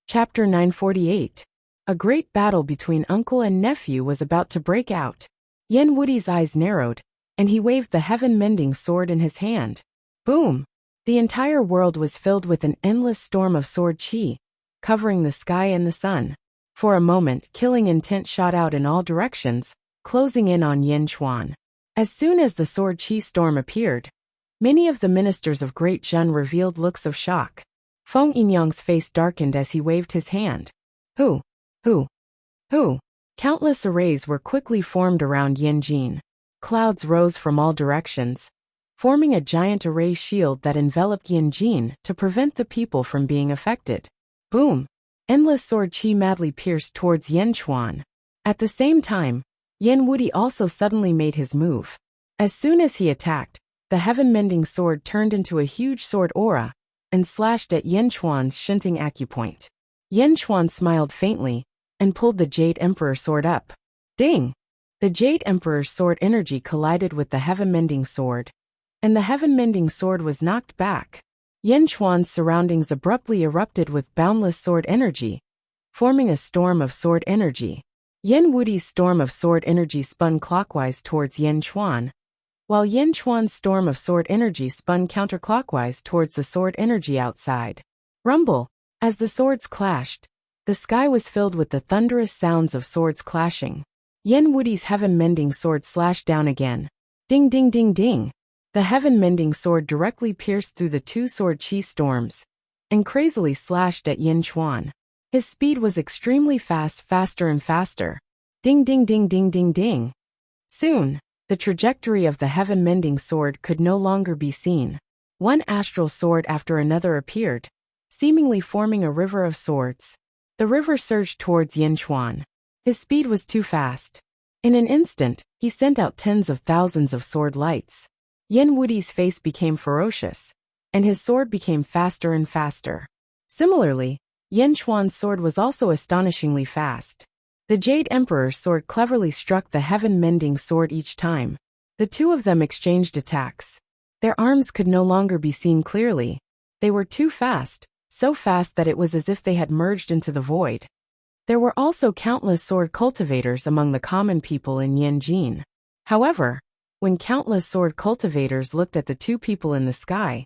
Chapter 948. A great battle between uncle and nephew was about to break out. Yen Wudi's eyes narrowed, and he waved the heaven-mending sword in his hand. Boom! The entire world was filled with an endless storm of sword chi, covering the sky and the sun. For a moment, killing intent shot out in all directions, closing in on Yin Chuan. As soon as the sword chi storm appeared, many of the ministers of Great Zhen revealed looks of shock. Feng Yinyang's face darkened as he waved his hand. Who? Countless arrays were quickly formed around Yin Jin. Clouds rose from all directions, forming a giant array shield that enveloped Yin Jin to prevent the people from being affected. Boom! Endless sword chi madly pierced towards Yen Chuan. At the same time, Yen Wudi also suddenly made his move. As soon as he attacked, the heaven-mending sword turned into a huge sword aura and slashed at Yen Chuan's shinting acupoint. Yen Chuan smiled faintly and pulled the Jade Emperor sword up. Ding! The Jade Emperor's sword energy collided with the heaven-mending sword, and the heaven-mending sword was knocked back. Yen Chuan's surroundings abruptly erupted with boundless sword energy, forming a storm of sword energy. Yen Wudi's storm of sword energy spun clockwise towards Yen Chuan, while Yen Chuan's storm of sword energy spun counterclockwise towards the sword energy outside. Rumble! As the swords clashed, the sky was filled with the thunderous sounds of swords clashing. Yen Wudi's heaven-mending sword slashed down again. Ding ding ding ding! The heaven-mending sword directly pierced through the two sword chi storms and crazily slashed at Yen Chuan. His speed was extremely fast, faster and faster. Ding ding ding ding ding ding! Soon, the trajectory of the heaven-mending sword could no longer be seen. One astral sword after another appeared, seemingly forming a river of swords. The river surged towards Yen Chuan. His speed was too fast. In an instant, he sent out tens of thousands of sword lights. Yen Wudi's face became ferocious, and his sword became faster and faster. Similarly, Yen Chuan's sword was also astonishingly fast. The Jade Emperor's sword cleverly struck the heaven-mending sword each time. The two of them exchanged attacks. Their arms could no longer be seen clearly. They were too fast, so fast that it was as if they had merged into the void. There were also countless sword cultivators among the common people in Yanjin. However, when countless sword cultivators looked at the two people in the sky,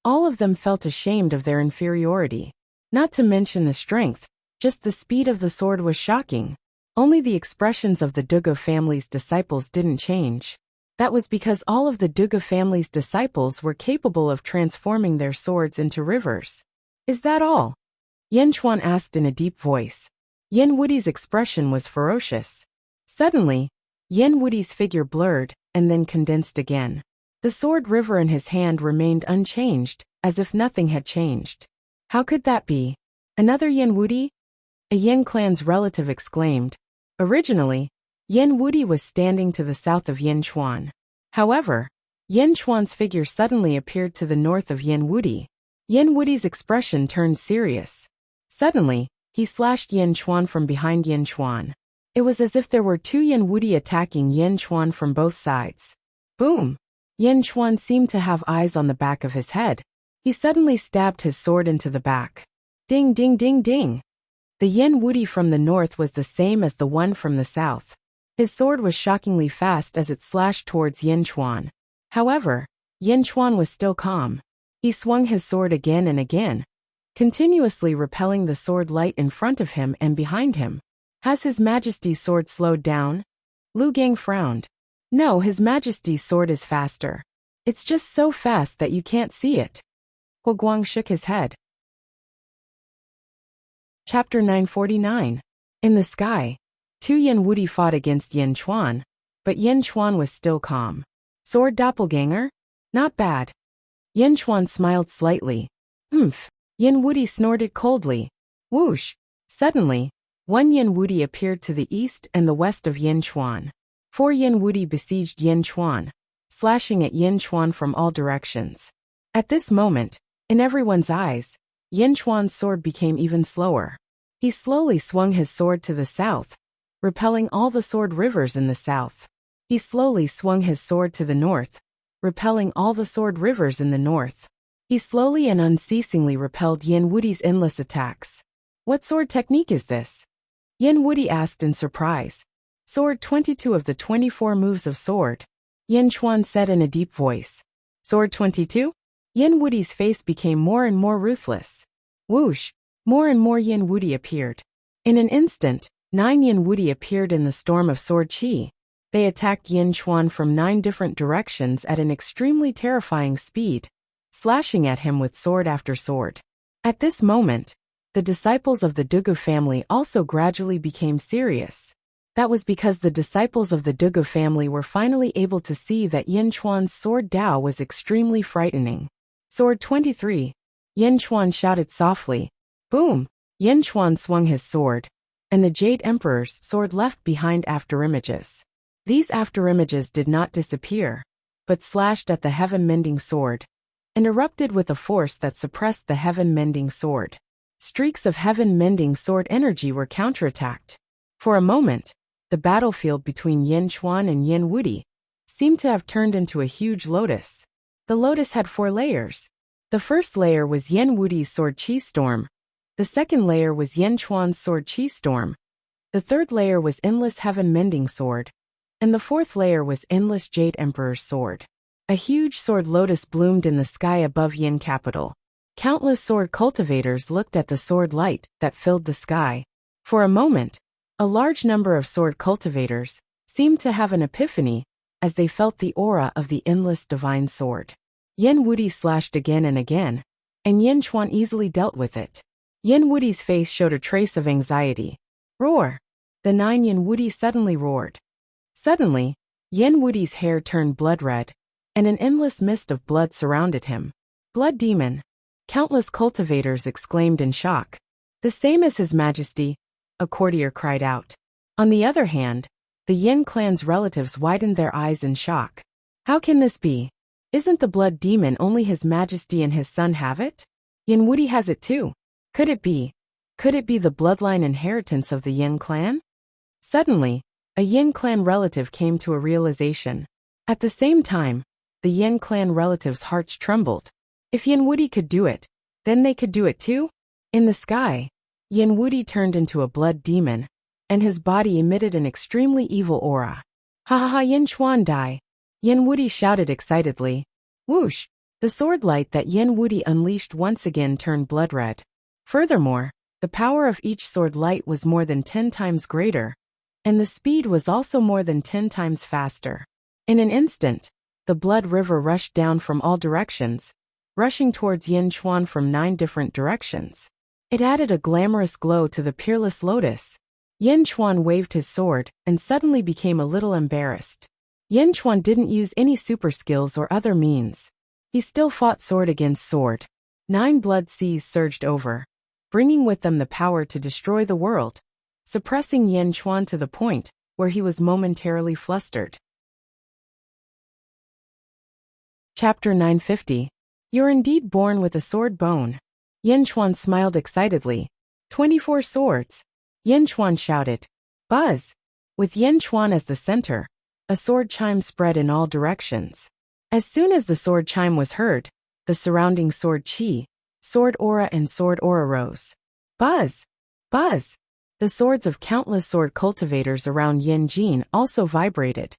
all of them felt ashamed of their inferiority. Not to mention the strength, just the speed of the sword was shocking. Only the expressions of the Duga family's disciples didn't change. That was because all of the Duga family's disciples were capable of transforming their swords into rivers. Is that all? Yen Chuan asked in a deep voice. Yen Wudi's expression was ferocious. Suddenly, Yen Wudi's figure blurred and then condensed again. The sword river in his hand remained unchanged, as if nothing had changed. How could that be? Another Yen Wudi? A Yen clan's relative exclaimed. Originally, Yen Wudi was standing to the south of Yen Chuan. However, Yen Chuan's figure suddenly appeared to the north of Yen Wudi. Yen Wudi's expression turned serious. Suddenly, he slashed Yen Chuan from behind Yen Chuan. It was as if there were two Yen Wudi attacking Yen Chuan from both sides. Boom! Yen Chuan seemed to have eyes on the back of his head. He suddenly stabbed his sword into the back. Ding ding ding ding! The Yen Wudi from the north was the same as the one from the south. His sword was shockingly fast as it slashed towards Yen Chuan. However, Yen Chuan was still calm. He swung his sword again and again, continuously repelling the sword light in front of him and behind him. Has His Majesty's sword slowed down? Lu Gang frowned. No, His Majesty's sword is faster. It's just so fast that you can't see it. Huo Guang shook his head. Chapter 949. In the sky, two Yen Wudi fought against Yen Chuan, but Yen Chuan was still calm. Sword doppelganger? Not bad. Yen Chuan smiled slightly. Humph. Yen Wudi snorted coldly. Whoosh. Suddenly, one Yen Wudi appeared to the east and the west of Yen Chuan. Four Yen Wudi besieged Yen Chuan, slashing at Yen Chuan from all directions. At this moment, in everyone's eyes, Yen Chuan's sword became even slower. He slowly swung his sword to the south, repelling all the sword rivers in the south. He slowly swung his sword to the north, repelling all the sword rivers in the north. He slowly and unceasingly repelled Yen Wudi's endless attacks. What sword technique is this? Yin Wuti asked in surprise. Sword 22 of the 24 moves of sword. Yin Chuan said in a deep voice. Sword 22? Yin Wuti's face became more and more ruthless. Whoosh! More and more Yin Wuti appeared. In an instant, 9 Yin Wuti appeared in the storm of sword chi. They attacked Yin Chuan from 9 different directions at an extremely terrifying speed, slashing at him with sword after sword. At this moment, the disciples of the Dugu family also gradually became serious. That was because the disciples of the Dugu family were finally able to see that Yin Chuan's sword Dao was extremely frightening. Sword 23. Yin Chuan shouted softly. Boom! Yin Chuan swung his sword, and the Jade Emperor's sword left behind afterimages. These afterimages did not disappear, but slashed at the heaven-mending sword, and erupted with a force that suppressed the heaven-mending sword. Streaks of heaven-mending sword energy were counterattacked. For a moment, the battlefield between Yin Chuan and Yin Wuti seemed to have turned into a huge lotus. The lotus had 4 layers. The first layer was Yin Wuti's sword Qi Storm. The second layer was Yin Chuan's sword Qi Storm. The third layer was Endless Heaven-Mending Sword. And the fourth layer was Endless Jade Emperor's Sword. A huge sword lotus bloomed in the sky above Yin capital. Countless sword cultivators looked at the sword light that filled the sky. For a moment, a large number of sword cultivators seemed to have an epiphany as they felt the aura of the endless divine sword. Yin Wuti slashed again and again, and Yin Chuan easily dealt with it. Yin Wuti's face showed a trace of anxiety. Roar! The 9 Yin Wuti suddenly roared. Suddenly, Yin Wuti's hair turned blood red, and an endless mist of blood surrounded him. Blood demon! Countless cultivators exclaimed in shock. The same as His Majesty, a courtier cried out. On the other hand, the Yin clan's relatives widened their eyes in shock. How can this be? Isn't the blood demon only His Majesty and his son have it? Yin Wuti has it too. Could it be? Could it be the bloodline inheritance of the Yin clan? Suddenly, a Yin clan relative came to a realization. At the same time, the Yin clan relatives' hearts trembled. If Yin Wuti could do it, then they could do it too? In the sky, Yin Wuti turned into a blood demon, and his body emitted an extremely evil aura. Ha ha ha, Yin Chuan die! Yin Wuti shouted excitedly. Whoosh! The sword light that Yin Wuti unleashed once again turned blood red. Furthermore, the power of each sword light was more than 10 times greater, and the speed was also more than 10 times faster. In an instant, the blood river rushed down from all directions, rushing towards Yin Chuan from 9 different directions. It added a glamorous glow to the peerless lotus. Yin Chuan waved his sword and suddenly became a little embarrassed. Yin Chuan didn't use any super skills or other means. He still fought sword against sword. 9 blood seas surged over, bringing with them the power to destroy the world, suppressing Yin Chuan to the point where he was momentarily flustered. Chapter 950. You're indeed born with a sword bone. Yin Chuan smiled excitedly. 24 swords. Yin Chuan shouted. Buzz! With Yin Chuan as the center, a sword chime spread in all directions. As soon as the sword chime was heard, the surrounding sword chi, sword aura and sword aura rose. Buzz! Buzz! The swords of countless sword cultivators around Yin Jin also vibrated,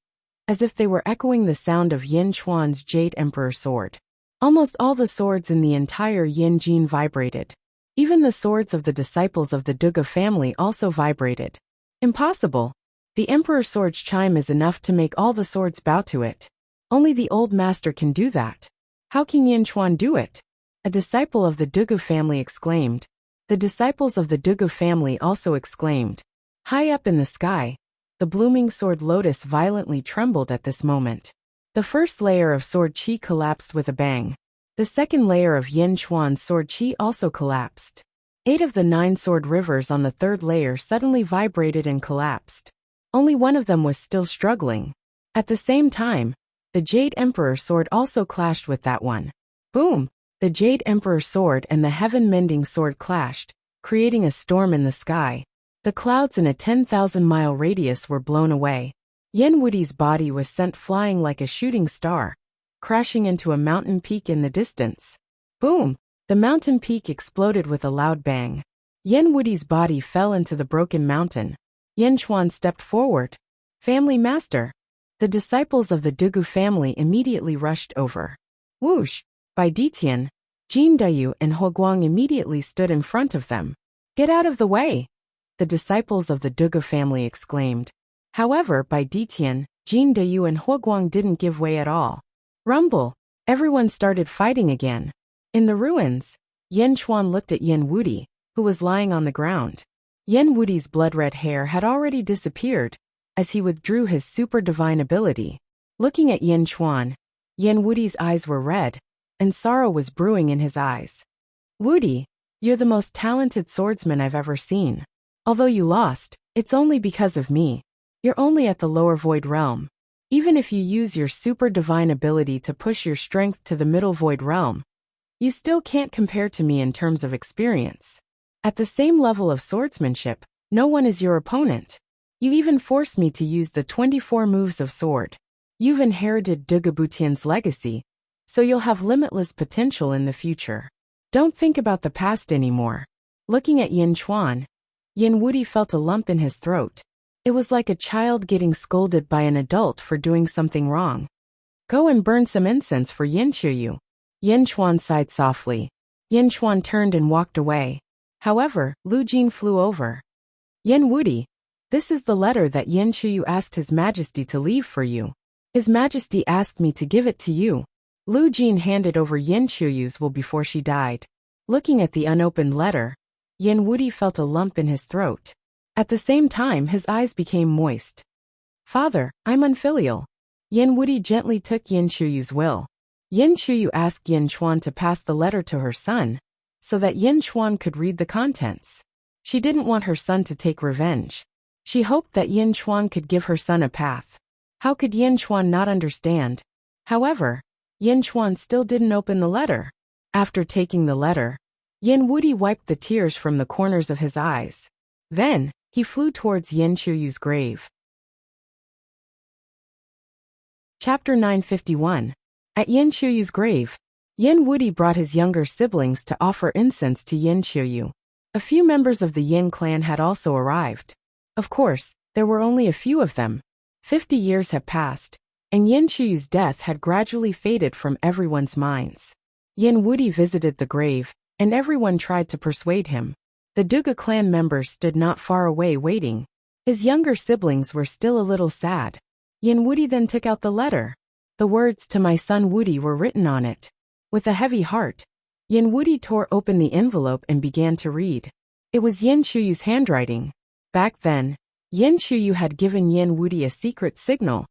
as if they were echoing the sound of Yin Chuan's Jade Emperor sword. Almost all the swords in the entire Yin Jin vibrated. Even the swords of the disciples of the Dugu family also vibrated. Impossible! The Emperor's sword's chime is enough to make all the swords bow to it. Only the old master can do that. How can Yin Chuan do it? A disciple of the Dugu family exclaimed. The disciples of the Dugu family also exclaimed. High up in the sky, the blooming sword lotus violently trembled at this moment. The first layer of sword chi collapsed with a bang. The second layer of Yin Chuan's sword chi also collapsed. 8 of the 9 sword rivers on the third layer suddenly vibrated and collapsed. Only one of them was still struggling. At the same time, the Jade Emperor sword also clashed with that one. Boom! The Jade Emperor sword and the heaven-mending sword clashed, creating a storm in the sky. The clouds in a 10,000-mile radius were blown away. Yin Wuti's body was sent flying like a shooting star, crashing into a mountain peak in the distance. Boom! The mountain peak exploded with a loud bang. Yen Wudi's body fell into the broken mountain. Yen Chuan stepped forward. Family master. The disciples of the Dugu family immediately rushed over. Whoosh! Bai Ditian, Jin Dayu and Huoguang immediately stood in front of them. Get out of the way! The disciples of the Dugu family exclaimed. However, Bai Ditian, Jin Dayu and Huoguang didn't give way at all. Rumble! Everyone started fighting again. In the ruins, Yen Chuan looked at Yen Wudi, who was lying on the ground. Yen Wudi's blood-red hair had already disappeared, as he withdrew his super divine ability. Looking at Yen Chuan, Yen Wudi's eyes were red, and sorrow was brewing in his eyes. Wudi, you're the most talented swordsman I've ever seen. Although you lost, it's only because of me. You're only at the lower void realm. Even if you use your super divine ability to push your strength to the middle void realm, you still can't compare to me in terms of experience. At the same level of swordsmanship, no one is your opponent. You even forced me to use the 24 moves of sword. You've inherited Dugubutian's legacy, so you'll have limitless potential in the future. Don't think about the past anymore. Looking at Yen Chuan, Yen Wudi felt a lump in his throat. It was like a child getting scolded by an adult for doing something wrong. Go and burn some incense for Yen Chuyu. Yen Chuan sighed softly. Yen Chuan turned and walked away. However, Lu Jin flew over. Yen Wudi, this is the letter that Yen Chuyu asked His Majesty to leave for you. His Majesty asked me to give it to you. Lu Jin handed over Yen Chuyu's will before she died. Looking at the unopened letter, Yen Wudi felt a lump in his throat. At the same time, his eyes became moist. Father, I'm unfilial. Yen Wudi gently took Yen Chuyu's will. Yen Chuyu asked Yen Chuan to pass the letter to her son, so that Yen Chuan could read the contents. She didn't want her son to take revenge. She hoped that Yen Chuan could give her son a path. How could Yen Chuan not understand? However, Yen Chuan still didn't open the letter. After taking the letter, Yen Wudi wiped the tears from the corners of his eyes. Then, he flew towards Yen Chuyu's grave. Chapter 951. At Yen Chuyu's grave, Yen Wudi brought his younger siblings to offer incense to Yen Chuyu. A few members of the Yin clan had also arrived. Of course, there were only a few of them. 50 years had passed, and Yen Chuyu's death had gradually faded from everyone's minds. Yen Wudi visited the grave, and everyone tried to persuade him. The Duga clan members stood not far away waiting. His younger siblings were still a little sad. Yen Wudi then took out the letter. The words "to my son Wudi" were written on it. With a heavy heart, Yen Wudi tore open the envelope and began to read. It was Yen Chuyu's handwriting. Back then, Yen Chuyu had given Yen Wudi a secret signal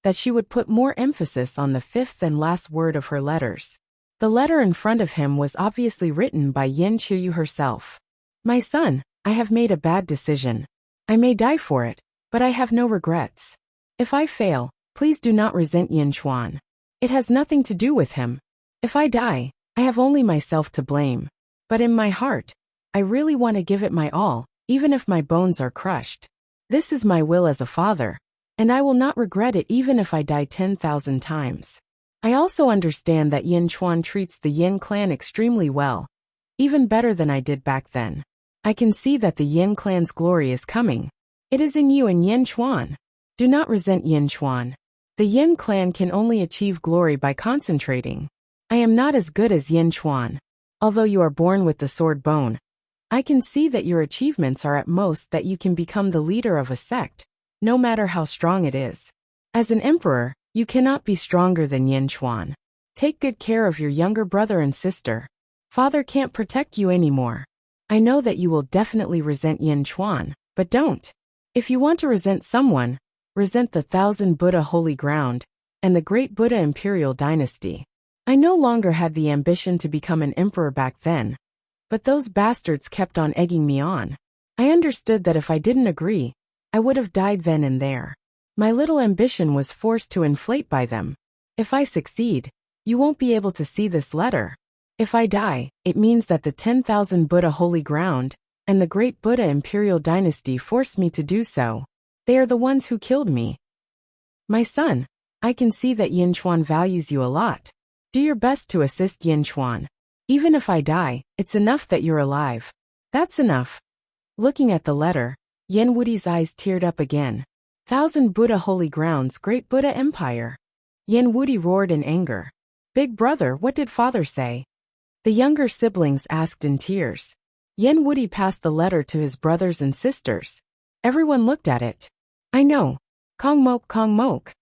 that she would put more emphasis on the fifth and last word of her letters. The letter in front of him was obviously written by Yen Chuyu herself. My son, I have made a bad decision. I may die for it, but I have no regrets. If I fail, please do not resent Yen Chuan. It has nothing to do with him. If I die, I have only myself to blame. But in my heart, I really want to give it my all, even if my bones are crushed. This is my will as a father, and I will not regret it even if I die 10,000 times. I also understand that Yen Chuan treats the Yin clan extremely well, even better than I did back then. I can see that the Yin clan's glory is coming. It is in you and Yen Chuan. Do not resent Yen Chuan. The Yin clan can only achieve glory by concentrating. I am not as good as Yen Chuan. Although you are born with the sword bone, I can see that your achievements are at most that you can become the leader of a sect, no matter how strong it is. As an emperor, you cannot be stronger than Yen Chuan. Take good care of your younger brother and sister. Father can't protect you anymore. I know that you will definitely resent Yen Chuan, but don't. If you want to resent someone, resent the 1000 Buddha holy ground and the great Buddha imperial dynasty. I no longer had the ambition to become an emperor back then, but those bastards kept on egging me on. I understood that if I didn't agree, I would have died then and there. My little ambition was forced to inflate by them. If I succeed, you won't be able to see this letter. If I die, it means that the 10,000 Buddha holy ground and the great Buddha imperial dynasty forced me to do so. They are the ones who killed me. My son, I can see that Yen Chuan values you a lot. Do your best to assist Yen Chuan. Even if I die, it's enough that you're alive. That's enough. Looking at the letter, Yen Wudi's eyes teared up again. 1,000 Buddha holy grounds, great Buddha empire. Yen Wudi roared in anger. Big brother, what did father say? The younger siblings asked in tears. Yen Wudi passed the letter to his brothers and sisters. Everyone looked at it. I know. Kong Mok, Kong Mok.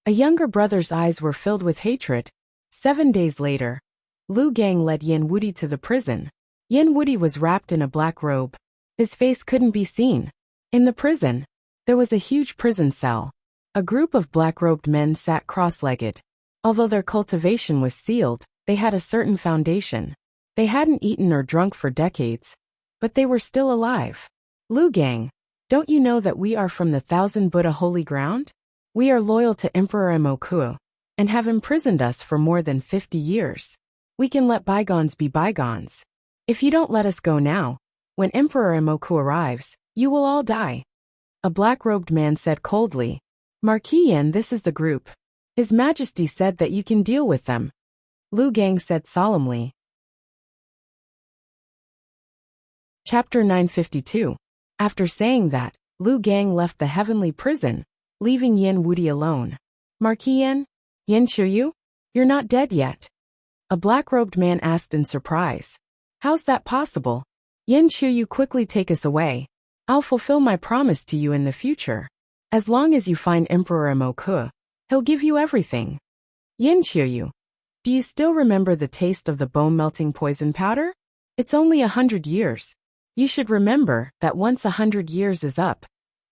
A younger brother's eyes were filled with hatred. 7 days later, Lu Gang led Yen Wudi to the prison. Yen Wudi was wrapped in a black robe. His face couldn't be seen. In the prison, there was a huge prison cell. A group of black-robed men sat cross-legged. Although their cultivation was sealed, they had a certain foundation. They hadn't eaten or drunk for decades, but they were still alive. Lu Gang, don't you know that we are from the 1,000 Buddha holy ground? We are loyal to Emperor Imoku, and have imprisoned us for more than 50 years. We can let bygones be bygones. If you don't let us go now, when Emperor Imoku arrives, you will all die. A black-robed man said coldly. Marquis Yen, this is the group. His Majesty said that you can deal with them. Lu Gang said solemnly. Chapter 952. After saying that, Lu Gang left the heavenly prison, leaving Yen Wudi alone. Marquis Yen? Yen Qiuyu? You're not dead yet. A black-robed man asked in surprise. How's that possible? Yen Qiuyu, quickly take us away. I'll fulfill my promise to you in the future. As long as you find Emperor Imoku, he'll give you everything. Yen Qiuyu, do you still remember the taste of the bone-melting poison powder? It's only 100 years. You should remember that once 100 years is up,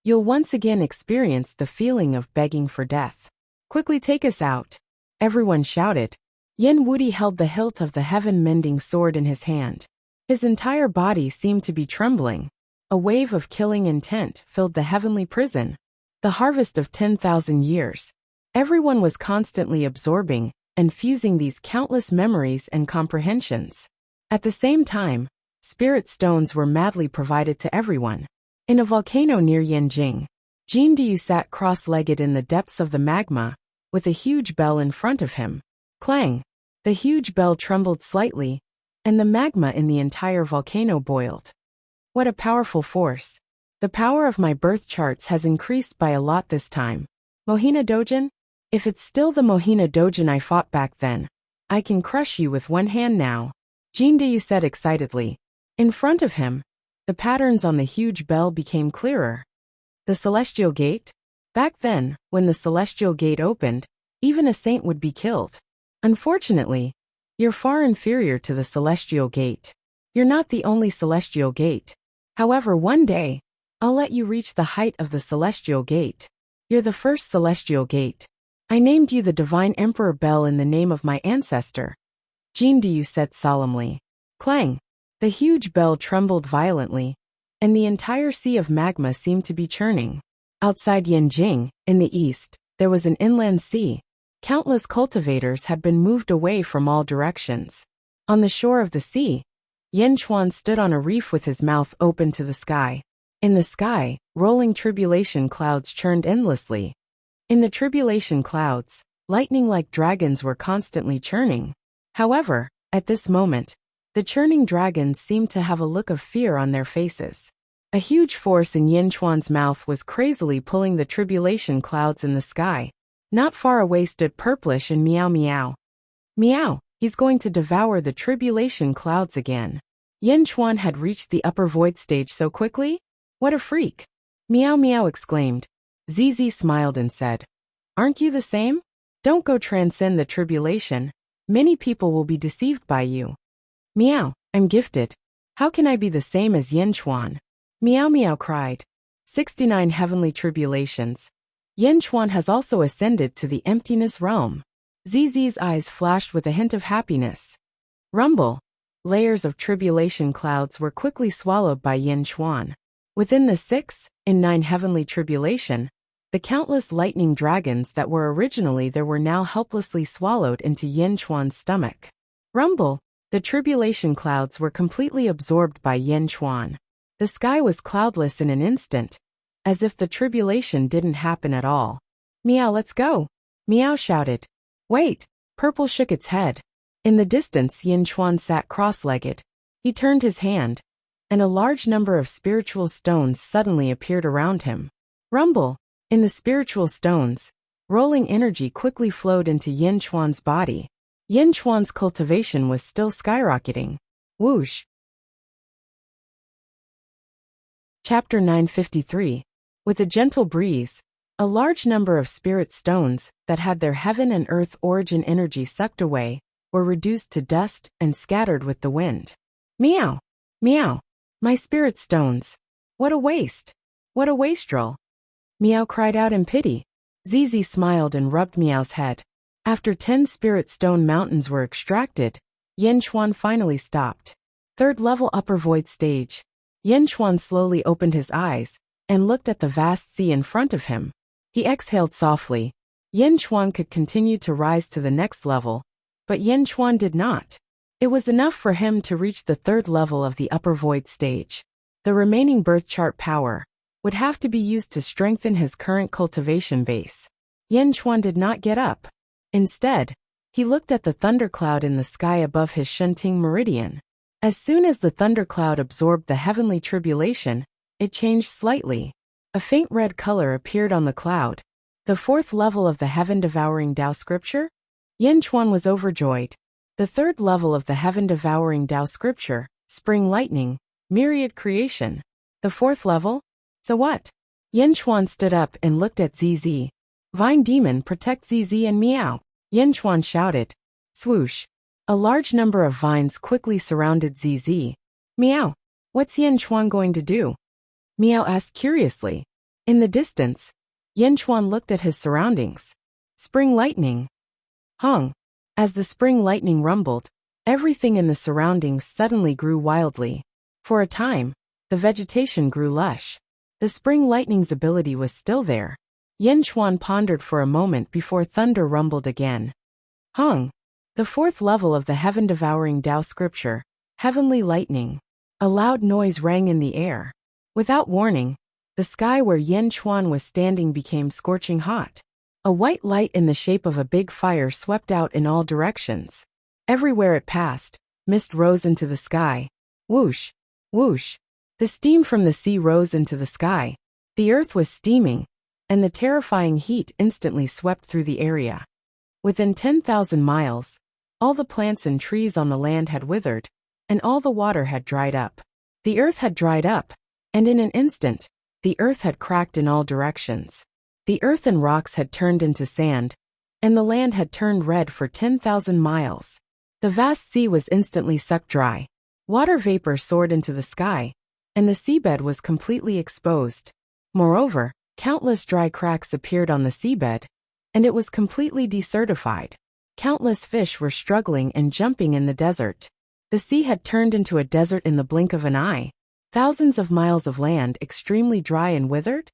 you'll once again experience the feeling of begging for death. Quickly take us out. Everyone shouted. Yen Wudi held the hilt of the heaven-mending sword in his hand. His entire body seemed to be trembling. A wave of killing intent filled the heavenly prison. The harvest of 10,000 years. Everyone was constantly absorbing and fusing these countless memories and comprehensions. At the same time, spirit stones were madly provided to everyone. In a volcano near Yanjing, Jin Diyu sat cross-legged in the depths of the magma, with a huge bell in front of him. Clang! The huge bell trembled slightly, and the magma in the entire volcano boiled. What a powerful force. The power of my birth charts has increased by a lot this time. Mohina Dojin? If it's still the Mohina Dojin I fought back then, I can crush you with one hand now. Jin Diyu said excitedly. In front of him, the patterns on the huge bell became clearer. The Celestial Gate? Back then, when the Celestial Gate opened, even a saint would be killed. Unfortunately, you're far inferior to the Celestial Gate. You're not the only Celestial Gate. However, one day, I'll let you reach the height of the Celestial Gate. You're the first Celestial Gate. I named you the Divine Emperor Bell in the name of my ancestor. Jin Diyu said solemnly. Clang! The huge bell trembled violently, and the entire sea of magma seemed to be churning. Outside Yanjing, in the east, there was an inland sea. Countless cultivators had been moved away from all directions. On the shore of the sea, Yen Chuan stood on a reef with his mouth open to the sky. In the sky, rolling tribulation clouds churned endlessly. In the tribulation clouds, lightning-like dragons were constantly churning. However, at this moment, the churning dragons seemed to have a look of fear on their faces. A huge force in Yen Chuan's mouth was crazily pulling the tribulation clouds in the sky. Not far away stood Purplish and Meow Meow. Meow, he's going to devour the tribulation clouds again. Yen Chuan had reached the upper void stage so quickly? What a freak! Meow Meow exclaimed. ZZ smiled and said, Aren't you the same? Don't go transcend the tribulation. Many people will be deceived by you. Meow, I'm gifted. How can I be the same as Yen Chuan? Meow Meow cried. 69 heavenly tribulations. Yen Chuan has also ascended to the emptiness realm. ZZ's eyes flashed with a hint of happiness. Rumble. Layers of tribulation clouds were quickly swallowed by Yen Chuan. Within the 6 and 9 heavenly tribulation, the countless lightning dragons that were originally there were now helplessly swallowed into Yen Chuan's stomach. Rumble. The tribulation clouds were completely absorbed by Yen Chuan. The sky was cloudless in an instant, as if the tribulation didn't happen at all. Meow, let's go. Meow shouted. Wait. Purple shook its head. In the distance, Yen Chuan sat cross-legged. He turned his hand, and a large number of spiritual stones suddenly appeared around him. Rumble! In the spiritual stones, rolling energy quickly flowed into Yin Chuan's body. Yin Chuan's cultivation was still skyrocketing. Whoosh! Chapter 953. With a gentle breeze, a large number of spirit stones that had their heaven and earth origin energy sucked away were reduced to dust and scattered with the wind. Meow! Meow! My spirit stones! What a waste! What a wastrel! Meow cried out in pity. Zizi smiled and rubbed Meow's head. After 10 spirit stone mountains were extracted, Yin Chuan finally stopped. 3rd level upper void stage. Yin Chuan slowly opened his eyes and looked at the vast sea in front of him. He exhaled softly. Yin Chuan could continue to rise to the next level, but Yin Chuan did not. It was enough for him to reach the 3rd level of the upper void stage. The remaining birth chart power would have to be used to strengthen his current cultivation base. Yin Chuan did not get up. Instead, he looked at the thundercloud in the sky above his Shunting meridian. As soon as the thundercloud absorbed the heavenly tribulation, it changed slightly. A faint red color appeared on the cloud. The 4th level of the heaven-devouring Tao scripture? Yin Chuan was overjoyed. The 3rd level of the heaven-devouring Tao scripture, spring lightning, myriad creation. The 4th level? So what? Yin Chuan stood up and looked at ZZ. Vine demon, protect ZZ and Meow. Yin Chuan shouted. Swoosh. A large number of vines quickly surrounded ZZ. Meow. What's Yin Chuan going to do? Meow asked curiously. In the distance, Yin Chuan looked at his surroundings. Spring lightning. Hung. As the spring lightning rumbled, everything in the surroundings suddenly grew wildly. For a time, the vegetation grew lush. The spring lightning's ability was still there. Yin Chuan pondered for a moment before thunder rumbled again. Hung. The 4th level of the heaven-devouring Tao scripture, heavenly lightning. A loud noise rang in the air. Without warning, the sky where Yin Chuan was standing became scorching hot. A white light in the shape of a big fire swept out in all directions. Everywhere it passed, mist rose into the sky. Whoosh! Whoosh! The steam from the sea rose into the sky. The earth was steaming, and the terrifying heat instantly swept through the area. Within 10,000 miles, all the plants and trees on the land had withered, and all the water had dried up. The earth had dried up, and in an instant, the earth had cracked in all directions. The earth and rocks had turned into sand, and the land had turned red for 10,000 miles. The vast sea was instantly sucked dry. Water vapor soared into the sky, and the seabed was completely exposed. Moreover, countless dry cracks appeared on the seabed, and it was completely desertified. Countless fish were struggling and jumping in the desert. The sea had turned into a desert in the blink of an eye. Thousands of miles of land extremely dry and withered?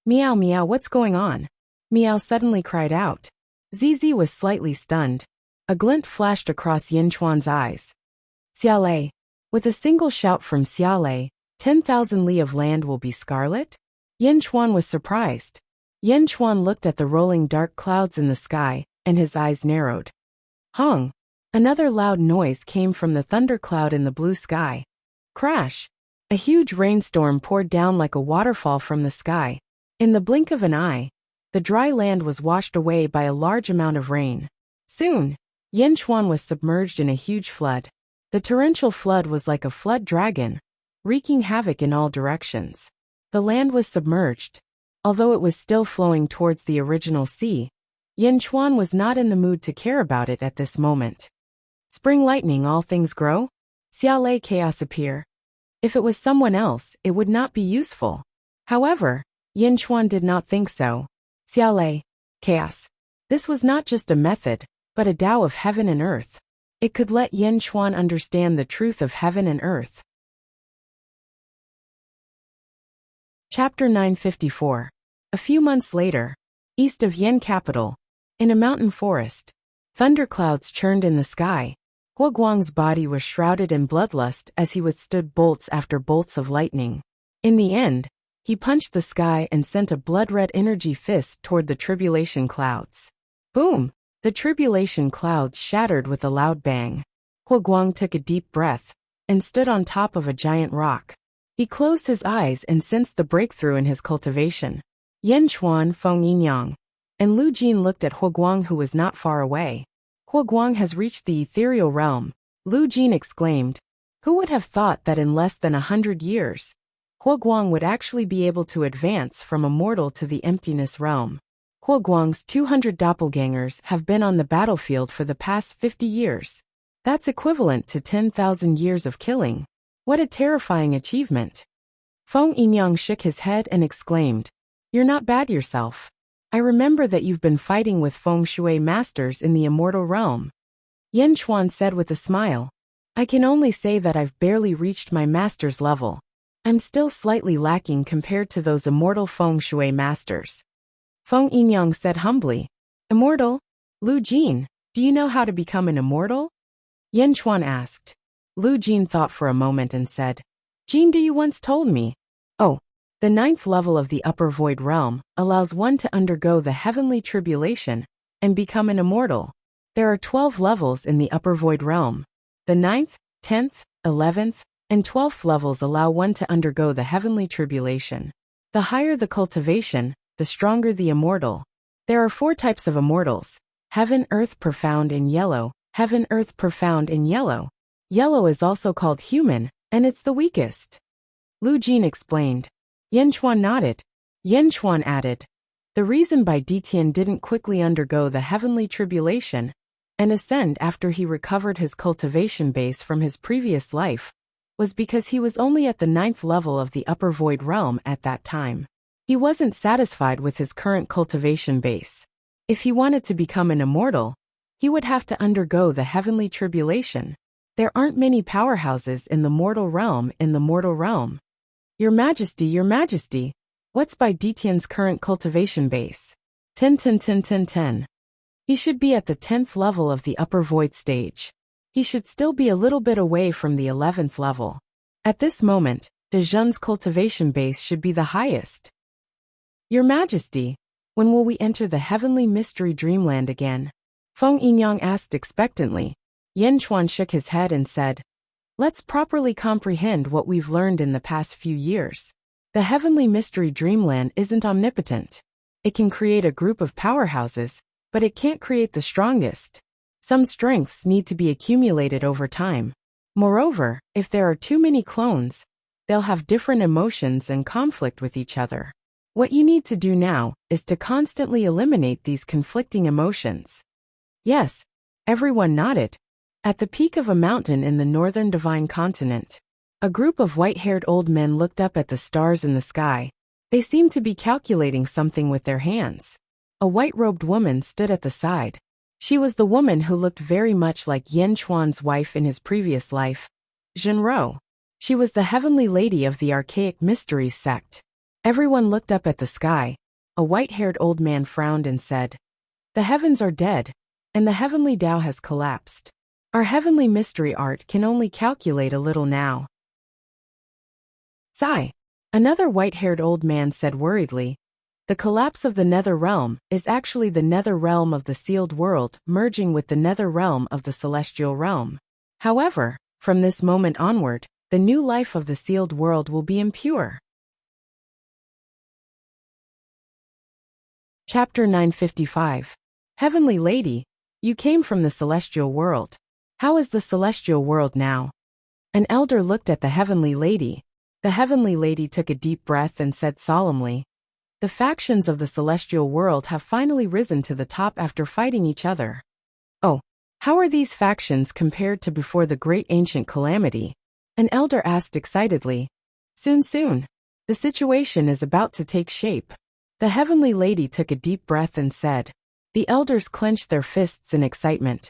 Meow meow, what's going on? Meow suddenly cried out. ZZ was slightly stunned. A glint flashed across Yin Chuan's eyes. Xiaolei. With a single shout from Xiaolei, 10,000 li of land will be scarlet? Yin Chuan was surprised. Yin Chuan looked at the rolling dark clouds in the sky, and his eyes narrowed. Hong! Another loud noise came from the thundercloud in the blue sky. Crash! A huge rainstorm poured down like a waterfall from the sky. In the blink of an eye, the dry land was washed away by a large amount of rain. Soon, Yin Chuan was submerged in a huge flood. The torrential flood was like a flood dragon, wreaking havoc in all directions. The land was submerged. Although it was still flowing towards the original sea, Yin Chuan was not in the mood to care about it at this moment. Spring lightning, all things grow? Xiaolei, chaos appear. If it was someone else, it would not be useful. However, Yin Chuan did not think so. Xiaolei, chaos. This was not just a method, but a Tao of heaven and earth. It could let Yin Chuan understand the truth of heaven and earth. Chapter 954. A few months later, east of Yin capital, in a mountain forest, thunderclouds churned in the sky. Huoguang's body was shrouded in bloodlust as he withstood bolts after bolts of lightning. In the end, he punched the sky and sent a blood-red energy fist toward the tribulation clouds. Boom! The tribulation clouds shattered with a loud bang. Huoguang took a deep breath. and stood on top of a giant rock. He closed his eyes and sensed the breakthrough in his cultivation. Yan Chuan, Feng Yinyang, and Lu Jin looked at Huoguang, who was not far away. Huoguang has reached the ethereal realm, Lu Jin exclaimed. Who would have thought that in less than 100 years, Huoguang would actually be able to advance from immortal to the emptiness realm? Huoguang's 200 doppelgangers have been on the battlefield for the past 50 years. That's equivalent to 10,000 years of killing. What a terrifying achievement. Feng Yinyang shook his head and exclaimed, "You're not bad yourself. I remember that you've been fighting with Feng Shui masters in the immortal realm." Yan Chuan said with a smile, "I can only say that I've barely reached my master's level. I'm still slightly lacking compared to those immortal Feng Shui masters." Feng Yinyang said humbly, "Immortal? Lu Jin, do you know how to become an immortal?" Yan Chuan asked. Lu Jin thought for a moment and said, "Jin, you once told me. Oh, the 9th level of the upper void realm allows one to undergo the heavenly tribulation and become an immortal. There are 12 levels in the upper void realm. The 9th, 10th, 11th, and 12th levels allow one to undergo the heavenly tribulation. The higher the cultivation, the stronger the immortal. There are 4 types of immortals: heaven, earth, profound, and yellow. Heaven, earth, profound, and yellow. Yellow is also called human, and it's the weakest." Lu Jin explained. Yan Chuan nodded. Yan Chuan added, "The reason Bai Ditian didn't quickly undergo the heavenly tribulation and ascend after he recovered his cultivation base from his previous life was because he was only at the 9th level of the upper void realm at that time. He wasn't satisfied with his current cultivation base. If he wanted to become an immortal, he would have to undergo the heavenly tribulation. There aren't many powerhouses in the mortal realm Your Majesty, what's Bai Ditian's current cultivation base?" 10. He should be at the 10th level of the upper void stage. He should still be a little bit away from the 11th level. At this moment, De Zhen's cultivation base should be the highest. "Your Majesty, when will we enter the heavenly mystery dreamland again?" Feng Yinyang asked expectantly. Yan Chuan shook his head and said, "Let's properly comprehend what we've learned in the past few years. The heavenly mystery dreamland isn't omnipotent. It can create a group of powerhouses, but it can't create the strongest. Some strengths need to be accumulated over time. Moreover, if there are too many clones, they'll have different emotions and conflict with each other. What you need to do now is to constantly eliminate these conflicting emotions." Yes, everyone nodded. At the peak of a mountain in the northern divine continent, a group of white-haired old men looked up at the stars in the sky. They seemed to be calculating something with their hands. A white-robed woman stood at the side. She was the woman who looked very much like Yan Chuan's wife in his previous life, Zhenro. She was the heavenly lady of the archaic mysteries sect. Everyone looked up at the sky. A white-haired old man frowned and said, "The heavens are dead, and the heavenly Tao has collapsed. Our heavenly mystery art can only calculate a little now." "Sigh," another white-haired old man said worriedly. "The collapse of the nether realm is actually the nether realm of the sealed world merging with the nether realm of the celestial realm. However, from this moment onward, the new life of the sealed world will be impure." Chapter 955. Heavenly Lady, you came from the celestial world. How is the celestial world now? An elder looked at the heavenly lady. The heavenly lady took a deep breath and said solemnly, "The factions of the celestial world have finally risen to the top after fighting each other." "Oh, how are these factions compared to before the great ancient calamity?" an elder asked excitedly. Soon. The situation is about to take shape." The heavenly lady took a deep breath and said. The elders clenched their fists in excitement.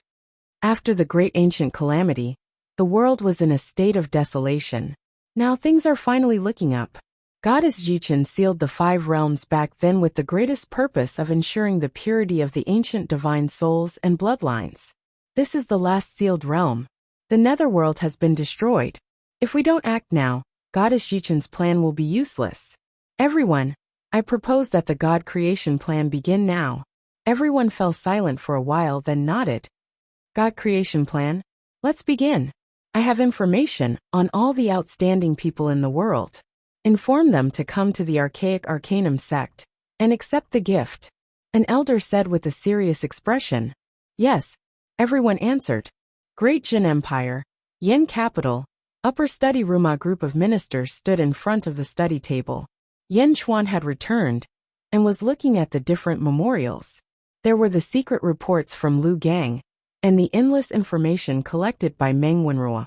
After the great ancient calamity, the world was in a state of desolation. Now things are finally looking up. Goddess Jichen sealed the 5 realms back then with the greatest purpose of ensuring the purity of the ancient divine souls and bloodlines. This is the last sealed realm. The netherworld has been destroyed. If we don't act now, Goddess Jichen's plan will be useless. Everyone, I propose that the God creation plan begin now. Everyone fell silent for a while then nodded. God creation plan? Let's begin. I have information on all the outstanding people in the world. Inform them to come to the Archaic Arcanum sect and accept the gift. An elder said with a serious expression. Yes, everyone answered. Great Jin Empire, Yin capital, upper study room. A group of ministers stood in front of the study table. Yin Chuan had returned and was looking at the different memorials. There were the secret reports from Lu Gang and the endless information collected by Meng Wenrua.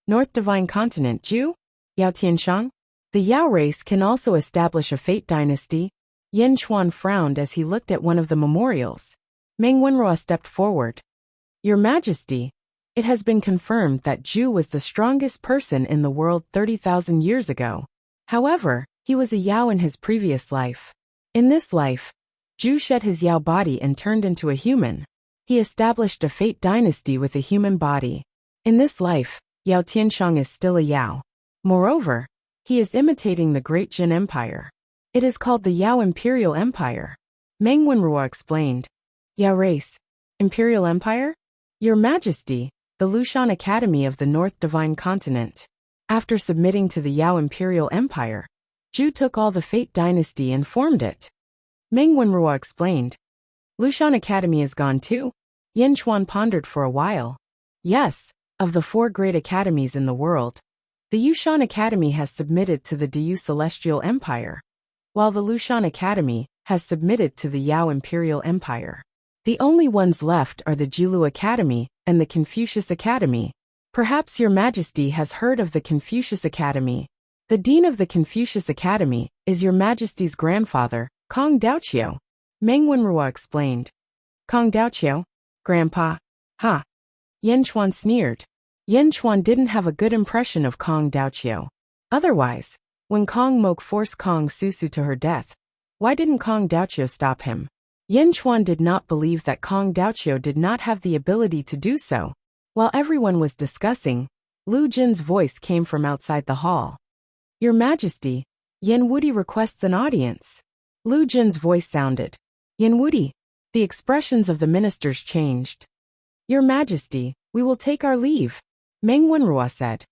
North Divine Continent Ju? Yao Tianshang? The Yao race can also establish a fate dynasty. Yin Chuan frowned as he looked at one of the memorials. Meng Wenrua stepped forward. Your Majesty, it has been confirmed that Ju was the strongest person in the world 30,000 years ago. However, he was a Yao in his previous life. In this life, Ju shed his Yao body and turned into a human. He established a fate dynasty with a human body. In this life, Yao Tianshang is still a Yao. Moreover, he is imitating the Great Jin Empire. It is called the Yao Imperial Empire. Meng Wenrua explained. Yao race. Imperial Empire? Your Majesty, the Lushan Academy of the North Divine Continent. After submitting to the Yao Imperial Empire, Ju took all the fate dynasty and formed it. Meng Wenrua explained. Lushan Academy is gone too? Yin Chuan pondered for a while. Yes, of the 4 great academies in the world, the Yushan Academy has submitted to the Diyu Celestial Empire, while the Lushan Academy has submitted to the Yao Imperial Empire. The only ones left are the Jilu Academy and the Confucius Academy. Perhaps Your Majesty has heard of the Confucius Academy. The Dean of the Confucius Academy is Your Majesty's grandfather, Kong Daoqiu. Meng Wenrua explained. Kong Daoqiu? Grandpa? Ha! Yin Chuan sneered. Yin Chuan didn't have a good impression of Kong Daoqiu. Otherwise, when Kong Mok forced Kong Susu to her death, why didn't Kong Daoqiu stop him? Yin Chuan did not believe that Kong Daoqiu did not have the ability to do so. While everyone was discussing, Lu Jin's voice came from outside the hall. Your Majesty, Yin Wudi requests an audience. Lu Jin's voice sounded. Yin Wudi. The expressions of the ministers changed. Your Majesty, we will take our leave, Meng Wenrua said.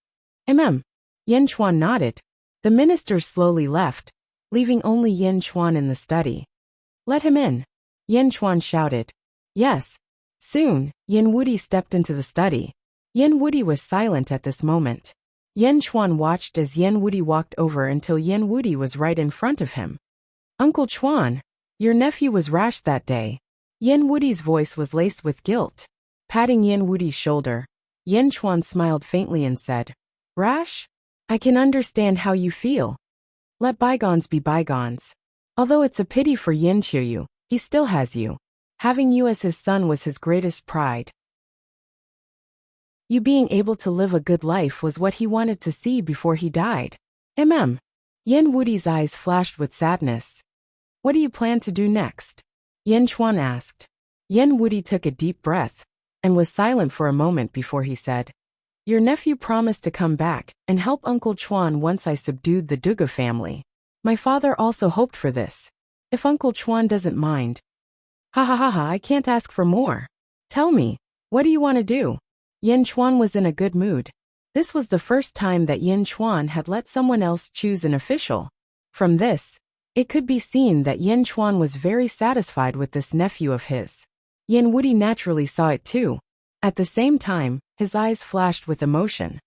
Yin Chuan nodded. The ministers slowly left, leaving only Yin Chuan in the study. Let him in, Yin Chuan shouted. Yes. Soon, Yin Wudi stepped into the study. Yin Wudi was silent at this moment. Yin Chuan watched as Yin Wudi walked over until Yin Wudi was right in front of him. Uncle Chuan, your nephew was rash that day. Yin Wudi's voice was laced with guilt. Patting Yin Wudi's shoulder, Yin Chuan smiled faintly and said, Rash? I can understand how you feel. Let bygones be bygones. Although it's a pity for Yin Qiuyu, he still has you. Having you as his son was his greatest pride. You being able to live a good life was what he wanted to see before he died. Yin Wudi's eyes flashed with sadness. What do you plan to do next? Yin Chuan asked. Yin Wudi took a deep breath and was silent for a moment before he said, Your nephew promised to come back and help Uncle Chuan once I subdued the Duga family. My father also hoped for this. If Uncle Chuan doesn't mind. Ha ha ha ha, I can't ask for more. Tell me, what do you want to do? Yin Chuan was in a good mood. This was the first time that Yin Chuan had let someone else choose an official. From this, it could be seen that Yin Chuan was very satisfied with this nephew of his. Yin Wudi naturally saw it too. At the same time, his eyes flashed with emotion.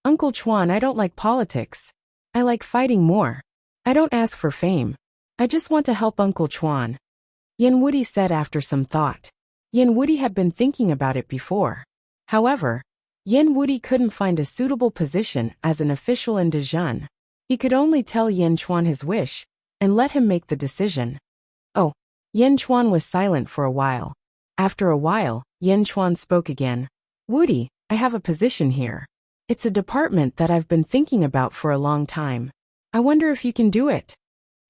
Uncle Chuan, I don't like politics. I like fighting more. I don't ask for fame. I just want to help Uncle Chuan. Yin Wudi said after some thought. Yin Wudi had been thinking about it before. However, Yin Wudi couldn't find a suitable position as an official in Dezhun. He could only tell Yin Chuan his wish and let him make the decision. Oh, Yin Chuan was silent for a while. After a while, Yin Chuan spoke again. Wudi, I have a position here. It's a department that I've been thinking about for a long time. I wonder if you can do it.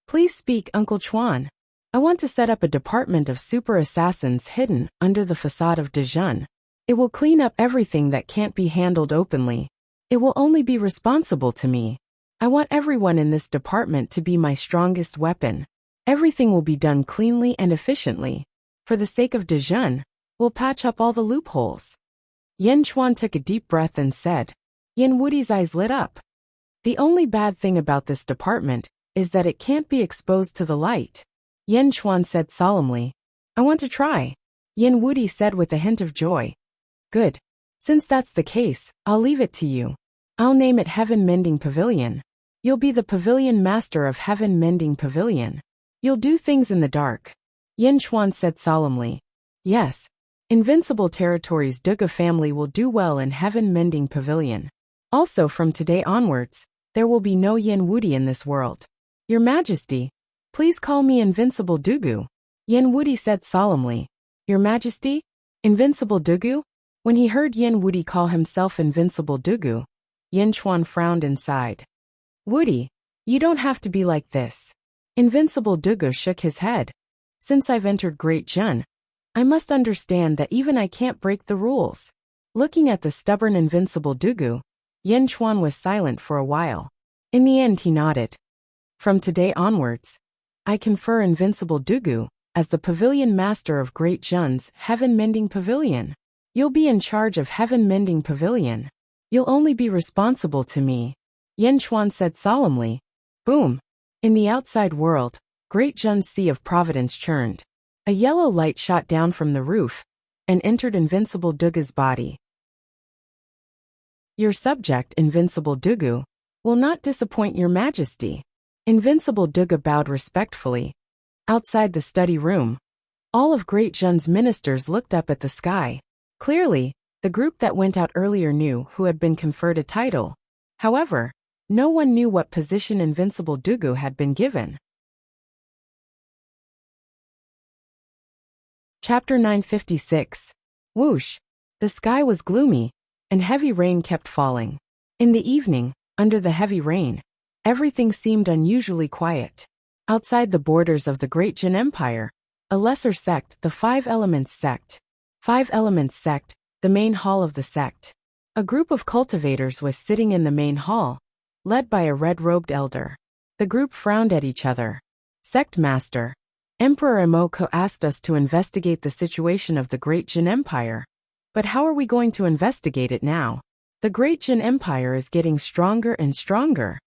Please speak, Uncle Chuan. I want to set up a department of super assassins hidden under the facade of Dezhun. It will clean up everything that can't be handled openly. It will only be responsible to me. I want everyone in this department to be my strongest weapon. Everything will be done cleanly and efficiently. For the sake of Dezhun, we'll patch up all the loopholes. Yin Chuan took a deep breath and said, Yin Wudi's eyes lit up. The only bad thing about this department is that it can't be exposed to the light. Yin Chuan said solemnly. I want to try. Yin Wudi said with a hint of joy. Good. Since that's the case, I'll leave it to you. I'll name it Heaven Mending Pavilion. You'll be the pavilion master of Heaven Mending Pavilion. You'll do things in the dark. Yin Chuan said solemnly. Yes. Invincible Territories Duga family will do well in Heaven Mending Pavilion. Also from today onwards, there will be no Yin Wudi in this world. Your Majesty, please call me Invincible Dugu. Yin Wudi said solemnly. Your Majesty? Invincible Dugu? When he heard Yin Wudi call himself Invincible Dugu, Yin Chuan frowned and sighed. Wudi, you don't have to be like this. Invincible Dugu shook his head. Since I've entered Great Jun, I must understand that even I can't break the rules. Looking at the stubborn Invincible Dugu, Yin Chuan was silent for a while. In the end he nodded. From today onwards, I confer Invincible Dugu as the Pavilion Master of Great Jun's Heaven Mending Pavilion. You'll be in charge of Heaven Mending Pavilion. You'll only be responsible to me. Yin Chuan said solemnly. Boom. In the outside world, Great Jun's Sea of Providence churned. A yellow light shot down from the roof and entered Invincible Dugu's body. Your subject, Invincible Dugu, will not disappoint your Majesty. Invincible Dugu bowed respectfully. Outside the study room, all of Great Jun's ministers looked up at the sky. Clearly, the group that went out earlier knew who had been conferred a title. However, no one knew what position Invincible Dugu had been given. Chapter 956. Whoosh! The sky was gloomy, and heavy rain kept falling. In the evening, under the heavy rain, everything seemed unusually quiet. Outside the borders of the Great Jin Empire, a lesser sect, the Five Elements Sect. Five Elements Sect, the main hall of the sect. A group of cultivators was sitting in the main hall, led by a red-robed elder. The group frowned at each other. Sect Master, Emperor Imoko asked us to investigate the situation of the Great Jin Empire. But how are we going to investigate it now? The Great Jin Empire is getting stronger and stronger.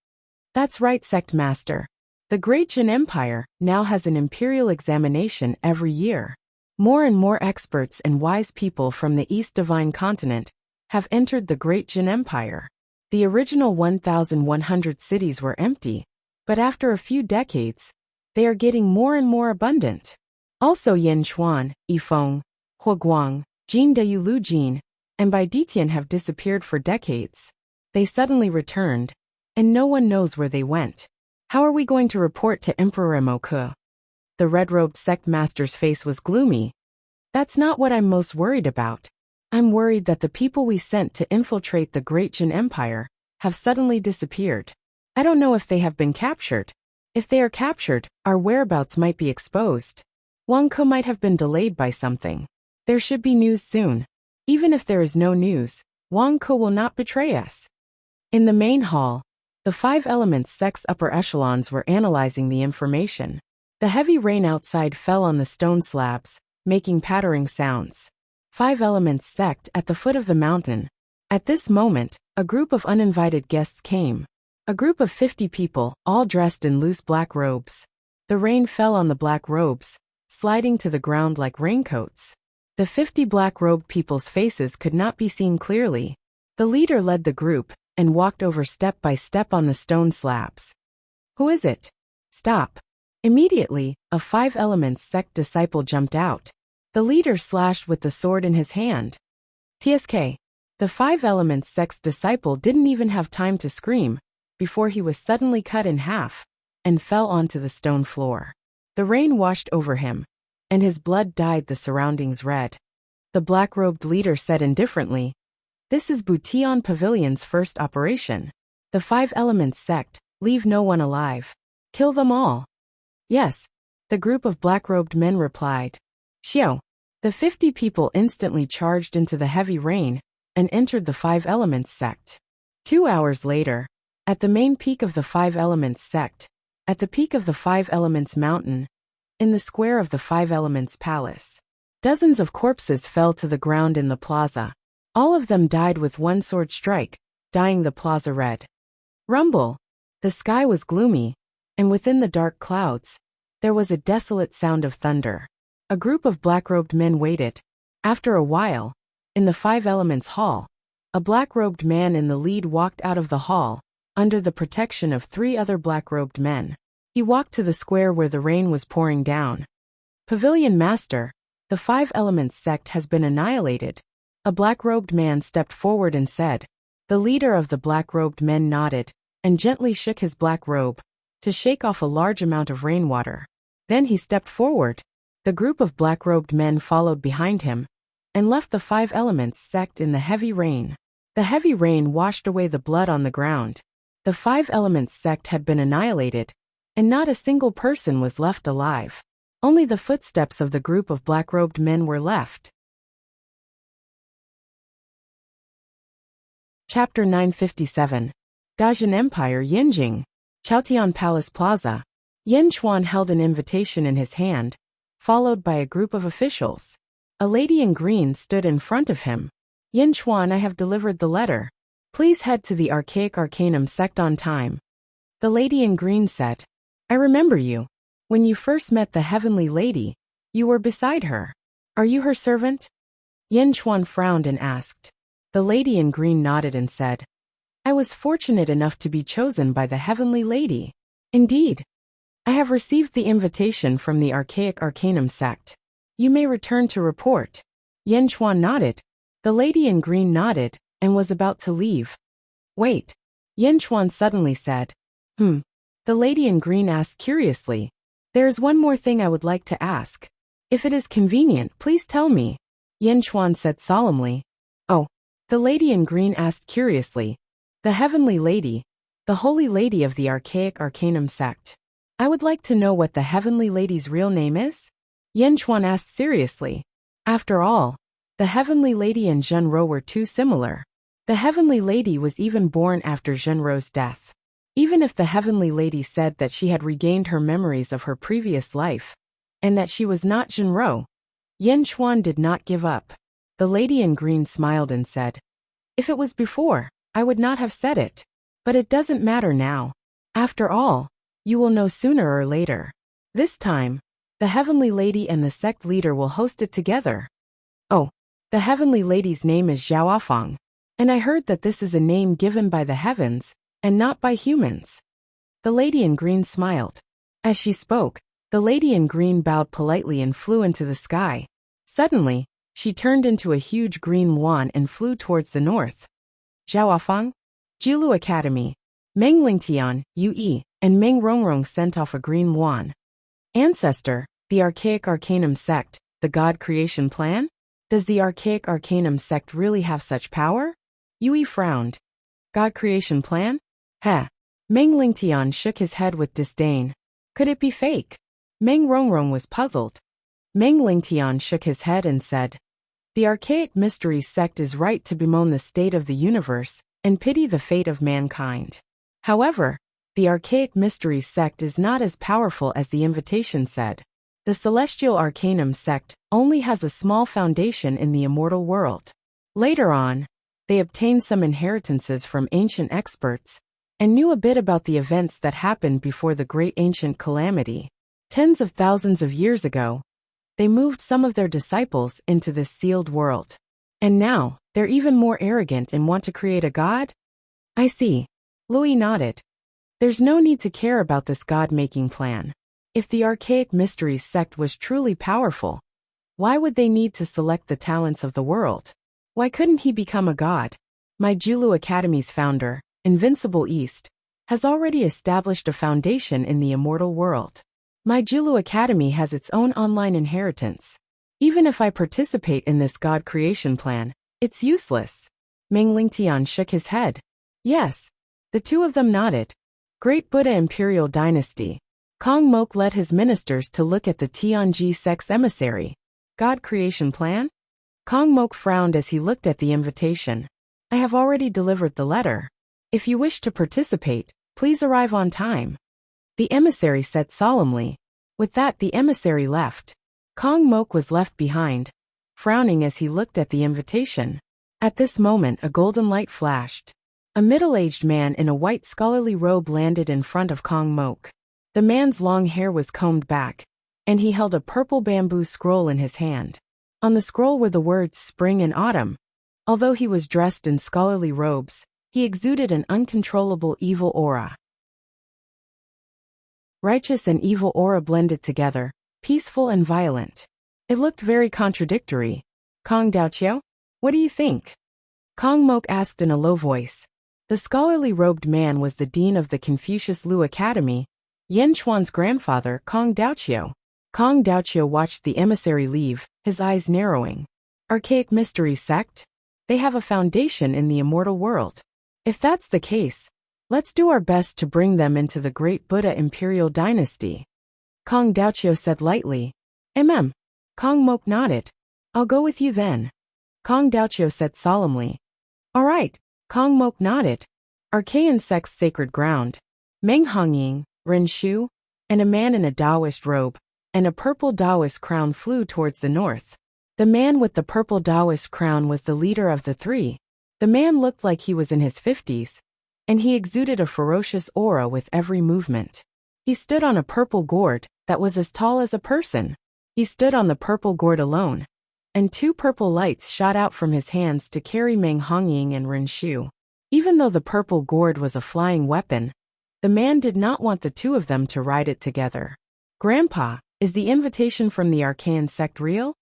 That's right, Sect Master. The Great Jin Empire now has an imperial examination every year. More and more experts and wise people from the East Divine Continent have entered the Great Jin Empire. The original 1,100 cities were empty, but after a few decades, they are getting more and more abundant. Also Yin Chuan, Yifeng, Huaguang, Jin Deyu Jin, and Bai Ditian have disappeared for decades. They suddenly returned, and no one knows where they went. How are we going to report to Emperor Imoko? The red-robed sect master's face was gloomy. That's not what I'm most worried about. I'm worried that the people we sent to infiltrate the Great Jin Empire have suddenly disappeared. I don't know if they have been captured. If they are captured, our whereabouts might be exposed. Wang Ke might have been delayed by something. There should be news soon. Even if there is no news, Wang Ke will not betray us. In the main hall, the Five Elements Sect's upper echelons were analyzing the information. The heavy rain outside fell on the stone slabs, making pattering sounds. Five Elements Sect at the foot of the mountain. At this moment, a group of uninvited guests came. A group of 50 people, all dressed in loose black robes. The rain fell on the black robes, sliding to the ground like raincoats. The 50 black-robed people's faces could not be seen clearly. The leader led the group and walked over step by step on the stone slabs. Who is it? Stop. Immediately, a Five Elements Sect disciple jumped out. The leader slashed with the sword in his hand. TSK. The Five Elements Sect's disciple didn't even have time to scream before he was suddenly cut in half and fell onto the stone floor. The rain washed over him, and his blood dyed the surroundings red. The black-robed leader said indifferently, "This is Butian Pavilion's first operation. The Five Elements Sect, leave no one alive. Kill them all." "Yes," the group of black-robed men replied. Xiao. The 50 people instantly charged into the heavy rain and entered the Five Elements Sect. 2 hours later, at the main peak of the Five Elements Sect, at the peak of the Five Elements Mountain, in the square of the Five Elements Palace, dozens of corpses fell to the ground in the plaza. All of them died with one sword strike, dyeing the plaza red. Rumble. The sky was gloomy, and within the dark clouds, there was a desolate sound of thunder. A group of black-robed men waited. After a while, in the Five Elements Hall, a black-robed man in the lead walked out of the hall, under the protection of 3 other black-robed men. He walked to the square where the rain was pouring down. Pavilion Master, the Five Elements sect has been annihilated. A black-robed man stepped forward and said. The leader of the black-robed men nodded, and gently shook his black robe, to shake off a large amount of rainwater. Then he stepped forward. The group of black-robed men followed behind him, and left the Five Elements sect in the heavy rain. The heavy rain washed away the blood on the ground. The Five Elements sect had been annihilated, and not a single person was left alive. Only the footsteps of the group of black-robed men were left. Chapter 957. Dajin Empire Yinjing. Chaotian Palace Plaza. Yin Chuan held an invitation in his hand, followed by a group of officials. A lady in green stood in front of him. Yin Chuan, I have delivered the letter. Please head to the Archaic Arcanum sect on time. The lady in green said. I remember you. When you first met the Heavenly Lady, you were beside her. Are you her servant? Yin Chuan frowned and asked. The lady in green nodded and said. I was fortunate enough to be chosen by the Heavenly Lady. Indeed. I have received the invitation from the Archaic Arcanum sect. You may return to report. Yin Chuan nodded. The lady in green nodded, and was about to leave. Wait. Yin Chuan suddenly said. The lady in green asked curiously. There is one more thing I would like to ask. If it is convenient, please tell me. Yin Chuan said solemnly. Oh. The lady in green asked curiously. The Heavenly Lady, the Holy Lady of the Archaic Arcanum sect. I would like to know what the Heavenly Lady's real name is? Yin Chuan asked seriously. After all, the Heavenly Lady and Zhenro were too similar. The Heavenly Lady was even born after Zhenro's death. Even if the Heavenly Lady said that she had regained her memories of her previous life, and that she was not Zhenro, Yin Chuan did not give up. The lady in green smiled and said, if it was before, I would not have said it. But it doesn't matter now. After all, you will know sooner or later. This time, the Heavenly Lady and the sect leader will host it together. Oh, the Heavenly Lady's name is Zhaoafang, and I heard that this is a name given by the heavens, and not by humans. The lady in green smiled. As she spoke, the lady in green bowed politely and flew into the sky. Suddenly, she turned into a huge green wand and flew towards the north. Zhaoafang, Jilu Academy, Meng Lingtian, Yue, and Meng Rongrong sent off a green wand. Ancestor, the Archaic Arcanum sect, the God creation plan? Does the Archaic Arcanum sect really have such power? Yue frowned. God creation plan? Heh. Meng Lingtian shook his head with disdain. Could it be fake? Meng Rongrong was puzzled. Meng Lingtian shook his head and said, the Archaic Mysteries sect is right to bemoan the state of the universe and pity the fate of mankind. However, the Archaic Mysteries sect is not as powerful as the invitation said. The Celestial Arcanum sect only has a small foundation in the immortal world. Later on, they obtained some inheritances from ancient experts and knew a bit about the events that happened before the great ancient calamity. Tens of thousands of years ago, they moved some of their disciples into this sealed world. And now, they're even more arrogant and want to create a god? I see. Louis nodded. There's no need to care about this god-making plan. If the Archaic Mysteries sect was truly powerful, why would they need to select the talents of the world? Why couldn't he become a god? My Jilu Academy's founder, Invincible East, has already established a foundation in the immortal world. My Jilu Academy has its own online inheritance. Even if I participate in this God creation plan, it's useless. Meng Lingtian shook his head. Yes. The two of them nodded. Great Buddha Imperial Dynasty. Kong Mok led his ministers to look at the Tianji sect's emissary. God creation plan? Kong Mok frowned as he looked at the invitation. I have already delivered the letter. If you wish to participate, please arrive on time. The emissary said solemnly. With that, the emissary left. Kong Mok was left behind, frowning as he looked at the invitation. At this moment, a golden light flashed. A middle-aged man in a white scholarly robe landed in front of Kong Mok. The man's long hair was combed back, and he held a purple bamboo scroll in his hand. On the scroll were the words spring and autumn. Although he was dressed in scholarly robes, he exuded an uncontrollable evil aura. Righteous and evil aura blended together, peaceful and violent. It looked very contradictory. Kong Daoqiao, what do you think? Kong Mok asked in a low voice. The scholarly robed man was the dean of the Confucius Lu Academy, Yan Chuan's grandfather, Kong Daoqiao. Kong Daoqiao watched the emissary leave, his eyes narrowing. Archaic mystery sect? They have a foundation in the immortal world. If that's the case, let's do our best to bring them into the great Buddha imperial dynasty. Kong Daoqiao said lightly. Kong Mok nodded. I'll go with you then. Kong Daoqiao said solemnly. All right. Kong Mok nodded. Archaean sect's sacred ground. Meng Hongying, Ren Shu, and a man in a Taoist robe and a purple Taoist crown flew towards the north. The man with the purple Taoist crown was the leader of the three. The man looked like he was in his 50s, and he exuded a ferocious aura with every movement. He stood on a purple gourd that was as tall as a person. He stood on the purple gourd alone, and two purple lights shot out from his hands to carry Meng Hongying and Ren Shu. Even though the purple gourd was a flying weapon, the man did not want the two of them to ride it together. Grandpa, is the invitation from the Archaean sect real?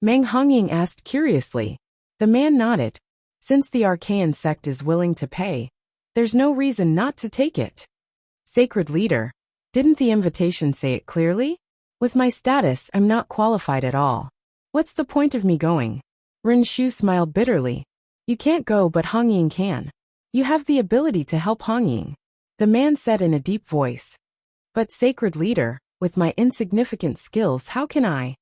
Meng Hongying asked curiously. The man nodded. Since the Archaean sect is willing to pay, there's no reason not to take it. Sacred leader, didn't the invitation say it clearly? With my status, I'm not qualified at all. What's the point of me going? Ren Shu smiled bitterly. You can't go, but Hongying can. You have the ability to help Hongying. The man said in a deep voice. But sacred leader, with my insignificant skills, how can I?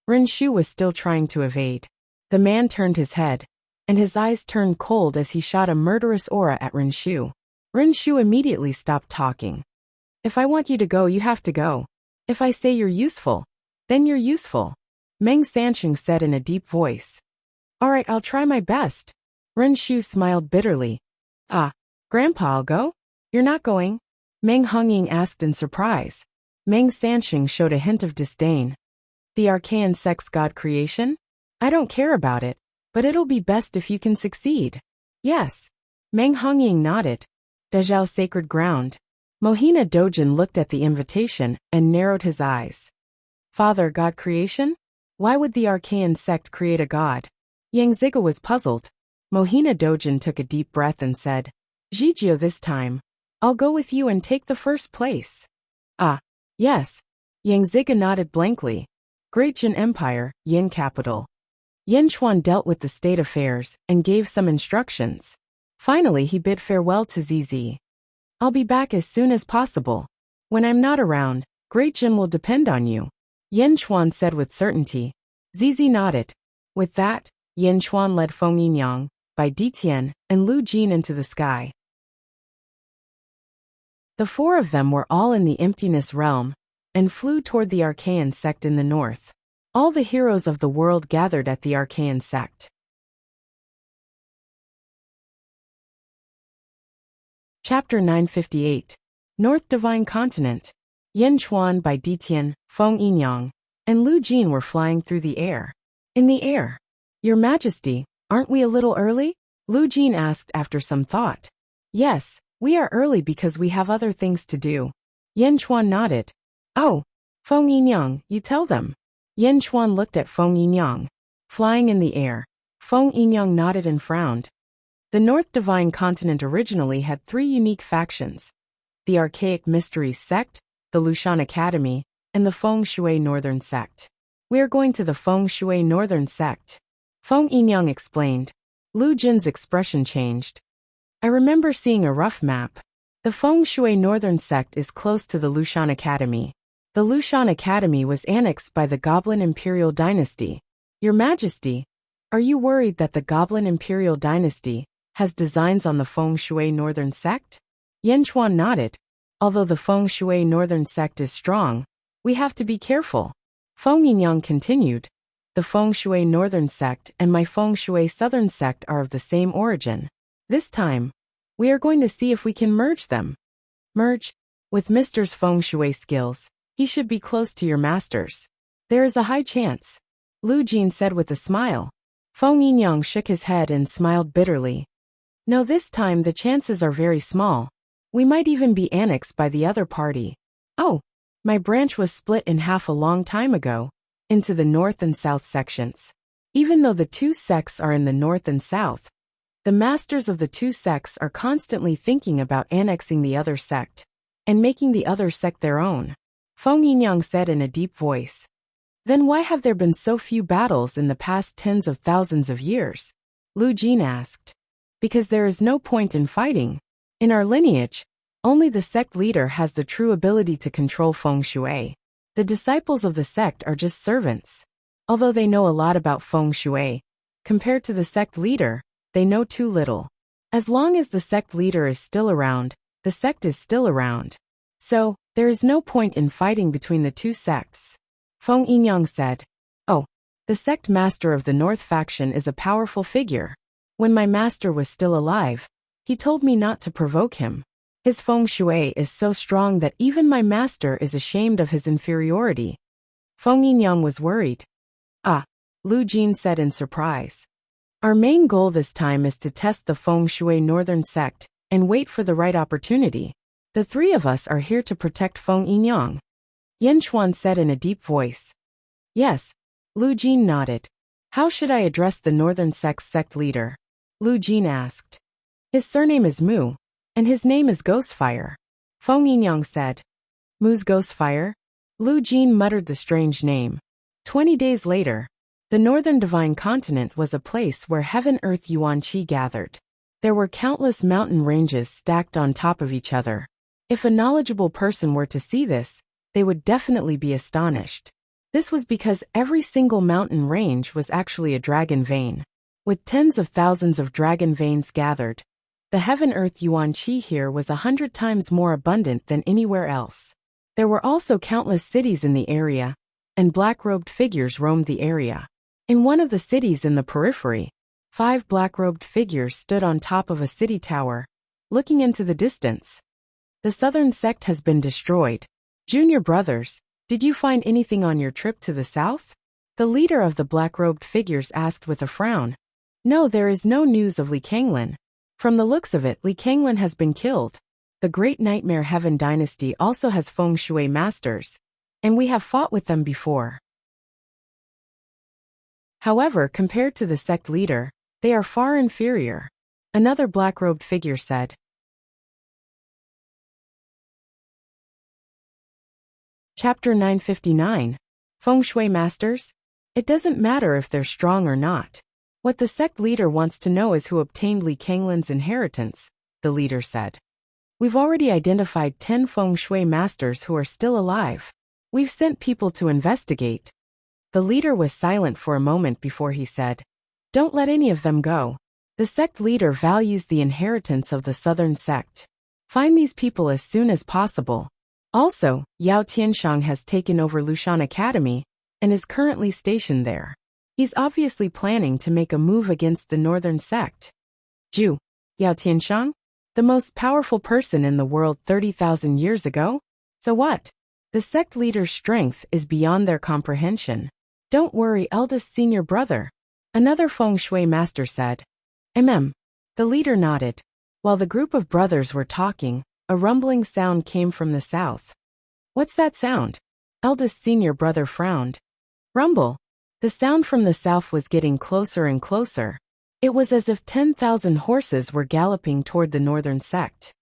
Ren Shu was still trying to evade. The man turned his head, and his eyes turned cold as he shot a murderous aura at Ren Shu. Ren Shu immediately stopped talking. If I want you to go, you have to go. If I say you're useful, then you're useful. Meng Sancheng said in a deep voice. All right, I'll try my best. Ren Shu smiled bitterly. Grandpa, I'll go? You're not going? Meng Hongying asked in surprise. Meng Sancheng showed a hint of disdain. The Archaean sect's god creation? I don't care about it, but it'll be best if you can succeed. Yes. Meng Hongying nodded. Dajiao's sacred ground. Mohina Dojin looked at the invitation and narrowed his eyes. Father, god creation? Why would the Archaean sect create a god? Yang Ziga was puzzled. Mohina Dojin took a deep breath and said, Zhijio this time. I'll go with you and take the first place. Yes. Yang Ziga nodded blankly. Great Jin Empire, Yin capital. Yin Chuan dealt with the state affairs and gave some instructions. Finally he bid farewell to ZZ. I'll be back as soon as possible. When I'm not around, Great Jin will depend on you. Yin Chuan said with certainty. ZZ nodded. With that, Yin Chuan led Feng Yinyang, Bai Ditian, and Lu Jin into the sky. The four of them were all in the emptiness realm, and flew toward the Archaean sect in the north. All the heroes of the world gathered at the Archaean sect. Chapter 958. North Divine Continent. Yin Chuan, Bai Ditian, Feng Yinyang, and Lu Jin were flying through the air. In the air. Your Majesty, aren't we a little early? Lu Jin asked after some thought. Yes, we are early because we have other things to do. Yin Chuan nodded. Oh, Feng Yinyang, you tell them. Yin Chuan looked at Feng Yinyang. Flying in the air. Feng Yinyang nodded and frowned. The North Divine Continent originally had three unique factions. The Archaic Mysteries sect, the Lushan Academy, and the Feng Shui Northern sect. We are going to the Feng Shui Northern sect. Feng Yinyang explained. Lu Jin's expression changed. I remember seeing a rough map. The Feng Shui Northern sect is close to the Lushan Academy. The Lushan Academy was annexed by the Goblin Imperial Dynasty. Your Majesty, are you worried that the Goblin Imperial Dynasty has designs on the Feng Shui Northern sect? Yin Chuan nodded. Although the Feng Shui Northern sect is strong, we have to be careful. Feng Yinyang continued. The Feng Shui Northern sect and my Feng Shui Southern sect are of the same origin. This time, We are going to see if we can merge them. Merge? With Mr.'s feng shui skills, he should be close to your master's. There is a high chance, Lu Jin said with a smile. Feng Yinyang shook his head and smiled bitterly. No, this time the chances are very small. We might even be annexed by the other party. Oh, my branch was split in half a long time ago, into the north and south sections. Even though the two sects are in the north and south, the masters of the two sects are constantly thinking about annexing the other sect and making the other sect their own, Feng Yinyang said in a deep voice. Then why have there been so few battles in the past tens of thousands of years? Lu Jin asked. Because there is no point in fighting. In our lineage, only the sect leader has the true ability to control feng shui. The disciples of the sect are just servants. Although they know a lot about feng shui, compared to the sect leader, they know too little. As long as the sect leader is still around, the sect is still around. So, there is no point in fighting between the two sects. Feng Yinyang said. Oh, the sect master of the North faction is a powerful figure. When my master was still alive, he told me not to provoke him. His feng shui is so strong that even my master is ashamed of his inferiority. Feng Yinyang was worried. Ah, Lu Jin said in surprise. Our main goal this time is to test the feng shui northern sect and wait for the right opportunity. The three of us are here to protect Feng Yinyang. Yan Chuan said in a deep voice. Yes, Lu Jin nodded. How should I address the northern sect's sect leader? Lu Jin asked. His surname is Mu, and his name is Ghostfire. Feng Yinyang said. Mu's Ghostfire? Lu Jin muttered the strange name. 20 days later, the northern divine continent was a place where heaven earth yuan qi gathered. There were countless mountain ranges stacked on top of each other. If a knowledgeable person were to see this, they would definitely be astonished. This was because every single mountain range was actually a dragon vein. With tens of thousands of dragon veins gathered, the heaven earth yuan qi here was 100 times more abundant than anywhere else. There were also countless cities in the area, and black-robed figures roamed the area. In one of the cities in the periphery, 5 black-robed figures stood on top of a city tower, looking into the distance. The southern sect has been destroyed. Junior brothers, did you find anything on your trip to the south? The leader of the black-robed figures asked with a frown. No, there is no news of Li Kanglin. From the looks of it, Li Kanglin has been killed. The Great Nightmare Heaven Dynasty also has feng shui masters, and we have fought with them before. However, compared to the sect leader, they are far inferior, another black-robed figure said. Chapter 959. Feng Shui Masters? It doesn't matter if they're strong or not. What the sect leader wants to know is who obtained Li Kanglin's inheritance, the leader said. We've already identified 10 Feng Shui Masters who are still alive. We've sent people to investigate. The leader was silent for a moment before he said, Don't let any of them go. The sect leader values the inheritance of the southern sect. Find these people as soon as possible. Also, Yao Tianshang has taken over Lushan Academy and is currently stationed there. He's obviously planning to make a move against the northern sect. Ju, Yao Tianshang? The most powerful person in the world 30,000 years ago? So what? The sect leader's strength is beyond their comprehension. Don't worry, eldest senior brother. Another feng shui master said. The leader nodded. While the group of brothers were talking, a rumbling sound came from the south. What's that sound? Eldest senior brother frowned. Rumble. The sound from the south was getting closer and closer. It was as if 10,000 horses were galloping toward the northern sect.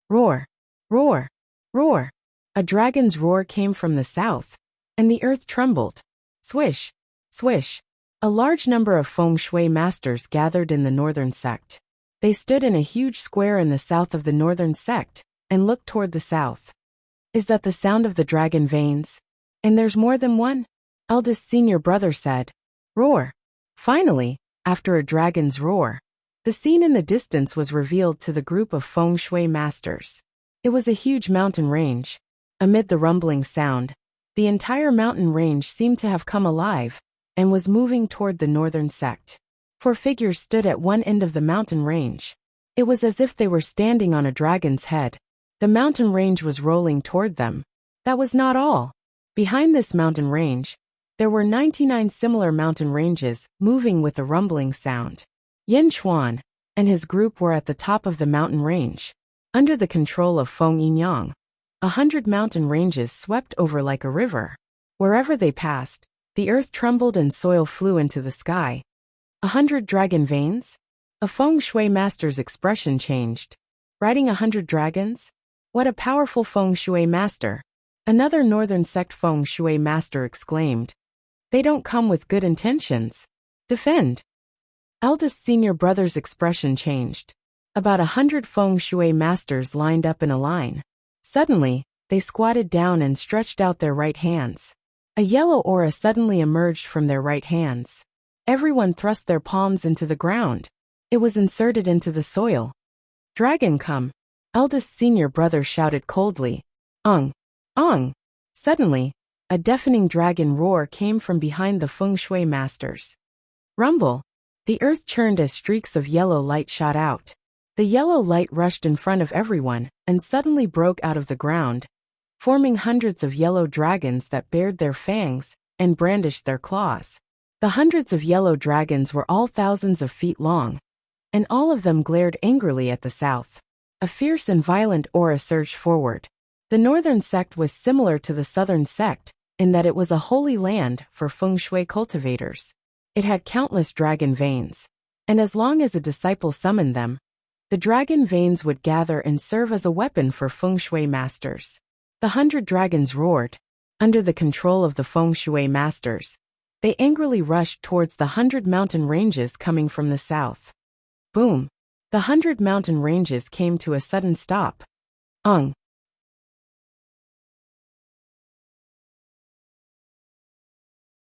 Roar. Roar. Roar. A dragon's roar came from the south, and the earth trembled. Swish. Swish. A large number of feng shui masters gathered in the northern sect. They stood in a huge square in the south of the northern sect, and looked toward the south. Is that the sound of the dragon veins? And there's more than one? Eldest senior brother said. Roar. Finally, after a dragon's roar, the scene in the distance was revealed to the group of feng shui masters. It was a huge mountain range. Amid the rumbling sound, the entire mountain range seemed to have come alive and was moving toward the northern sect. 4 figures stood at one end of the mountain range. It was as if they were standing on a dragon's head. The mountain range was rolling toward them. That was not all. Behind this mountain range, there were 99 similar mountain ranges moving with a rumbling sound. Yin Chuan and his group were at the top of the mountain range. Under the control of Feng Yinyang, 100 mountain ranges swept over like a river. Wherever they passed, the earth trembled and soil flew into the sky. 100 dragon veins? A feng shui master's expression changed. Riding 100 dragons? What a powerful feng shui master! Another northern sect feng shui master exclaimed. They don't come with good intentions. Defend! Eldest senior brother's expression changed. About 100 feng shui masters lined up in a line. Suddenly, they squatted down and stretched out their right hands. A yellow aura suddenly emerged from their right hands. Everyone thrust their palms into the ground. It was inserted into the soil. Dragon come! Eldest senior brother shouted coldly. Ung! Ung! Suddenly, a deafening dragon roar came from behind the feng shui masters. Rumble! The earth churned as streaks of yellow light shot out. The yellow light rushed in front of everyone and suddenly broke out of the ground, forming hundreds of yellow dragons that bared their fangs and brandished their claws. The hundreds of yellow dragons were all thousands of feet long, and all of them glared angrily at the south. A fierce and violent aura surged forward. The northern sect was similar to the southern sect in that it was a holy land for feng shui cultivators. It had countless dragon veins, and as long as a disciple summoned them, the dragon veins would gather and serve as a weapon for feng shui masters. The 100 dragons roared. Under the control of the feng shui masters, they angrily rushed towards the 100 mountain ranges coming from the south. Boom! The 100 mountain ranges came to a sudden stop. Ung!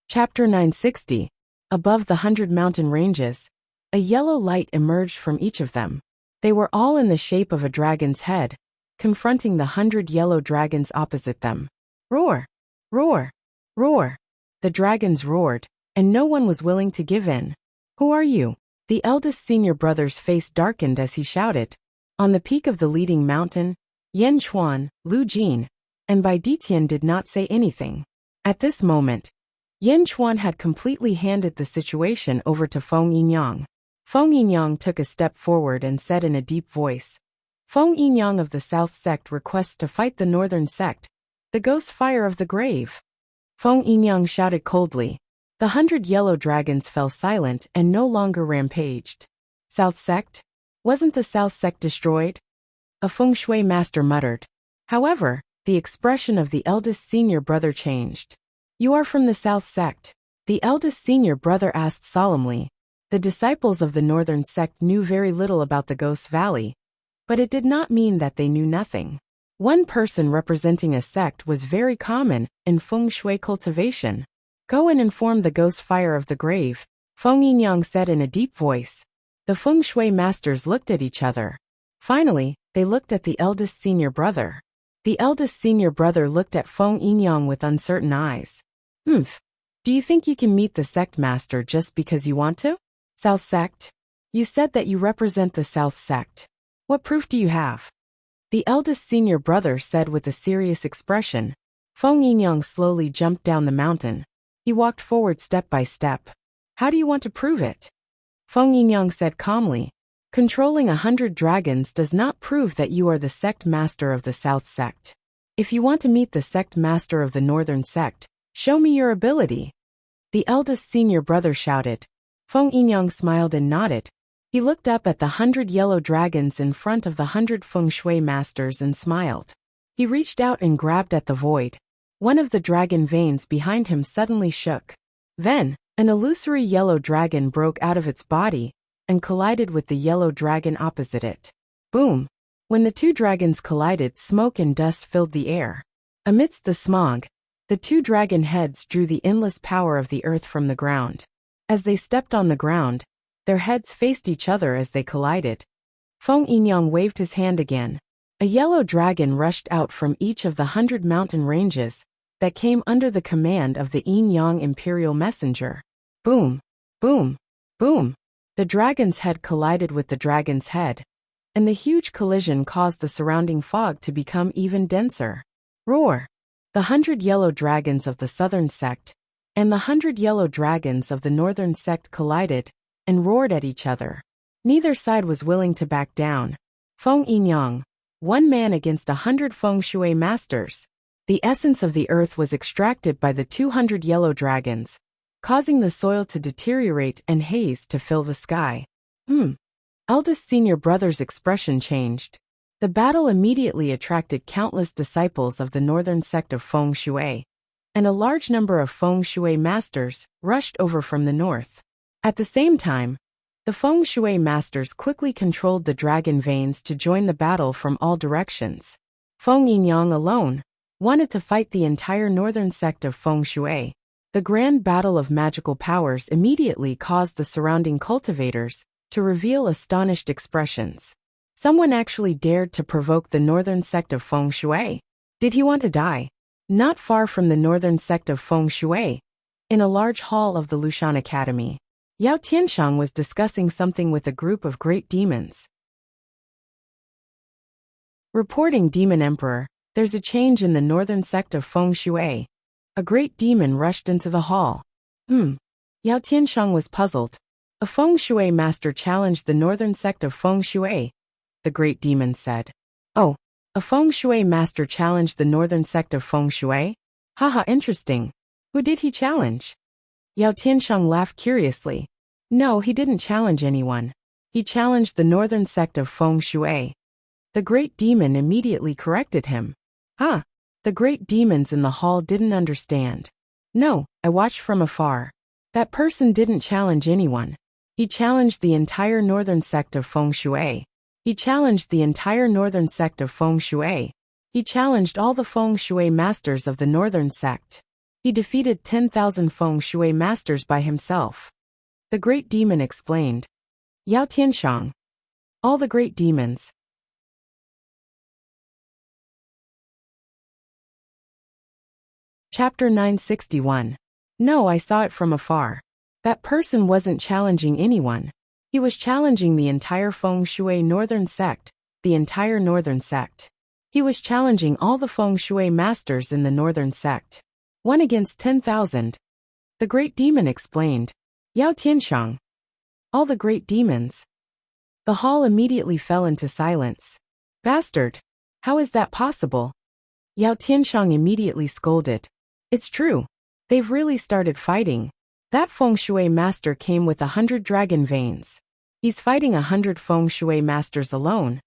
Chapter 960. Above the 100 mountain ranges, a yellow light emerged from each of them. They were all in the shape of a dragon's head, confronting the 100 yellow dragons opposite them. Roar! Roar! Roar! The dragons roared, and no one was willing to give in. Who are you? The eldest senior brother's face darkened as he shouted. On the peak of the leading mountain, Yan Chuan, Lu Jin, and Bai Ditian did not say anything. At this moment, Yan Chuan had completely handed the situation over to Feng Yinyang. Feng Yinyang took a step forward and said in a deep voice, Feng Yinyang of the South Sect requests to fight the Northern Sect, the Ghost Fire of the Grave. Feng Yinyang shouted coldly. The 100 yellow dragons fell silent and no longer rampaged. South Sect? Wasn't the South Sect destroyed? A feng shui master muttered. However, the expression of the eldest senior brother changed. You are from the South Sect? The eldest senior brother asked solemnly. The disciples of the Northern Sect knew very little about the Ghost Valley, but it did not mean that they knew nothing. One person representing a sect was very common in feng shui cultivation. Go and inform the Ghost Fire of the Grave, Feng Yinyang said in a deep voice. The feng shui masters looked at each other. Finally, they looked at the eldest senior brother. The eldest senior brother looked at Feng Yinyang with uncertain eyes. Do you think you can meet the sect master just because you want to? South Sect? You said that you represent the South Sect. What proof do you have? The eldest senior brother said with a serious expression. Feng Yinyang slowly jumped down the mountain. He walked forward step by step. How do you want to prove it? Feng Yinyang said calmly. Controlling 100 dragons does not prove that you are the sect master of the South Sect. If you want to meet the sect master of the Northern Sect, show me your ability. The eldest senior brother shouted. Feng Yinyang smiled and nodded. He looked up at the 100 yellow dragons in front of the 100 feng shui masters and smiled. He reached out and grabbed at the void. One of the dragon veins behind him suddenly shook. Then, an illusory yellow dragon broke out of its body and collided with the yellow dragon opposite it. Boom! When the two dragons collided, smoke and dust filled the air. Amidst the smog, the two dragon heads drew the endless power of the earth from the ground. As they stepped on the ground, their heads faced each other as they collided. Feng Yinyang waved his hand again. A yellow dragon rushed out from each of the 100 mountain ranges that came under the command of the Yin Yang Imperial Messenger. Boom! Boom! Boom! The dragon's head collided with the dragon's head, and the huge collision caused the surrounding fog to become even denser. Roar! The 100 yellow dragons of the southern sect and the 100 yellow dragons of the northern sect collided and roared at each other. Neither side was willing to back down. Feng Yinyang, one man against 100 feng shui masters. The essence of the earth was extracted by the 200 yellow dragons, causing the soil to deteriorate and haze to fill the sky. Eldest senior brother's expression changed. The battle immediately attracted countless disciples of the northern sect of feng shui, and a large number of feng shui masters rushed over from the north. At the same time, the feng shui masters quickly controlled the dragon veins to join the battle from all directions. Feng Yinyang alone wanted to fight the entire northern sect of feng shui. The grand battle of magical powers immediately caused the surrounding cultivators to reveal astonished expressions. Someone actually dared to provoke the northern sect of feng shui. Did he want to die? Not far from the northern sect of feng shui, in a large hall of the Lushan Academy, Yao Tianshang was discussing something with a group of great demons. Reporting Demon Emperor, there's a change in the northern sect of feng shui. A great demon rushed into the hall. Yao Tianshang was puzzled. A feng shui master challenged the northern sect of feng shui, the great demon said. Oh, a feng shui master challenged the northern sect of feng shui? Haha, interesting. Who did he challenge? Yao Tianshang laughed curiously. No, he didn't challenge anyone. He challenged the northern sect of feng shui. The great demon immediately corrected him. The great demons in the hall didn't understand. No, I watched from afar. That person didn't challenge anyone. He challenged the entire northern sect of feng shui. He challenged the entire northern sect of feng shui. He challenged all the feng shui masters of the northern sect. He defeated 10,000 feng shui masters by himself. The great demon explained. Yao Tianshang. All the great demons. Chapter 961. No, I saw it from afar. That person wasn't challenging anyone. He was challenging the entire feng shui northern sect, the entire northern sect. He was challenging all the feng shui masters in the northern sect. 1 against 10,000. The great demon explained. Yao Tianshang. All the great demons. The hall immediately fell into silence. Bastard! How is that possible? Yao Tianshang immediately scolded. It's true. They've really started fighting. That feng shui master came with 100 dragon veins. He's fighting 100 feng shui masters alone.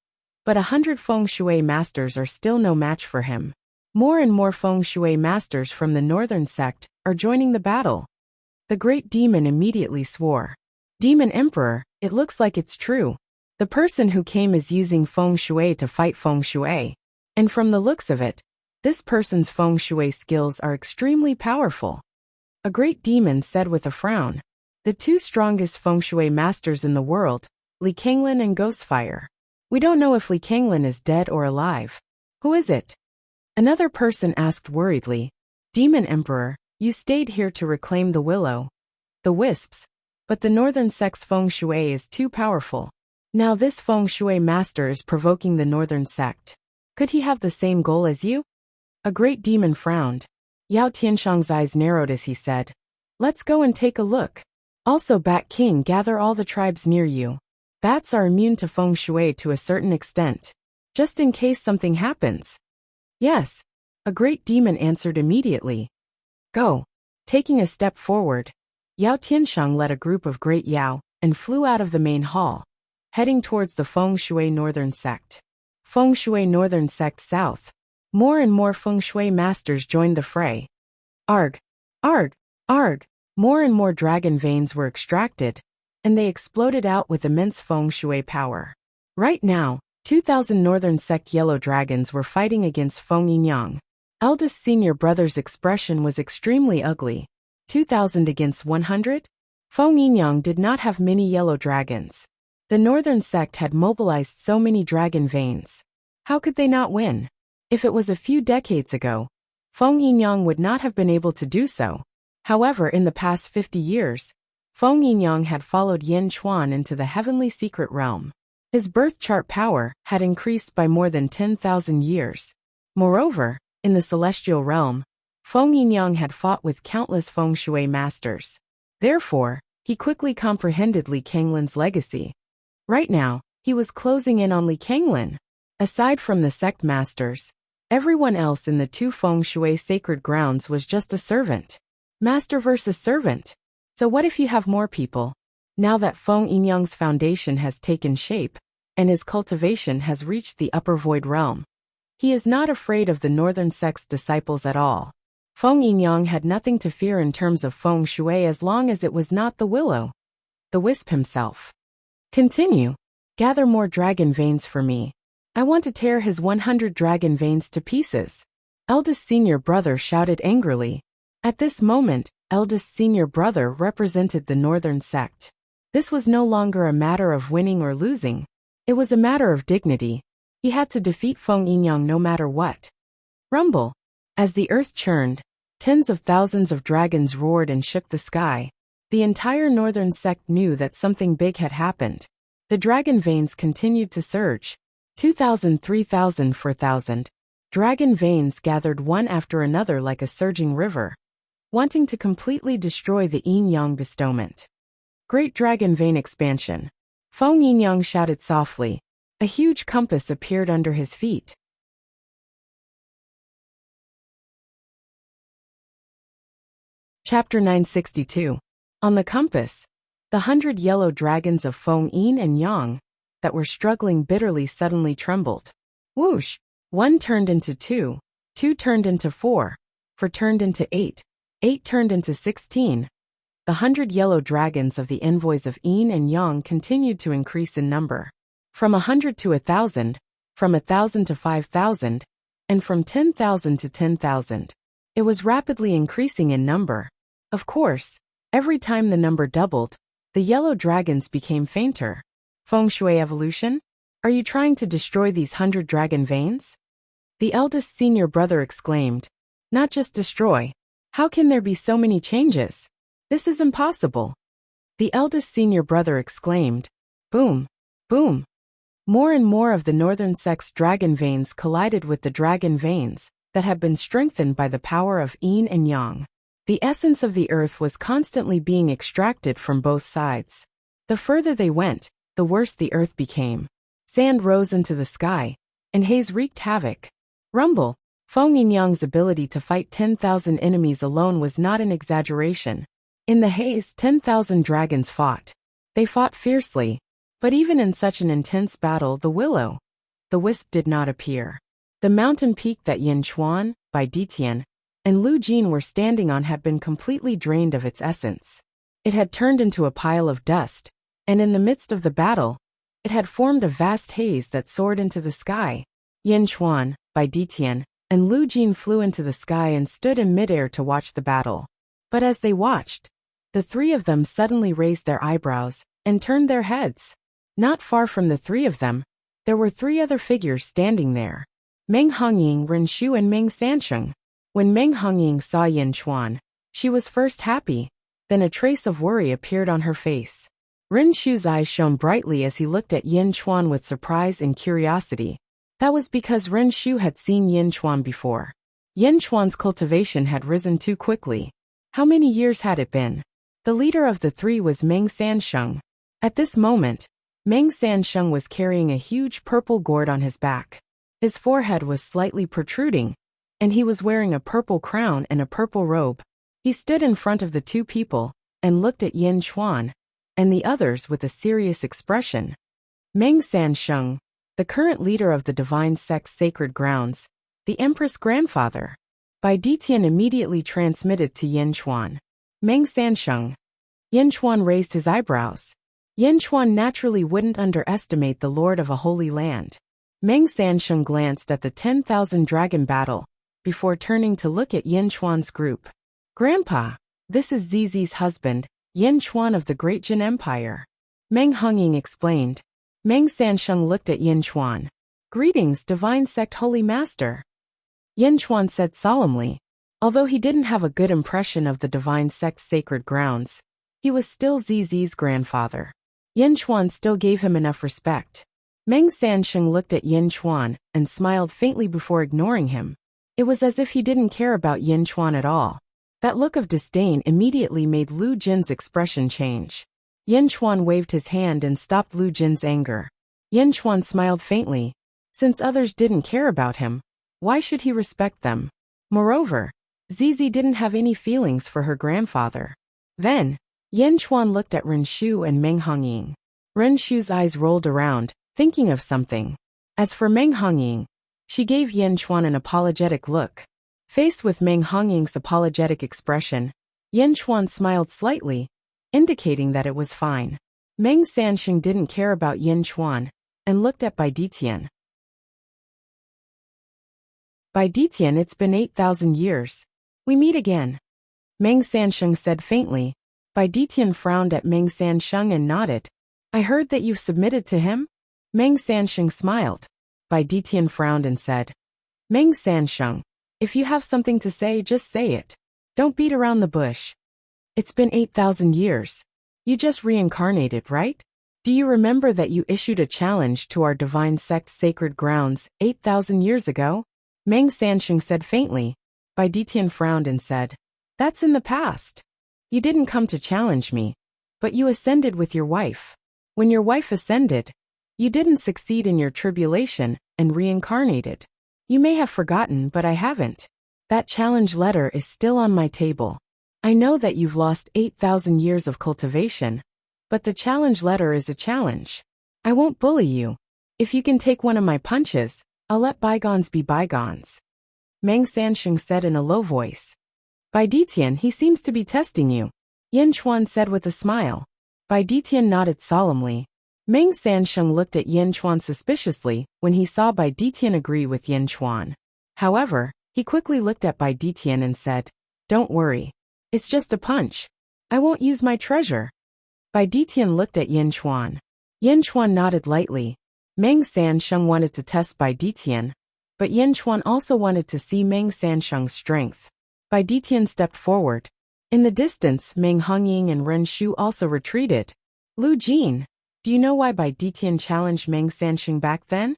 But 100 feng shui masters are still no match for him. More and more feng shui masters from the northern sect are joining the battle. The great demon immediately swore. Demon Emperor, it looks like it's true. The person who came is using feng shui to fight feng shui. And from the looks of it, this person's feng shui skills are extremely powerful. A great demon said with a frown. The two strongest feng shui masters in the world, Li Kanglin and Ghostfire. We don't know if Li Kanglin is dead or alive. Who is it? Another person asked worriedly. Demon Emperor, you stayed here to reclaim the willow. The wisps. But the northern sect's feng shui is too powerful. Now this feng shui master is provoking the northern sect. Could he have the same goal as you? A great demon frowned. Yao Tianshang's eyes narrowed as he said. Let's go and take a look. Also, Bat King, gather all the tribes near you. Bats are immune to feng shui to a certain extent. Just in case something happens. Yes. A great demon answered immediately. Go. Taking a step forward, Yao Tianshang led a group of great Yao and flew out of the main hall, heading towards the feng shui northern sect. Feng shui northern sect south. More and more feng shui masters joined the fray. Arg! Arg! Arg! More and more dragon veins were extracted, and they exploded out with immense feng shui power. Right now, 2,000 northern sect yellow dragons were fighting against Feng Yinyang. Eldest senior brother's expression was extremely ugly. 2,000 against 100? Feng Yinyang did not have many yellow dragons. The northern sect had mobilized so many dragon veins. How could they not win? If it was a few decades ago, Feng Yinyang would not have been able to do so. However, in the past 50 years, Feng Yinyang had followed Yin Chuan into the heavenly secret realm. His birth chart power had increased by more than 10,000 years. Moreover, in the celestial realm, Feng Yinyang had fought with countless feng shui masters. Therefore, he quickly comprehended Li Kanglin's legacy. Right now, he was closing in on Li Kanglin. Aside from the sect masters, everyone else in the two feng shui sacred grounds was just a servant. Master versus servant. So what if you have more people? Now that Feng Yinyang's foundation has taken shape, and his cultivation has reached the upper void realm, he is not afraid of the northern sect's disciples at all. Feng Yinyang had nothing to fear in terms of feng shui as long as it was not the the wisp himself. Continue. Gather more dragon veins for me. I want to tear his 100 dragon veins to pieces. Eldest senior brother shouted angrily. At this moment, eldest senior brother represented the northern sect. This was no longer a matter of winning or losing. It was a matter of dignity. He had to defeat Feng Yinyang no matter what. Rumble. As the earth churned, tens of thousands of dragons roared and shook the sky. The entire northern sect knew that something big had happened. The dragon veins continued to surge. 2,000, 3,000, 4,000. Dragon veins gathered one after another like a surging river, wanting to completely destroy the yin-yang bestowment. Great dragon vein expansion. Feng Yinyang shouted softly. A huge compass appeared under his feet. Chapter 962. On the compass, the 100 yellow dragons of Feng Yin and Yang that were struggling bitterly suddenly trembled. Whoosh! 1 turned into 2, 2 turned into 4, 4 turned into 8, 8 turned into 16. The 100 yellow dragons of the envoys of Yin and Yang continued to increase in number. From 100 to 1,000, from 1,000 to 5,000, and from 10,000 to 10,000. It was rapidly increasing in number. Of course, every time the number doubled, the yellow dragons became fainter. Feng Shui evolution? Are you trying to destroy these 100 dragon veins? The eldest senior brother exclaimed. Not just destroy. How can there be so many changes? This is impossible. The eldest senior brother exclaimed. Boom. Boom. More and more of the northern sect's dragon veins collided with the dragon veins that had been strengthened by the power of Yin and Yang. The essence of the earth was constantly being extracted from both sides. The further they went, the worse the earth became. Sand rose into the sky, and haze wreaked havoc. Rumble. Feng Yinyang's ability to fight 10,000 enemies alone was not an exaggeration. In the haze, 10,000 dragons fought. They fought fiercely, but even in such an intense battle, the wisp did not appear. The mountain peak that Yin Chuan, Bai Ditian, and Lu Jin were standing on had been completely drained of its essence. It had turned into a pile of dust, and in the midst of the battle, it had formed a vast haze that soared into the sky. Yin Chuan, Bai Ditian, and Lu Jin flew into the sky and stood in midair to watch the battle. But as they watched, the three of them suddenly raised their eyebrows and turned their heads. Not far from the three of them, there were 3 other figures standing there. Meng Hongying, Ren Shu, and Meng Sansheng. When Meng Hongying saw Yin Chuan, she was first happy, then a trace of worry appeared on her face. Ren Shu's eyes shone brightly as he looked at Yin Chuan with surprise and curiosity. That was because Ren Shu had seen Yin Chuan before. Yin Chuan's cultivation had risen too quickly. How many years had it been? The leader of the 3 was Meng Sansheng. At this moment, Meng Sansheng was carrying a huge purple gourd on his back. His forehead was slightly protruding, and he was wearing a purple crown and a purple robe. He stood in front of the 2 people and looked at Yin Chuan and the others with a serious expression. Meng Sansheng, the current leader of the divine sect's sacred grounds, the Empress grandfather. Bai Ditian immediately transmitted to Yin Chuan. Meng Sansheng. Yin Chuan raised his eyebrows. Yin Chuan naturally wouldn't underestimate the lord of a holy land. Meng Sansheng glanced at the 10,000 dragon battle before turning to look at Yin Chuan's group. Grandpa, this is Zizi's husband, Yin Chuan of the Great Jin Empire. Meng Hongying explained. Meng Sansheng looked at Yin Chuan. Greetings, divine sect holy master. Yin Chuan said solemnly. Although he didn't have a good impression of the divine sect's sacred grounds, he was still Zizi's grandfather. Yin Chuan still gave him enough respect. Meng Sansheng looked at Yin Chuan and smiled faintly before ignoring him. It was as if he didn't care about Yin Chuan at all. That look of disdain immediately made Lu Jin's expression change. Yin Chuan waved his hand and stopped Lu Jin's anger. Yin Chuan smiled faintly. Since others didn't care about him, why should he respect them? Moreover, Zizi didn't have any feelings for her grandfather. Then, Yin Chuan looked at Ren Shu and Meng Hongying. Ren Shu's eyes rolled around, thinking of something. As for Meng Hongying, she gave Yin Chuan an apologetic look. Faced with Meng Hongying's apologetic expression, Yin Chuan smiled slightly, indicating that it was fine. Meng Sansheng didn't care about Yin Chuan, and looked at Bai Ditian. Bai Ditian, it's been 8,000 years. We meet again. Meng Sansheng said faintly. Bai Ditian frowned at Meng Sansheng and nodded. I heard that you've submitted to him? Meng Sansheng smiled. Bai Ditian frowned and said, Meng Sansheng, if you have something to say, just say it. Don't beat around the bush. It's been 8,000 years. You just reincarnated, right? Do you remember that you issued a challenge to our divine sect's sacred grounds 8,000 years ago? Meng Sansheng said faintly. Bai Ditian frowned and said, That's in the past. You didn't come to challenge me, but you ascended with your wife. When your wife ascended, you didn't succeed in your tribulation and reincarnated. You may have forgotten, but I haven't. That challenge letter is still on my table. I know that you've lost 8,000 years of cultivation, but the challenge letter is a challenge. I won't bully you. If you can take one of my punches, I'll let bygones be bygones. Meng Sansheng said in a low voice. Bai Ditian, he seems to be testing you. Yin Chuan said with a smile. Bai Ditian nodded solemnly. Meng Sansheng looked at Yin Chuan suspiciously when he saw Bai Ditian agree with Yin Chuan. However, he quickly looked at Bai Ditian and said, Don't worry. It's just a punch. I won't use my treasure. Bai Ditian looked at Yin Chuan. Yin Chuan nodded lightly. Meng Sansheng wanted to test Bai Ditian, but Yin Chuan also wanted to see Meng Sansheng's strength. Bai Ditian stepped forward. In the distance, Meng Hongying and Ren Shu also retreated. Lu Jin, do you know why Bai Ditian challenged Meng Sansheng back then?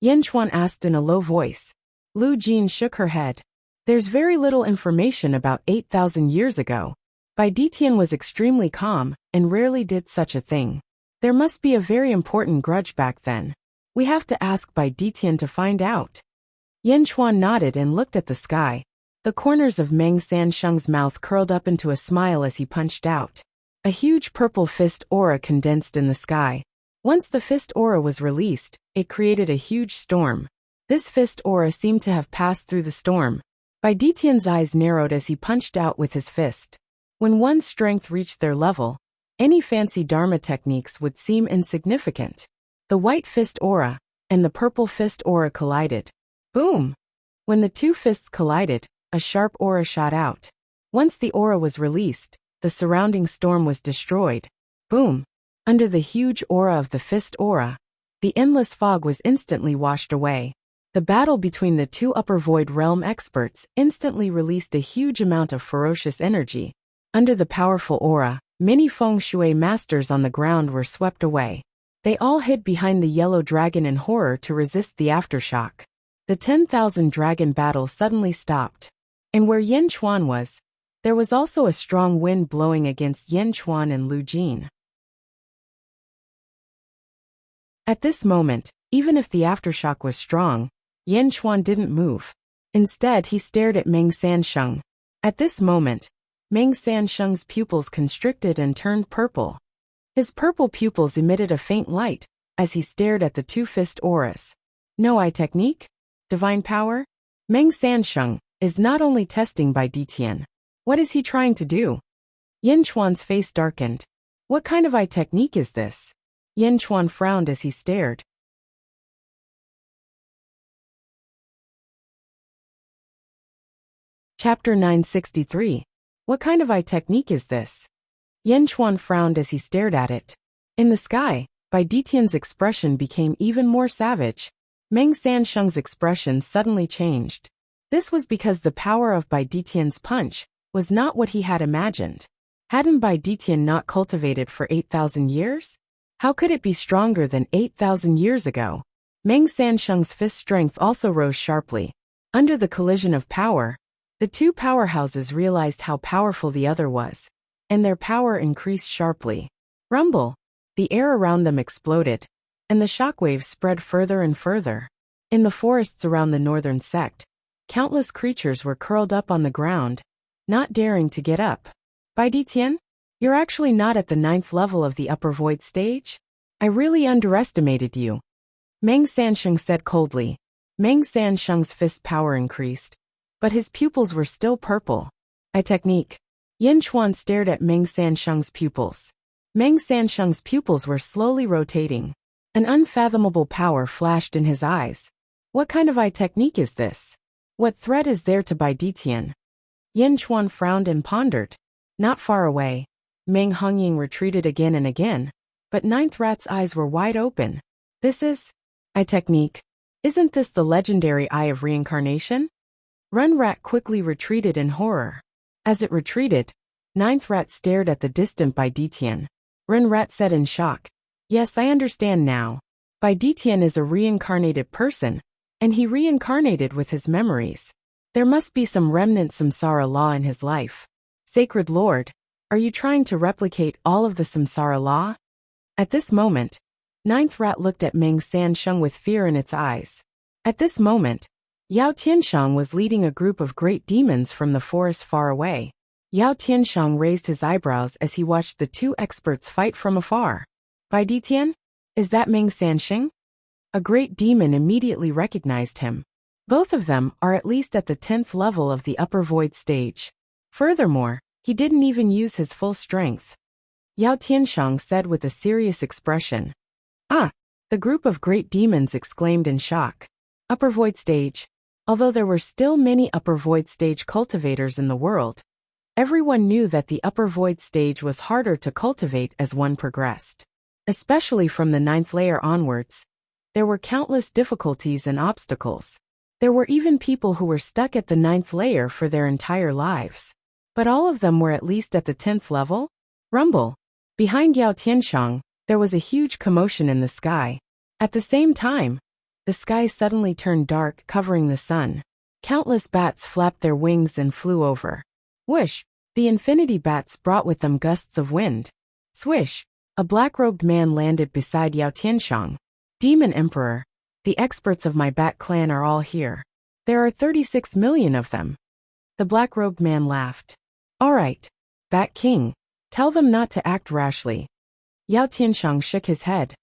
Yin Chuan asked in a low voice. Lu Jin shook her head. There's very little information about 8,000 years ago. Bai Ditian was extremely calm and rarely did such a thing. There must be a very important grudge back then. We have to ask Bai Ditian to find out. Yin Chuan nodded and looked at the sky. The corners of Meng Sansheng's mouth curled up into a smile as he punched out. A huge purple fist aura condensed in the sky. Once the fist aura was released, it created a huge storm. This fist aura seemed to have passed through the storm. Bai Ditian's eyes narrowed as he punched out with his fist. When one's strength reached their level, any fancy Dharma techniques would seem insignificant. The white fist aura and the purple fist aura collided. Boom! When the two fists collided, a sharp aura shot out. Once the aura was released, the surrounding storm was destroyed. Boom! Under the huge aura of the fist aura, the endless fog was instantly washed away. The battle between the two upper void realm experts instantly released a huge amount of ferocious energy. Under the powerful aura, many feng shui masters on the ground were swept away. They all hid behind the yellow dragon in horror to resist the aftershock. The 10,000 dragon battle suddenly stopped. And where Yin Chuan was, there was also a strong wind blowing against Yin Chuan and Lu Jin. At this moment, even if the aftershock was strong, Yin Chuan didn't move. Instead, he stared at Meng Sansheng. At this moment, Meng Sansheng's pupils constricted and turned purple. His purple pupils emitted a faint light as he stared at the two fist auras. No eye technique? Divine power? Meng Sansheng is not only testing Bai Ditian. What is he trying to do? Yin Chuan's face darkened. What kind of eye technique is this? Yin Chuan frowned as he stared. Chapter 963. What kind of eye technique is this? Yin Chuan frowned as he stared at it. In the sky, Bai Ditian's expression became even more savage. Meng Sansheng's expression suddenly changed. This was because the power of Bai Ditian's punch was not what he had imagined. Hadn't Bai Ditian not cultivated for 8,000 years? How could it be stronger than 8,000 years ago? Meng Sansheng's fist strength also rose sharply. Under the collision of power, the two powerhouses realized how powerful the other was, and their power increased sharply. Rumble! The air around them exploded, and the shockwaves spread further and further. In the forests around the northern sect, countless creatures were curled up on the ground, not daring to get up. Bai Ditian? You're actually not at the 9th level of the upper void stage? I really underestimated you. Meng Sansheng said coldly. Meng Sansheng's fist power increased, but his pupils were still purple. Technique. Yin Chuan stared at Meng Sansheng's pupils. Meng Sansheng's pupils were slowly rotating. An unfathomable power flashed in his eyes. What kind of eye technique is this? What threat is there to Bai Ditian? Yin Chuan frowned and pondered. Not far away, Meng Hongying retreated again and again, but Ninth Rat's eyes were wide open. This is eye technique. Isn't this the legendary Eye of Reincarnation? Run Rat quickly retreated in horror. As it retreated, Ninth Rat stared at the distant Bai Ditian. Run Rat said in shock, "Yes, I understand now. Bai Ditian is a reincarnated person, and he reincarnated with his memories. There must be some remnant samsara law in his life. Sacred Lord, are you trying to replicate all of the samsara law?" At this moment, Ninth Rat looked at Meng Sansheng with fear in its eyes. At this moment, Yao Tianshang was leading a group of great demons from the forest far away. Yao Tianshang raised his eyebrows as he watched the two experts fight from afar. Bai Ditian? Is that Meng Sansheng? A great demon immediately recognized him. Both of them are at least at the 10th level of the upper void stage. Furthermore, he didn't even use his full strength. Yao Tianshang said with a serious expression. "Ah!" The group of great demons exclaimed in shock. Upper void stage. Although there were still many upper void stage cultivators in the world, everyone knew that the upper void stage was harder to cultivate as one progressed. Especially from the 9th layer onwards, there were countless difficulties and obstacles. There were even people who were stuck at the 9th layer for their entire lives. But all of them were at least at the 10th level? Rumble. Behind Yao Tianshang, there was a huge commotion in the sky. At the same time, the sky suddenly turned dark, covering the sun. Countless bats flapped their wings and flew over. Whoosh! The infinity bats brought with them gusts of wind. Swish! A black-robed man landed beside Yao Tianshang. "Demon Emperor, the experts of my bat clan are all here. There are 36 million of them." The black-robed man laughed. "All right, Bat King, tell them not to act rashly." Yao Tianshang shook his head.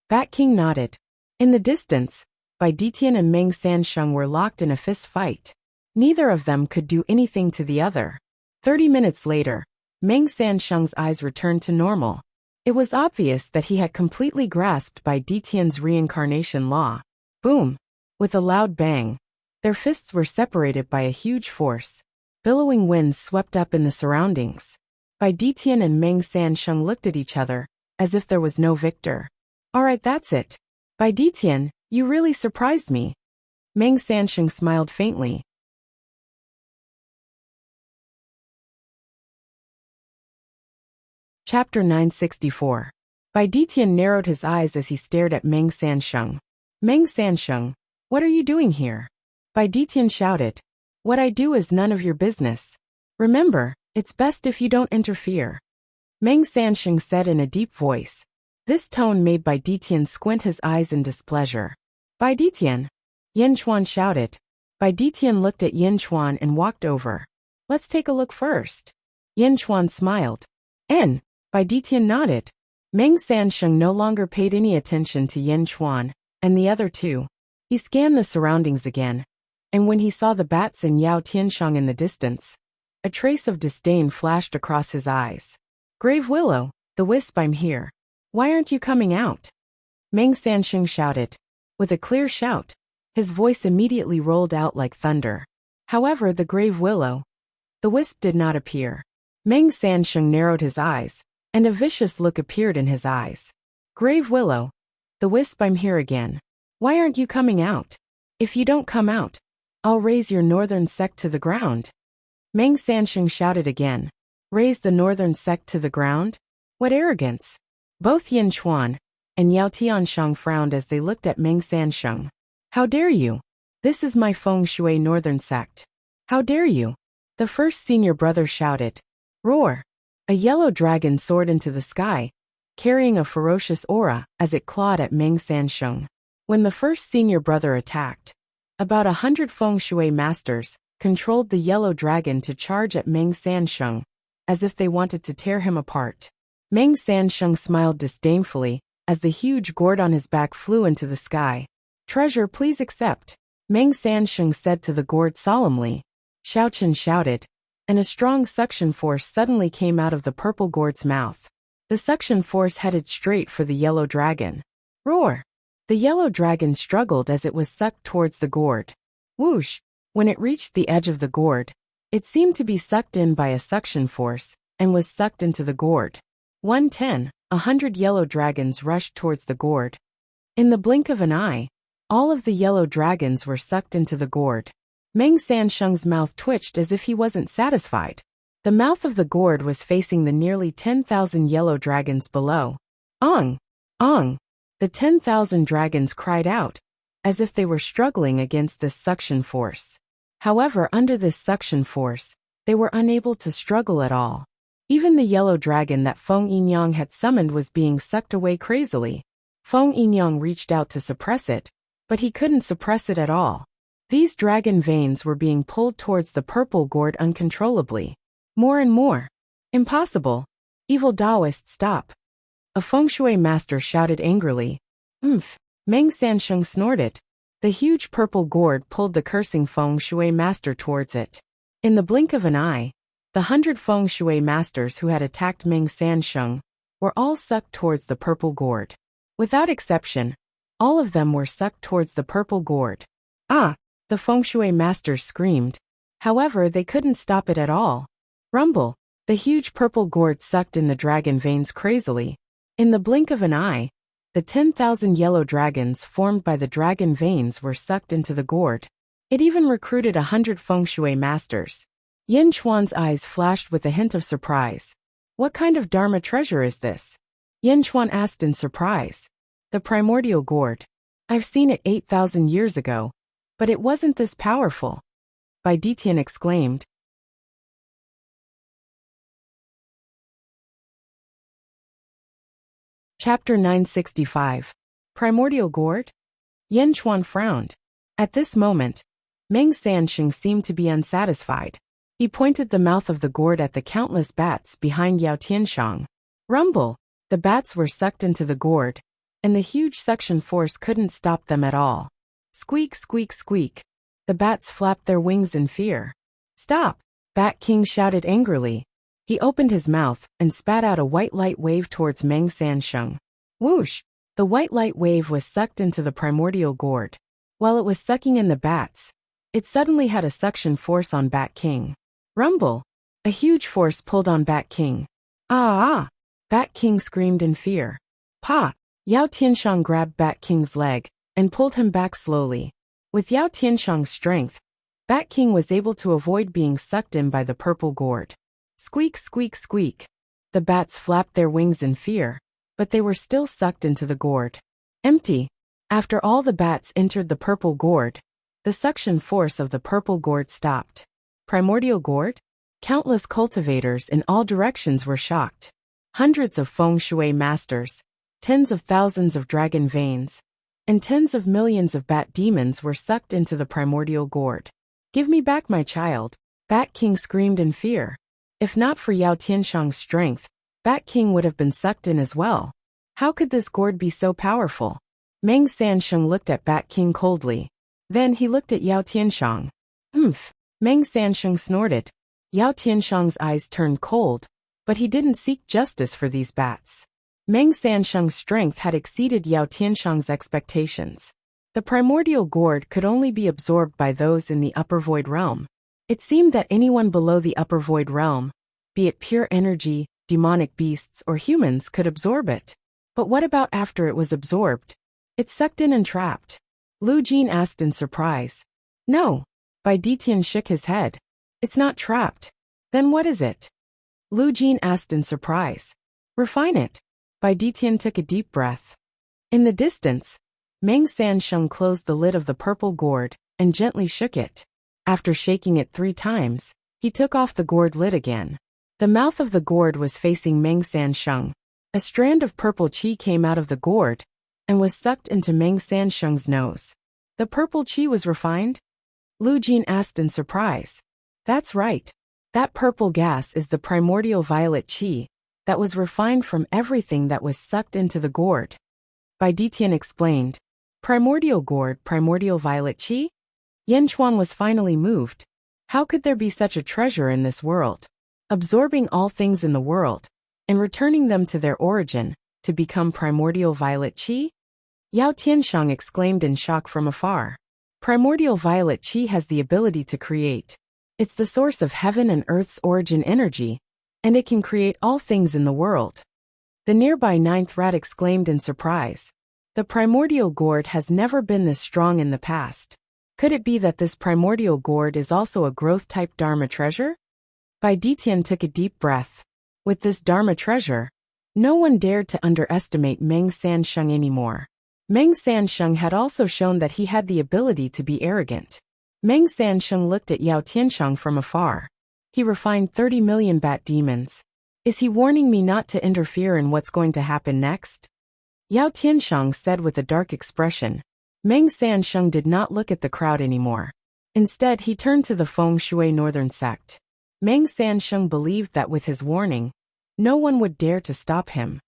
Bat King nodded. In the distance, Bai Ditian and Meng Sansheng were locked in a fist fight. Neither of them could do anything to the other. 30 minutes later, Meng Sansheng's eyes returned to normal. It was obvious that he had completely grasped Bai Ditian's reincarnation law. Boom! With a loud bang, their fists were separated by a huge force. Billowing winds swept up in the surroundings. Bai Ditian and Meng Sansheng looked at each other, as if there was no victor. "All right, that's it. Bai Ditian, you really surprised me." Meng Sansheng smiled faintly. Chapter 964. Bai Ditian narrowed his eyes as he stared at Meng Sansheng. "Meng Sansheng, what are you doing here?" Bai Ditian shouted. "What I do is none of your business. Remember, it's best if you don't interfere." Meng Sansheng said in a deep voice. This tone made Bai Ditian squint his eyes in displeasure. "Bai Ditian!" Yin Chuan shouted. Bai Ditian looked at Yin Chuan and walked over. "Let's take a look first." Yin Chuan smiled. "N." Bai Ditian nodded. Meng Sansheng no longer paid any attention to Yin Chuan, and the other two. He scanned the surroundings again, and when he saw the bats and Yao Tianshang in the distance, a trace of disdain flashed across his eyes. "Grave Willow, the Wisp, I'm here. Why aren't you coming out?" Meng Sansheng shouted. With a clear shout, his voice immediately rolled out like thunder. However, the Grave Willow, the Wisp, did not appear. Meng Sansheng narrowed his eyes, and a vicious look appeared in his eyes. "Grave Willow, the Wisp, I'm here again. Why aren't you coming out? If you don't come out, I'll raise your northern sect to the ground." Meng Sansheng shouted again. "Raise the northern sect to the ground? What arrogance! Both Yin Chuan and Yao Tiansheng frowned as they looked at Meng Sansheng. How dare you? This is my feng shui northern sect. How dare you? The first senior brother shouted. Roar! A yellow dragon soared into the sky, carrying a ferocious aura as it clawed at Meng Sansheng. When the first senior brother attacked, about 100 feng shui masters controlled the yellow dragon to charge at Meng Sansheng, as if they wanted to tear him apart. Meng Sansheng smiled disdainfully as the huge gourd on his back flew into the sky. Treasure, please accept, Meng Sansheng said to the gourd solemnly. Xiaochen shouted, and a strong suction force suddenly came out of the purple gourd's mouth. The suction force headed straight for the yellow dragon. Roar! The yellow dragon struggled as it was sucked towards the gourd. Whoosh! When it reached the edge of the gourd, it seemed to be sucked in by a suction force, and was sucked into the gourd. 100 yellow dragons rushed towards the gourd. In the blink of an eye, all of the yellow dragons were sucked into the gourd. Meng Sansheng's mouth twitched as if he wasn't satisfied. The mouth of the gourd was facing the nearly 10,000 yellow dragons below. Ong! Ong! The 10,000 dragons cried out, as if they were struggling against this suction force. However, under this suction force, they were unable to struggle at all. Even the yellow dragon that Feng Yinyang had summoned was being sucked away crazily. Feng Yinyang reached out to suppress it, but he couldn't suppress it at all. These dragon veins were being pulled towards the purple gourd uncontrollably. More and more. Impossible. Evil Taoist, stop. A feng shui master shouted angrily. Meng Sansheng snorted. The huge purple gourd pulled the cursing feng shui master towards it. In the blink of an eye, the 100 feng shui masters who had attacked Meng Sansheng were all sucked towards the purple gourd. Without exception, all of them were sucked towards the purple gourd. Ah! The feng shui masters screamed. However, they couldn't stop it at all. Rumble! The huge purple gourd sucked in the dragon veins crazily. In the blink of an eye, the 10,000 yellow dragons formed by the dragon veins were sucked into the gourd. It even recruited 100 feng shui masters. Yin Chuan's eyes flashed with a hint of surprise. What kind of Dharma treasure is this? Yin Chuan asked in surprise. The primordial gourd. I've seen it 8,000 years ago, but it wasn't this powerful. Bai Ditian exclaimed. Chapter 965. Primordial Gourd? Yin Chuan frowned. At this moment, Meng Sansheng seemed to be unsatisfied. He pointed the mouth of the gourd at the countless bats behind Yao Tiansheng. Rumble! The bats were sucked into the gourd, and the huge suction force couldn't stop them at all. Squeak, squeak, squeak. The bats flapped their wings in fear. Stop! Bat King shouted angrily. He opened his mouth and spat out a white light wave towards Meng Sansheng. Whoosh! The white light wave was sucked into the primordial gourd. While it was sucking in the bats, it suddenly had a suction force on Bat King. Rumble! A huge force pulled on Bat King. Ah! Bat King screamed in fear. Pa! Yao Tiansheng grabbed Bat King's leg and pulled him back slowly. With Yao Tiansheng's strength, Bat King was able to avoid being sucked in by the purple gourd. Squeak, squeak, squeak. The bats flapped their wings in fear, but they were still sucked into the gourd. Empty. After all the bats entered the purple gourd, the suction force of the purple gourd stopped. Primordial gourd? Countless cultivators in all directions were shocked. Hundreds of feng shui masters, tens of thousands of dragon veins, and tens of millions of bat demons were sucked into the primordial gourd. Give me back my child, Bat King screamed in fear. If not for Yao Tiansheng's strength, Bat King would have been sucked in as well. How could this gourd be so powerful? Meng Sansheng looked at Bat King coldly. Then he looked at Yao Tiansheng. Meng Sansheng snorted. Yao Tiansheng's eyes turned cold, but he didn't seek justice for these bats. Meng Sansheng's strength had exceeded Yao Tiansheng's expectations. The primordial gourd could only be absorbed by those in the upper void realm. It seemed that anyone below the upper void realm, be it pure energy, demonic beasts, or humans, could absorb it. But what about after it was absorbed? It's sucked in and trapped. Lu Jin asked in surprise. No. Bai Ditian shook his head. It's not trapped. Then what is it? Lu Jin asked in surprise. Refine it. Bai Ditian took a deep breath. In the distance, Meng Sansheng closed the lid of the purple gourd and gently shook it. After shaking it 3 times, he took off the gourd lid again. The mouth of the gourd was facing Meng Sansheng. A strand of purple qi came out of the gourd and was sucked into Meng Sansheng's nose. The purple qi was refined? Lu Jin asked in surprise. That's right. That purple gas is the primordial violet qi that was refined from everything that was sucked into the gourd. Bai Ditian explained. Primordial gourd, primordial violet qi? Yan Chuan was finally moved. How could there be such a treasure in this world? Absorbing all things in the world and returning them to their origin to become primordial violet qi? Yao Tianshang exclaimed in shock from afar. Primordial violet qi has the ability to create. It's the source of heaven and earth's origin energy, and it can create all things in the world. The nearby 9th rat exclaimed in surprise. The primordial gourd has never been this strong in the past. Could it be that this primordial gourd is also a growth-type Dharma treasure? Bai Ditian took a deep breath. With this Dharma treasure, no one dared to underestimate Meng Sansheng anymore. Meng Sansheng had also shown that he had the ability to be arrogant. Meng Sansheng looked at Yao Tianshang from afar. He refined 30 million bat demons. Is he warning me not to interfere in what's going to happen next? Yao Tianshang said with a dark expression. Meng Sansheng did not look at the crowd anymore. Instead, he turned to the Feng Shui northern sect. Meng Sansheng believed that with his warning, no one would dare to stop him.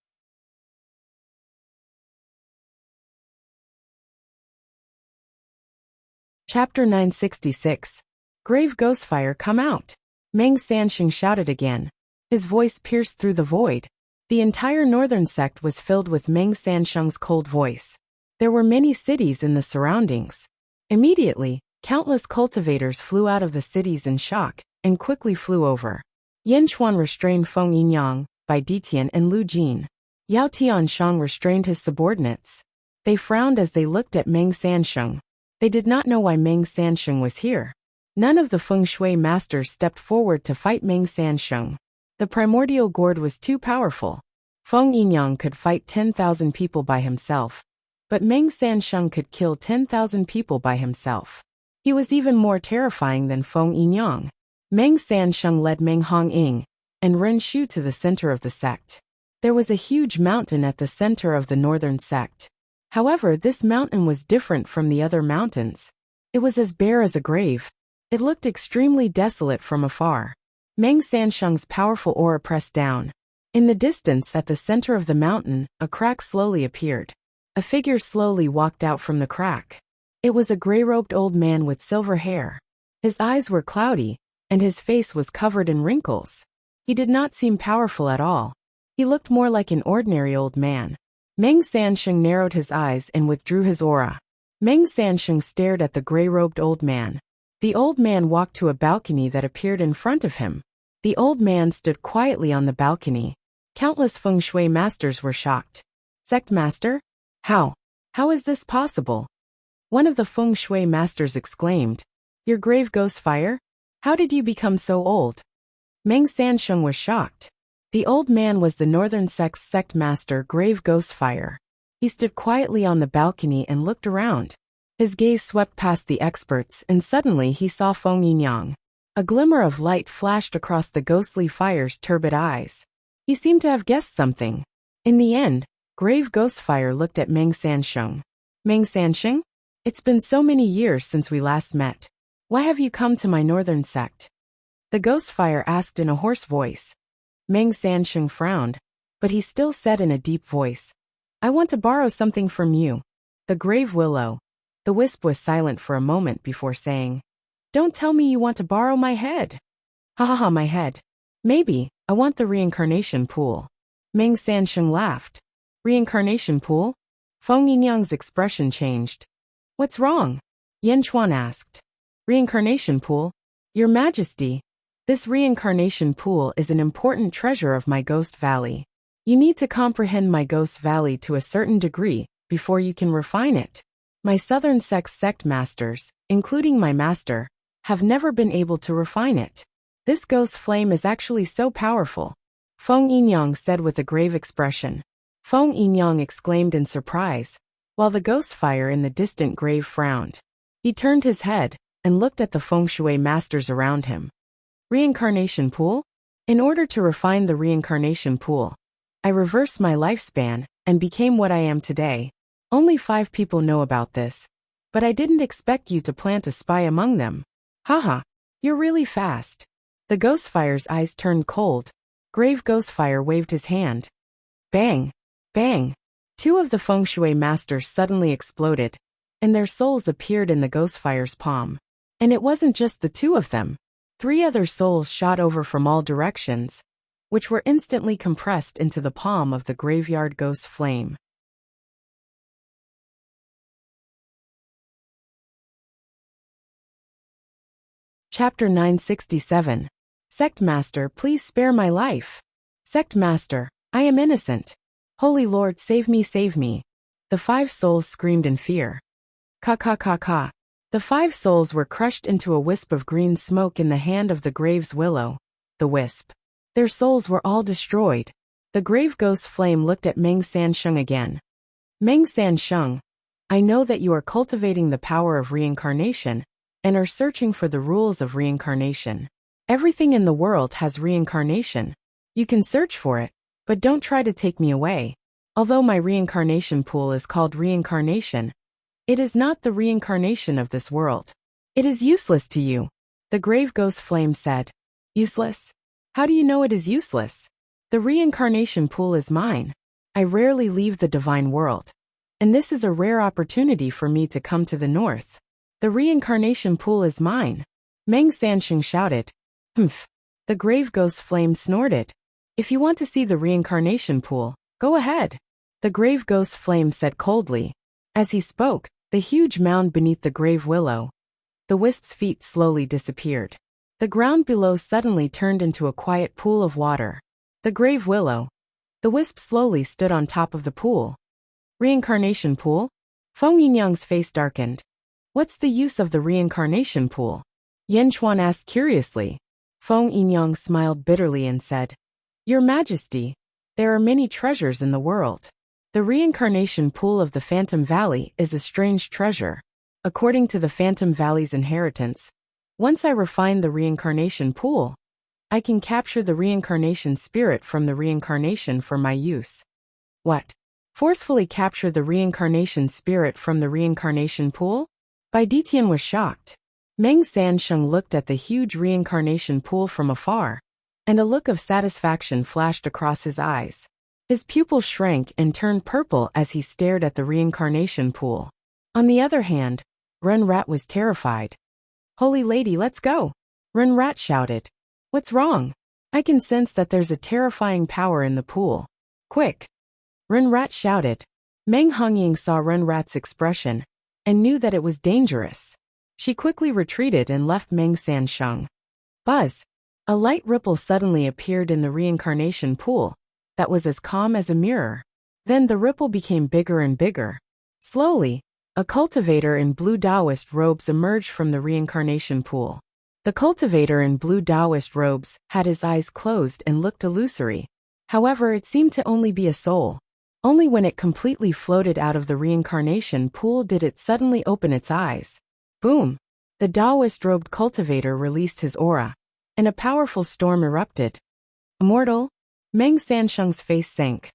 Chapter 966. Grave Ghostfire, come out! Meng Sansheng shouted again. His voice pierced through the void. The entire northern sect was filled with Meng Sansheng's cold voice. There were many cities in the surroundings. Immediately, countless cultivators flew out of the cities in shock and quickly flew over. Yan Chuan restrained Feng Yinyang, Bai Ditian and Lu Jin. Yao Tianshang restrained his subordinates. They frowned as they looked at Meng Sansheng. They did not know why Meng Sansheng was here. None of the Feng Shui masters stepped forward to fight Meng Sansheng. The primordial gourd was too powerful. Feng Yinyang could fight 10,000 people by himself, but Meng Sansheng could kill 10,000 people by himself. He was even more terrifying than Feng Yinyang. Meng Sansheng led Meng Hongying and Ren Shu to the center of the sect. There was a huge mountain at the center of the northern sect. However, this mountain was different from the other mountains. It was as bare as a grave. It looked extremely desolate from afar. Meng Sansheng's powerful aura pressed down. In the distance at the center of the mountain, a crack slowly appeared. A figure slowly walked out from the crack. It was a gray-robed old man with silver hair. His eyes were cloudy, and his face was covered in wrinkles. He did not seem powerful at all. He looked more like an ordinary old man. Meng Sansheng narrowed his eyes and withdrew his aura. Meng Sansheng stared at the gray-robed old man. The old man walked to a balcony that appeared in front of him. The old man stood quietly on the balcony. Countless Feng Shui masters were shocked. Sect master? How? How is this possible? One of the Feng Shui masters exclaimed. Your grave Ghostfire? How did you become so old? Meng Sansheng was shocked. The old man was the northern sect's sect master, Grave Ghostfire. He stood quietly on the balcony and looked around. His gaze swept past the experts, and suddenly he saw Feng Yinyang. A glimmer of light flashed across the ghostly fire's turbid eyes. He seemed to have guessed something. In the end, Grave Ghostfire looked at Meng Sansheng. Meng Sansheng? It's been so many years since we last met. Why have you come to my northern sect? The Ghostfire asked in a hoarse voice. Meng Sansheng frowned, but he still said in a deep voice, I want to borrow something from you. The grave willow. The wisp was silent for a moment before saying, Don't tell me you want to borrow my head. Ha ha ha, my head. Maybe, I want the reincarnation pool. Meng Sansheng laughed. Reincarnation pool? Feng Yinyang's expression changed. What's wrong? Yan Chuan asked. Reincarnation pool? Your Majesty, this reincarnation pool is an important treasure of my Ghost Valley. You need to comprehend my Ghost Valley to a certain degree before you can refine it. My southern sect masters, including my master, have never been able to refine it. This ghost flame is actually so powerful. Feng Yinyang said with a grave expression. Feng Yinyang exclaimed in surprise, while the ghost fire in the distant grave frowned. He turned his head and looked at the feng shui masters around him. Reincarnation pool? In order to refine the reincarnation pool, I reversed my lifespan and became what I am today. Only 5 people know about this, but I didn't expect you to plant a spy among them. Haha, you're really fast. The Ghostfire's eyes turned cold. Grave Ghostfire waved his hand. Bang! Bang! 2 of the feng shui masters suddenly exploded, and their souls appeared in the Ghostfire's palm. And it wasn't just the 2 of them. 3 other souls shot over from all directions, which were instantly compressed into the palm of the graveyard ghost flame. Chapter 967. Sect Master, please spare my life. Sect Master, I am innocent. Holy Lord, save me, save me. The 5 souls screamed in fear. Ka ka ka ka. The 5 souls were crushed into a wisp of green smoke in the hand of the grave's willow, the wisp. Their souls were all destroyed. The grave ghost flame looked at Meng Sansheng again. Meng Sansheng, I know that you are cultivating the power of reincarnation and are searching for the rules of reincarnation. Everything in the world has reincarnation. You can search for it, but don't try to take me away. Although my reincarnation pool is called reincarnation, it is not the reincarnation of this world. It is useless to you. The grave ghost flame said. Useless? How do you know it is useless? The reincarnation pool is mine. I rarely leave the divine world, and this is a rare opportunity for me to come to the north. The reincarnation pool is mine. Meng Sansheng shouted. Humph. The grave ghost flame snorted. If you want to see the reincarnation pool, go ahead. The grave ghost flame said coldly. As he spoke, the huge mound beneath the grave willow, the wisp's feet slowly disappeared. The ground below suddenly turned into a quiet pool of water. The grave willow. The wisp slowly stood on top of the pool. Reincarnation pool? Feng Yinyang's face darkened. What's the use of the reincarnation pool? Yan Chuan asked curiously. Feng Yinyang smiled bitterly and said, Your Majesty, there are many treasures in the world. The reincarnation pool of the Phantom Valley is a strange treasure. According to the Phantom Valley's inheritance, once I refine the reincarnation pool, I can capture the reincarnation spirit from the reincarnation for my use. What? Forcefully capture the reincarnation spirit from the reincarnation pool? Bai Ditian was shocked. Meng Sansheng looked at the huge reincarnation pool from afar, and a look of satisfaction flashed across his eyes. His pupils shrank and turned purple as he stared at the reincarnation pool. On the other hand, Ren Rat was terrified. Holy Lady, let's go! Ren Rat shouted. What's wrong? I can sense that there's a terrifying power in the pool. Quick! Ren Rat shouted. Meng Hongying saw Ren Rat's expression and knew that it was dangerous. She quickly retreated and left Meng Sansheng. Buzz! A light ripple suddenly appeared in the reincarnation pool that was as calm as a mirror. Then the ripple became bigger and bigger. Slowly, a cultivator in blue Taoist robes emerged from the reincarnation pool. The cultivator in blue Taoist robes had his eyes closed and looked illusory. However, it seemed to only be a soul. Only when it completely floated out of the reincarnation pool did it suddenly open its eyes. Boom! The Taoist-robed cultivator released his aura, and a powerful storm erupted. Immortal? Meng Sansheng's face sank.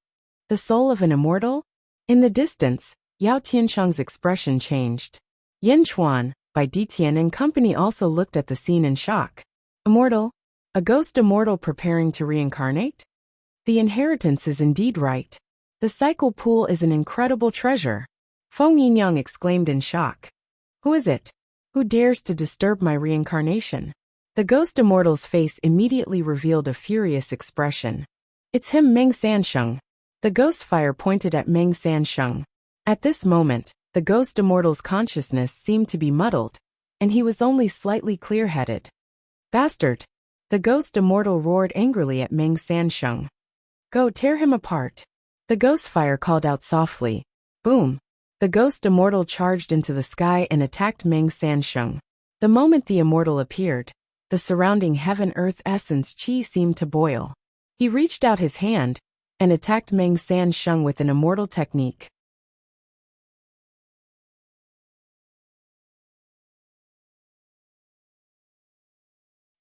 The soul of an immortal? In the distance, Yao Tiansheng's expression changed. Yan Chuan, Bai Ditian and company also looked at the scene in shock. Immortal? A ghost immortal preparing to reincarnate? The inheritance is indeed right. The cycle pool is an incredible treasure. Feng Yinyang exclaimed in shock. Who is it? Who dares to disturb my reincarnation? The ghost immortal's face immediately revealed a furious expression. It's him, Meng Sansheng. The ghost fire pointed at Meng Sansheng. At this moment, the ghost immortal's consciousness seemed to be muddled, and he was only slightly clear-headed. Bastard! The ghost immortal roared angrily at Meng Sansheng. Go tear him apart. The ghost fire called out softly. Boom! The ghost immortal charged into the sky and attacked Meng Sansheng. The moment the immortal appeared, the surrounding heaven-earth essence chi seemed to boil. He reached out his hand, and attacked Meng Sansheng with an immortal technique.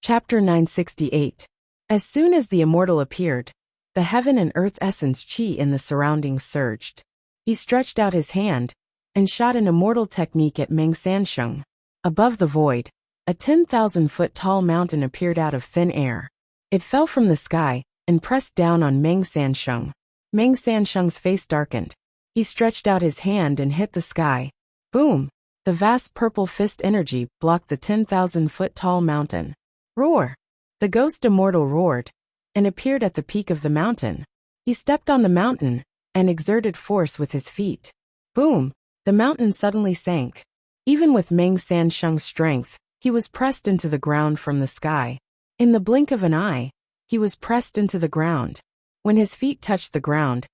Chapter 968. As soon as the immortal appeared, the heaven and earth essence chi in the surroundings surged. He stretched out his hand and shot an immortal technique at Meng Sansheng. Above the void, a 10,000-foot tall mountain appeared out of thin air. It fell from the sky and pressed down on Meng Sansheng. Meng Sansheng's face darkened. He stretched out his hand and hit the sky. Boom! The vast purple fist energy blocked the 10,000-foot tall mountain. Roar! The ghost immortal roared and appeared at the peak of the mountain. He stepped on the mountain and exerted force with his feet. Boom! The mountain suddenly sank. Even with Meng Sansheng's strength, he was pressed into the ground from the sky. In the blink of an eye, he was pressed into the ground. When his feet touched the ground,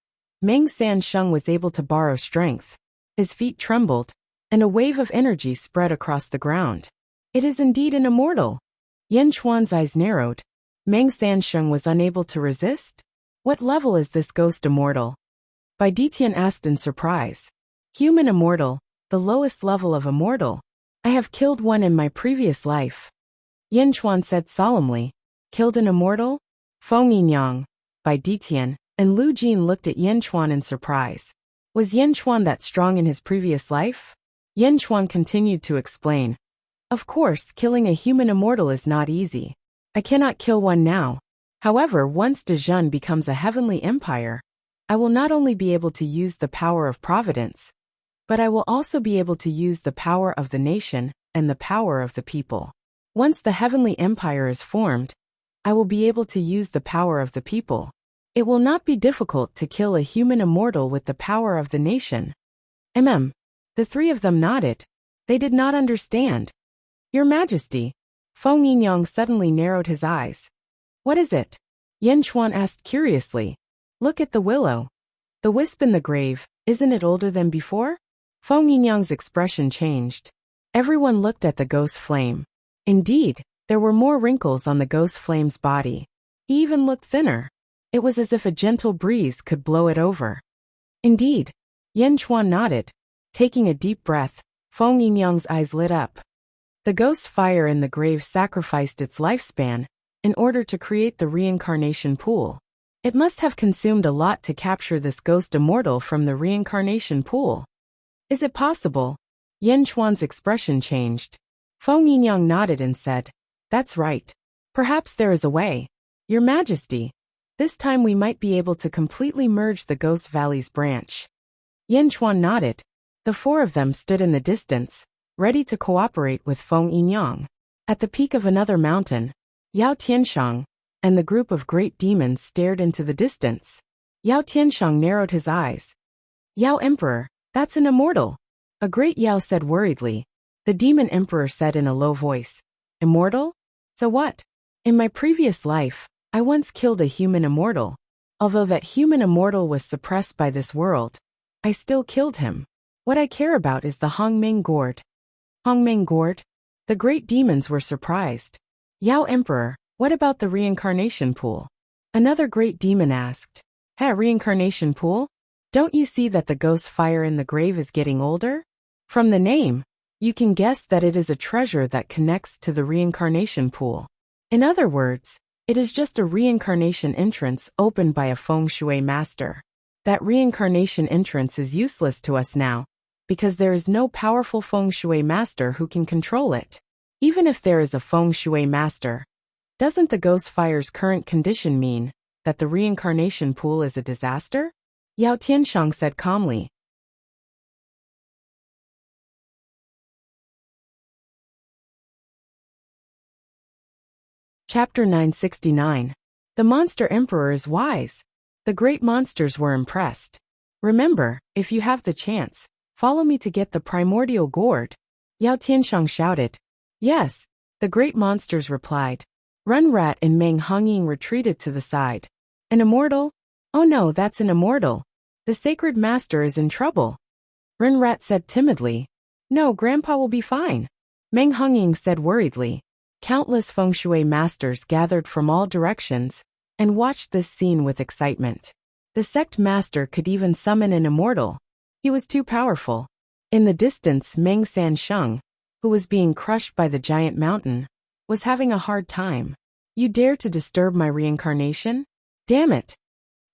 Meng Sansheng was able to borrow strength. His feet trembled, and a wave of energy spread across the ground. It is indeed an immortal. Yan Chuan's eyes narrowed. Meng Sansheng was unable to resist? What level is this ghost immortal? Bai Ditian asked in surprise. Human immortal, the lowest level of immortal. I have killed one in my previous life. Yan Chuan said solemnly. Killed an immortal? Feng Yinyang, Bai Ditian, and Lu Jin looked at Yan Chuan in surprise. Was Yan Chuan that strong in his previous life? Yan Chuan continued to explain. Of course, killing a human immortal is not easy. I cannot kill one now. However, once Dezhun becomes a heavenly empire, I will not only be able to use the power of providence, but I will also be able to use the power of the nation and the power of the people. Once the heavenly empire is formed, I will be able to use the power of the people. It will not be difficult to kill a human immortal with the power of the nation. The three of them nodded. They did not understand. Your Majesty. Feng Yinyang suddenly narrowed his eyes. What is it? Yan Chuan asked curiously. Look at the willow. The wisp in the grave, isn't it older than before? Feng Yinyang's expression changed. Everyone looked at the ghost flame. Indeed, there were more wrinkles on the ghost flame's body. He even looked thinner. It was as if a gentle breeze could blow it over. Indeed. Yan Chuan nodded. Taking a deep breath, Feng Yinyang's eyes lit up. The ghost fire in the grave sacrificed its lifespan in order to create the reincarnation pool. It must have consumed a lot to capture this ghost immortal from the reincarnation pool. Is it possible? Yan Chuan's expression changed. Feng Yinyang nodded and said, That's right. Perhaps there is a way. Your Majesty. This time we might be able to completely merge the Ghost Valley's branch. Yan Chuan nodded. The four of them stood in the distance, ready to cooperate with Feng Yinyang. At the peak of another mountain, Yao Tianshang and the group of great demons stared into the distance. Yao Tianshang narrowed his eyes. Yao Emperor, that's an immortal. A great Yao said worriedly. The demon emperor said in a low voice. Immortal? So what? In my previous life, I once killed a human immortal. Although that human immortal was suppressed by this world, I still killed him. What I care about is the Hongming Gourd. Hongming Gourd? The great demons were surprised. Yao Emperor, what about the reincarnation pool? Another great demon asked. Reincarnation pool? Don't you see that the ghost fire in the grave is getting older? From the name, you can guess that it is a treasure that connects to the reincarnation pool. In other words, it is just a reincarnation entrance opened by a feng shui master. That reincarnation entrance is useless to us now, because there is no powerful feng shui master who can control it. Even if there is a feng shui master, doesn't the ghost fire's current condition mean that the reincarnation pool is a disaster? Yao Tianshang said calmly. Chapter 969. The Monster Emperor is wise. The great monsters were impressed. Remember, if you have the chance, follow me to get the primordial gourd. Yao Tianshang shouted. Yes, the great monsters replied. Run Rat and Meng Hongying retreated to the side. An immortal? Oh no, that's an immortal. The sacred master is in trouble. Ren Rat said timidly. No, Grandpa will be fine. Meng Hongying said worriedly. Countless feng shui masters gathered from all directions and watched this scene with excitement. The sect master could even summon an immortal. He was too powerful. In the distance, Meng Sansheng, who was being crushed by the giant mountain, was having a hard time. You dare to disturb my reincarnation? Damn it!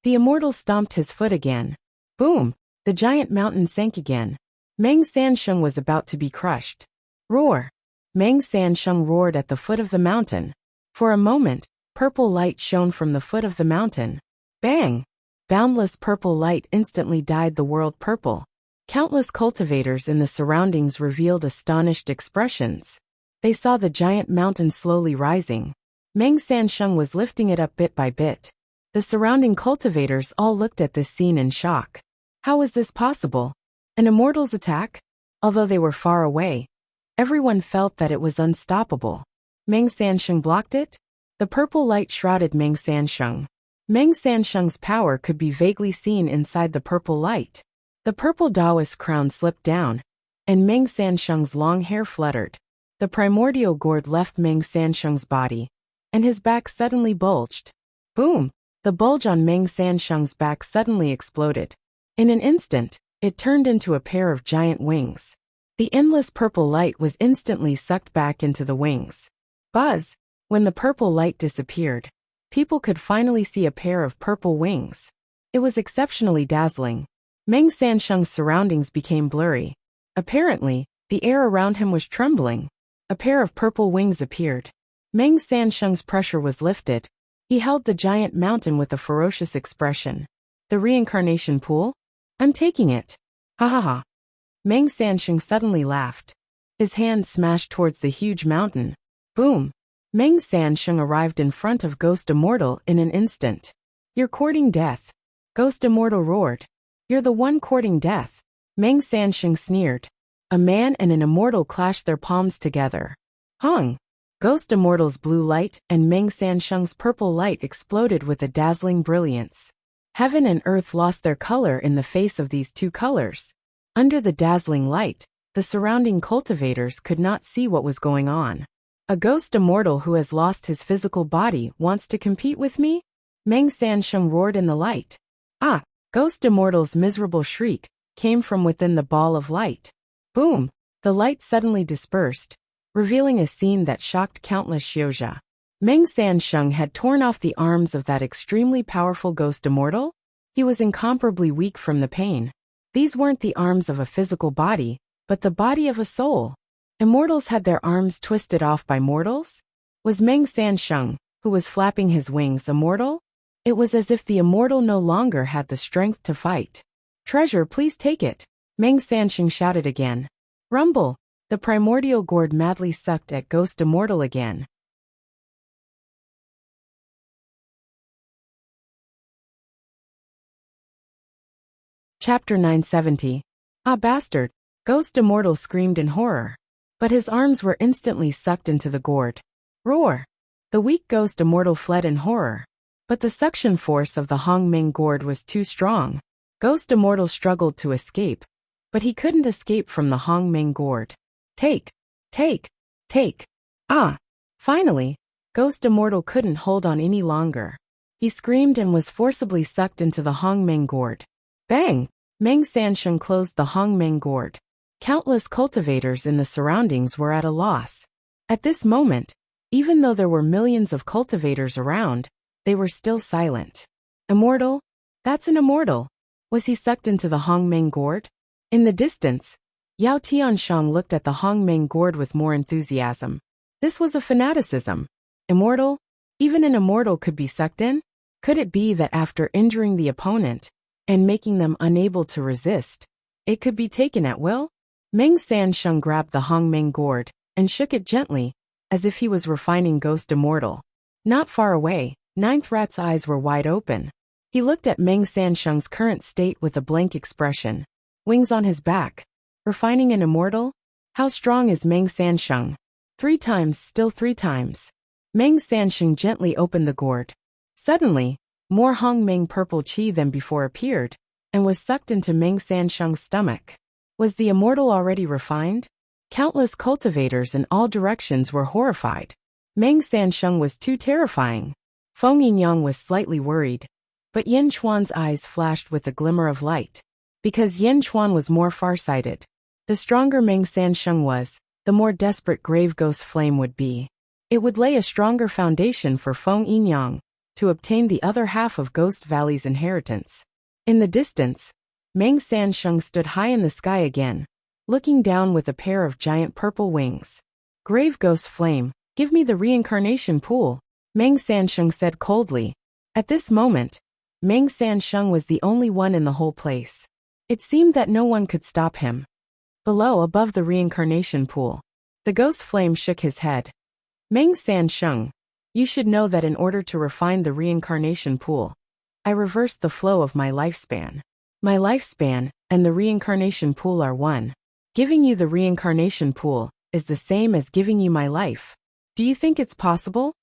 The immortal stomped his foot again. Boom! The giant mountain sank again. Meng Sansheng was about to be crushed. Roar! Meng Sansheng roared at the foot of the mountain. For a moment, purple light shone from the foot of the mountain. Bang! Boundless purple light instantly dyed the world purple. Countless cultivators in the surroundings revealed astonished expressions. They saw the giant mountain slowly rising. Meng Sansheng was lifting it up bit by bit. The surrounding cultivators all looked at this scene in shock. How was this possible? An immortal's attack? Although they were far away, everyone felt that it was unstoppable. Meng Sansheng blocked it? The purple light shrouded Meng Sansheng. Meng Sansheng's power could be vaguely seen inside the purple light. The purple Taoist crown slipped down, and Meng Sansheng's long hair fluttered. The primordial gourd left Meng Sansheng's body, and his back suddenly bulged. Boom! The bulge on Meng Sansheng's back suddenly exploded. In an instant, it turned into a pair of giant wings. The endless purple light was instantly sucked back into the wings. Buzz! When the purple light disappeared, people could finally see a pair of purple wings. It was exceptionally dazzling. Meng Sansheng's surroundings became blurry. Apparently, the air around him was trembling. A pair of purple wings appeared. Meng Sansheng's pressure was lifted. He held the giant mountain with a ferocious expression. The reincarnation pool? I'm taking it. Ha ha ha. Meng Sansheng suddenly laughed. His hand smashed towards the huge mountain. Boom. Meng Sansheng arrived in front of Ghost Immortal in an instant. You're courting death. Ghost Immortal roared. You're the one courting death. Meng Sansheng sneered. A man and an immortal clashed their palms together. Hung! Ghost Immortal's blue light and Meng Sansheng's purple light exploded with a dazzling brilliance. Heaven and earth lost their color in the face of these two colors. Under the dazzling light, the surrounding cultivators could not see what was going on. A ghost immortal who has lost his physical body wants to compete with me? Meng Sansheng roared in the light. Ah! Ghost Immortal's miserable shriek came from within the ball of light. Boom! The light suddenly dispersed, revealing a scene that shocked countless Xiuzha. Meng Sansheng had torn off the arms of that extremely powerful Ghost Immortal? He was incomparably weak from the pain. These weren't the arms of a physical body, but the body of a soul. Immortals had their arms twisted off by mortals? Was Meng Sansheng, who was flapping his wings, immortal? It was as if the immortal no longer had the strength to fight. Treasure, please take it. Meng Sansheng shouted again. Rumble! The primordial gourd madly sucked at Ghost Immortal again. Chapter 970. Ah, bastard! Ghost Immortal screamed in horror. But his arms were instantly sucked into the gourd. Roar! The weak Ghost Immortal fled in horror. But the suction force of the Hongming gourd was too strong. Ghost Immortal struggled to escape, but he couldn't escape from the Hongming gourd. Take! Take! Take! Ah! Finally, Ghost Immortal couldn't hold on any longer. He screamed and was forcibly sucked into the Hongming gourd. Bang! Meng Sansheng closed the Hongming gourd. Countless cultivators in the surroundings were at a loss. At this moment, even though there were millions of cultivators around, they were still silent. Immortal? That's an immortal. Was he sucked into the Hongming gourd? In the distance, Yao Tianshang looked at the Hongming gourd with more enthusiasm. This was a fanaticism. Immortal? Even an immortal could be sucked in? Could it be that after injuring the opponent and making them unable to resist, it could be taken at will? Meng Sansheng grabbed the Hongming gourd and shook it gently, as if he was refining Ghost Immortal. Not far away, Ninth Rat's eyes were wide open. He looked at Meng Sansheng's current state with a blank expression. Wings on his back. Refining an immortal? How strong is Meng Sansheng? 3 times, still 3 times. Meng Sansheng gently opened the gourd. Suddenly, more Hongming purple qi than before appeared, and was sucked into Meng Sansheng's stomach. Was the immortal already refined? Countless cultivators in all directions were horrified. Meng Sansheng was too terrifying. Feng Yinyang was slightly worried. But Yin Chuan's eyes flashed with a glimmer of light. Because Yin Chuan was more farsighted. The stronger Meng Sansheng was, the more desperate Grave Ghost Flame would be. It would lay a stronger foundation for Feng Yinyang to obtain the other half of Ghost Valley's inheritance. In the distance, Meng Sansheng stood high in the sky again, looking down with a pair of giant purple wings. Grave Ghost Flame, give me the reincarnation pool, Meng Sansheng said coldly. At this moment, Meng Sansheng was the only one in the whole place. It seemed that no one could stop him. Below, above the reincarnation pool, the ghost flame shook his head. Meng Sansheng, you should know that in order to refine the reincarnation pool, I reversed the flow of my lifespan. My lifespan and the reincarnation pool are one. Giving you the reincarnation pool is the same as giving you my life. Do you think it's possible?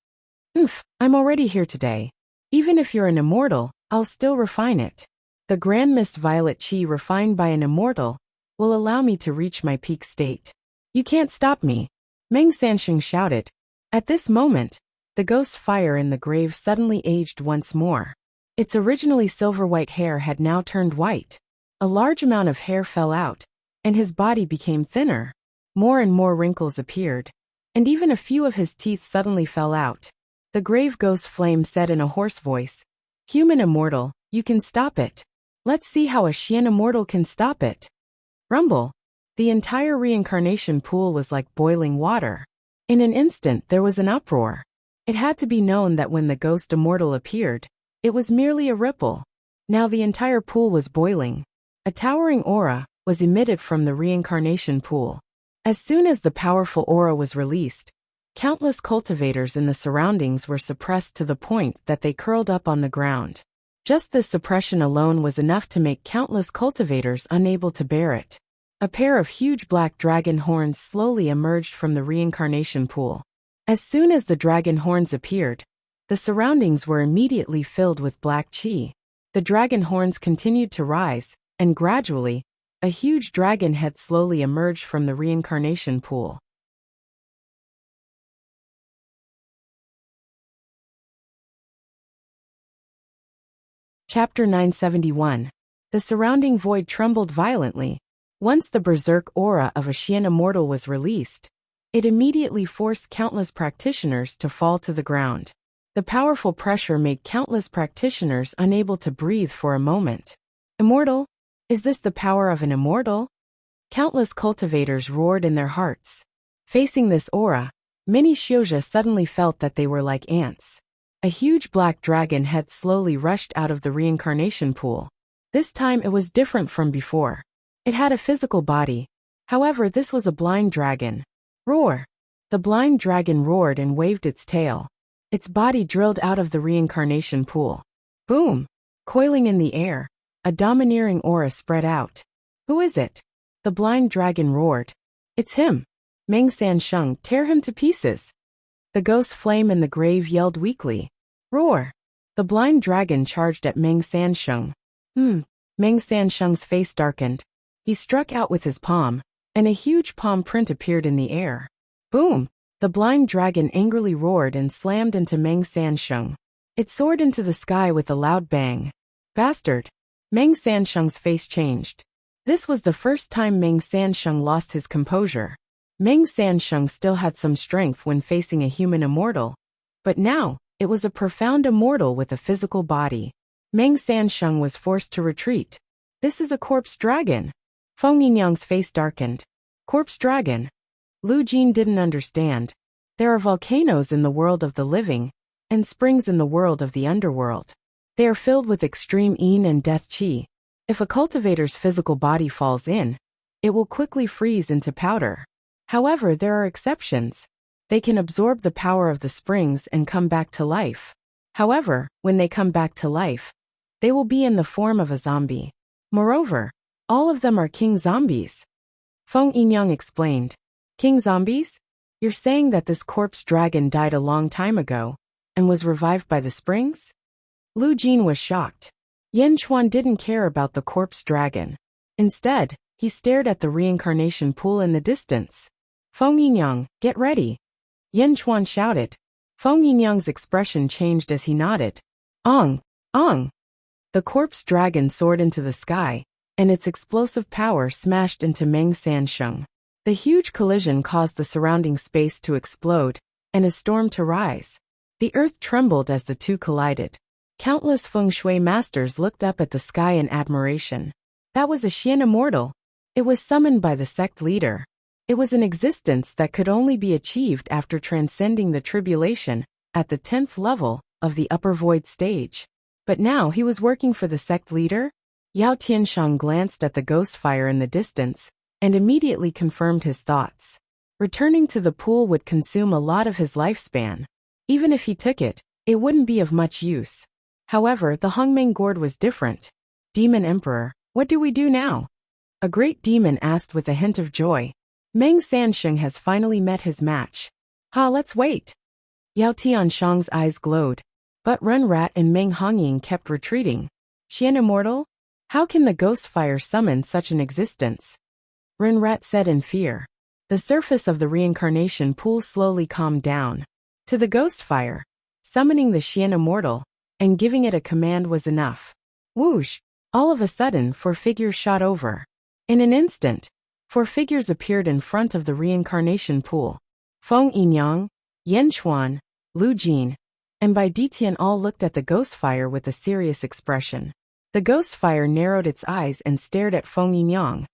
I'm already here today. Even if you're an immortal, I'll still refine it. The grand mist violet chi refined by an immortal will allow me to reach my peak state. You can't stop me, Meng Sansheng shouted. At this moment, the ghost fire in the grave suddenly aged once more. Its originally silver-white hair had now turned white. A large amount of hair fell out, and his body became thinner. More and more wrinkles appeared, and even a few of his teeth suddenly fell out. The grave ghost flame said in a hoarse voice, "Human immortal, you can stop it. Let's see how a Xian immortal can stop it." Rumble. The entire reincarnation pool was like boiling water. In an instant there was an uproar. It had to be known that when the ghost immortal appeared, it was merely a ripple. Now the entire pool was boiling. A towering aura was emitted from the reincarnation pool. As soon as the powerful aura was released, countless cultivators in the surroundings were suppressed to the point that they curled up on the ground. Just this suppression alone was enough to make countless cultivators unable to bear it. A pair of huge black dragon horns slowly emerged from the reincarnation pool. As soon as the dragon horns appeared, the surroundings were immediately filled with black chi. The dragon horns continued to rise, and gradually, a huge dragon head slowly emerged from the reincarnation pool. Chapter 971. The surrounding void trembled violently. Once the berserk aura of a Xian immortal was released, it immediately forced countless practitioners to fall to the ground. The powerful pressure made countless practitioners unable to breathe for a moment. Immortal? Is this the power of an immortal? Countless cultivators roared in their hearts. Facing this aura, many Xiozha suddenly felt that they were like ants. A huge black dragon head slowly rushed out of the reincarnation pool. This time it was different from before. It had a physical body. However, this was a blind dragon. Roar! The blind dragon roared and waved its tail. Its body drilled out of the reincarnation pool. Boom! Coiling in the air, a domineering aura spread out. Who is it? The blind dragon roared. It's him. Meng Sansheng, tear him to pieces. The ghost flame in the grave yelled weakly. Roar! The blind dragon charged at Meng Sansheng. Meng Sansheng's face darkened. He struck out with his palm, and a huge palm print appeared in the air. Boom! The blind dragon angrily roared and slammed into Meng Sansheng. It soared into the sky with a loud bang. Bastard! Meng Sansheng's face changed. This was the first time Meng Sansheng lost his composure. Meng Sansheng still had some strength when facing a human immortal, but now, it was a profound immortal with a physical body. Meng Sansheng was forced to retreat. This is a corpse dragon. Feng Yinyang's face darkened. Corpse dragon. Lu Jin didn't understand. There are volcanoes in the world of the living, and springs in the world of the underworld. They are filled with extreme yin and death chi. If a cultivator's physical body falls in, it will quickly freeze into powder. However, there are exceptions. They can absorb the power of the springs and come back to life. However, when they come back to life, they will be in the form of a zombie. Moreover, all of them are king zombies. Feng Yinyang explained. King zombies? You're saying that this corpse dragon died a long time ago, and was revived by the springs? Lu Jin was shocked. Yen Chuan didn't care about the corpse dragon. Instead, he stared at the reincarnation pool in the distance. Feng Yinyang, get ready. Yen Chuan shouted. Feng Yinyang's expression changed as he nodded. Ong! Ong! The corpse dragon soared into the sky, and its explosive power smashed into Meng Sansheng. The huge collision caused the surrounding space to explode, and a storm to rise. The earth trembled as the two collided. Countless feng shui masters looked up at the sky in admiration. That was a Xian Immortal. It was summoned by the sect leader. It was an existence that could only be achieved after transcending the tribulation at the 10th level of the upper void stage. But now he was working for the sect leader? Yao Tianshang glanced at the ghost fire in the distance and immediately confirmed his thoughts. Returning to the pool would consume a lot of his lifespan. Even if he took it, it wouldn't be of much use. However, the Hongmeng gourd was different. Demon Emperor, what do we do now? A great demon asked with a hint of joy. Meng Sansheng has finally met his match. Let's wait. Yao Tianshang's eyes glowed. But Ren Rat and Meng Hongying kept retreating. Xian Immortal? How can the ghost fire summon such an existence? Ren Rat said in fear. The surface of the reincarnation pool slowly calmed down. To the ghost fire, summoning the Xian Immortal and giving it a command was enough. Whoosh! All of a sudden, 4 figures shot over. In an instant, 4 figures appeared in front of the reincarnation pool. Feng Yinyang, Yan Chuan, Lu Jin, and Bai Ditian all looked at the ghost fire with a serious expression. The ghost fire narrowed its eyes and stared at Feng Yinyang.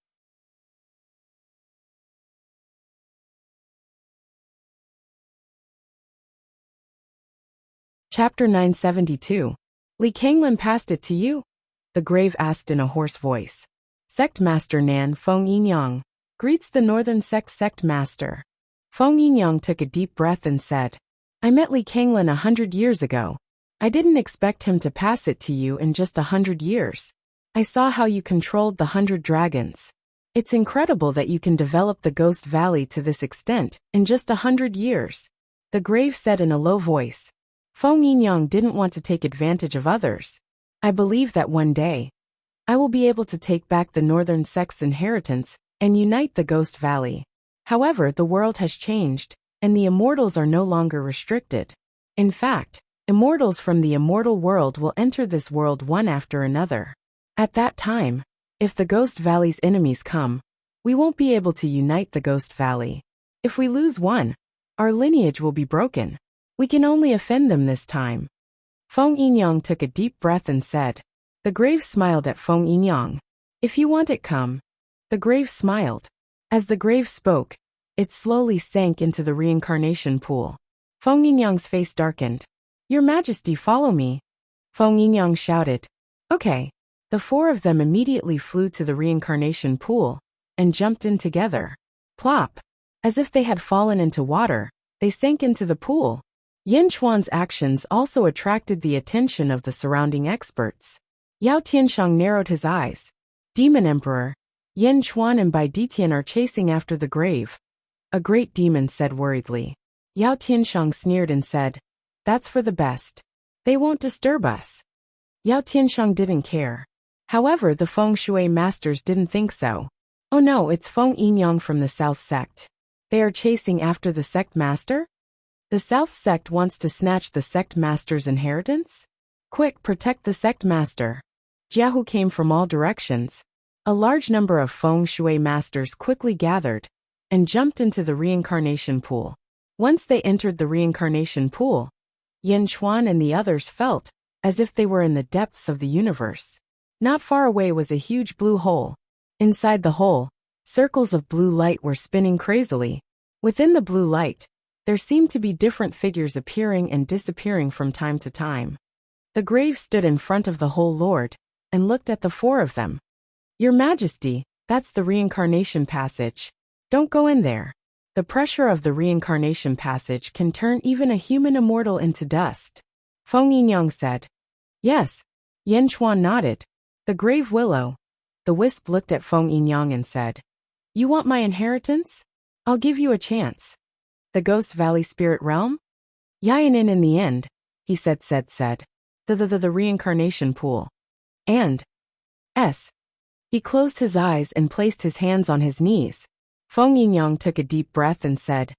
Chapter 972. Li Kanglin passed it to you? The grave asked in a hoarse voice. Sect Master Nan Feng Yinyang greets the Northern Sect Master. Feng Yinyang took a deep breath and said, I met Li Kanglin 100 years ago. I didn't expect him to pass it to you in just 100 years. I saw how you controlled the 100 dragons. It's incredible that you can develop the Ghost Valley to this extent in just 100 years. The grave said in a low voice. Feng Yinyang didn't want to take advantage of others. I believe that one day, I will be able to take back the Northern Sect's inheritance and unite the Ghost Valley. However, the world has changed, and the immortals are no longer restricted. In fact, immortals from the immortal world will enter this world one after another. At that time, if the Ghost Valley's enemies come, we won't be able to unite the Ghost Valley. If we lose one, our lineage will be broken. We can only offend them this time. Feng Yinyang took a deep breath and said. The grave smiled at Feng Yinyang. If you want it, come. The grave smiled. As the grave spoke, it slowly sank into the reincarnation pool. Feng Yinyang's face darkened. Your Majesty, follow me. Feng Yinyang shouted. Okay. The 4 of them immediately flew to the reincarnation pool and jumped in together. Plop. As if they had fallen into water, they sank into the pool. Yin Chuan's actions also attracted the attention of the surrounding experts. Yao Tianshang narrowed his eyes. Demon Emperor, Yin Chuan and Bai Ditian are chasing after the grave. A great demon said worriedly. Yao Tianshang sneered and said, That's for the best. They won't disturb us. Yao Tianshang didn't care. However, the feng shui masters didn't think so. Oh no, it's Feng Yinyang from the South Sect. They are chasing after the sect master? The South Sect wants to snatch the sect master's inheritance? Quick, protect the sect master. Jiahu came from all directions. A large number of feng shui masters quickly gathered and jumped into the reincarnation pool. Once they entered the reincarnation pool, Yin Chuan and the others felt as if they were in the depths of the universe. Not far away was a huge blue hole. Inside the hole, circles of blue light were spinning crazily. Within the blue light, there seemed to be different figures appearing and disappearing from time to time. The grave stood in front of the whole lord and looked at the 4 of them. Your Majesty, that's the reincarnation passage. Don't go in there. The pressure of the reincarnation passage can turn even a human immortal into dust. Feng Yinyang said. Yes. Yen Chuan nodded. The grave willow. The wisp looked at Feng Yinyang and said. You want my inheritance? I'll give you a chance. The Ghost Valley Spirit Realm? Yayanin in the end, he said. The reincarnation pool. And he closed his eyes and placed his hands on his knees. Feng Yinyang took a deep breath and said,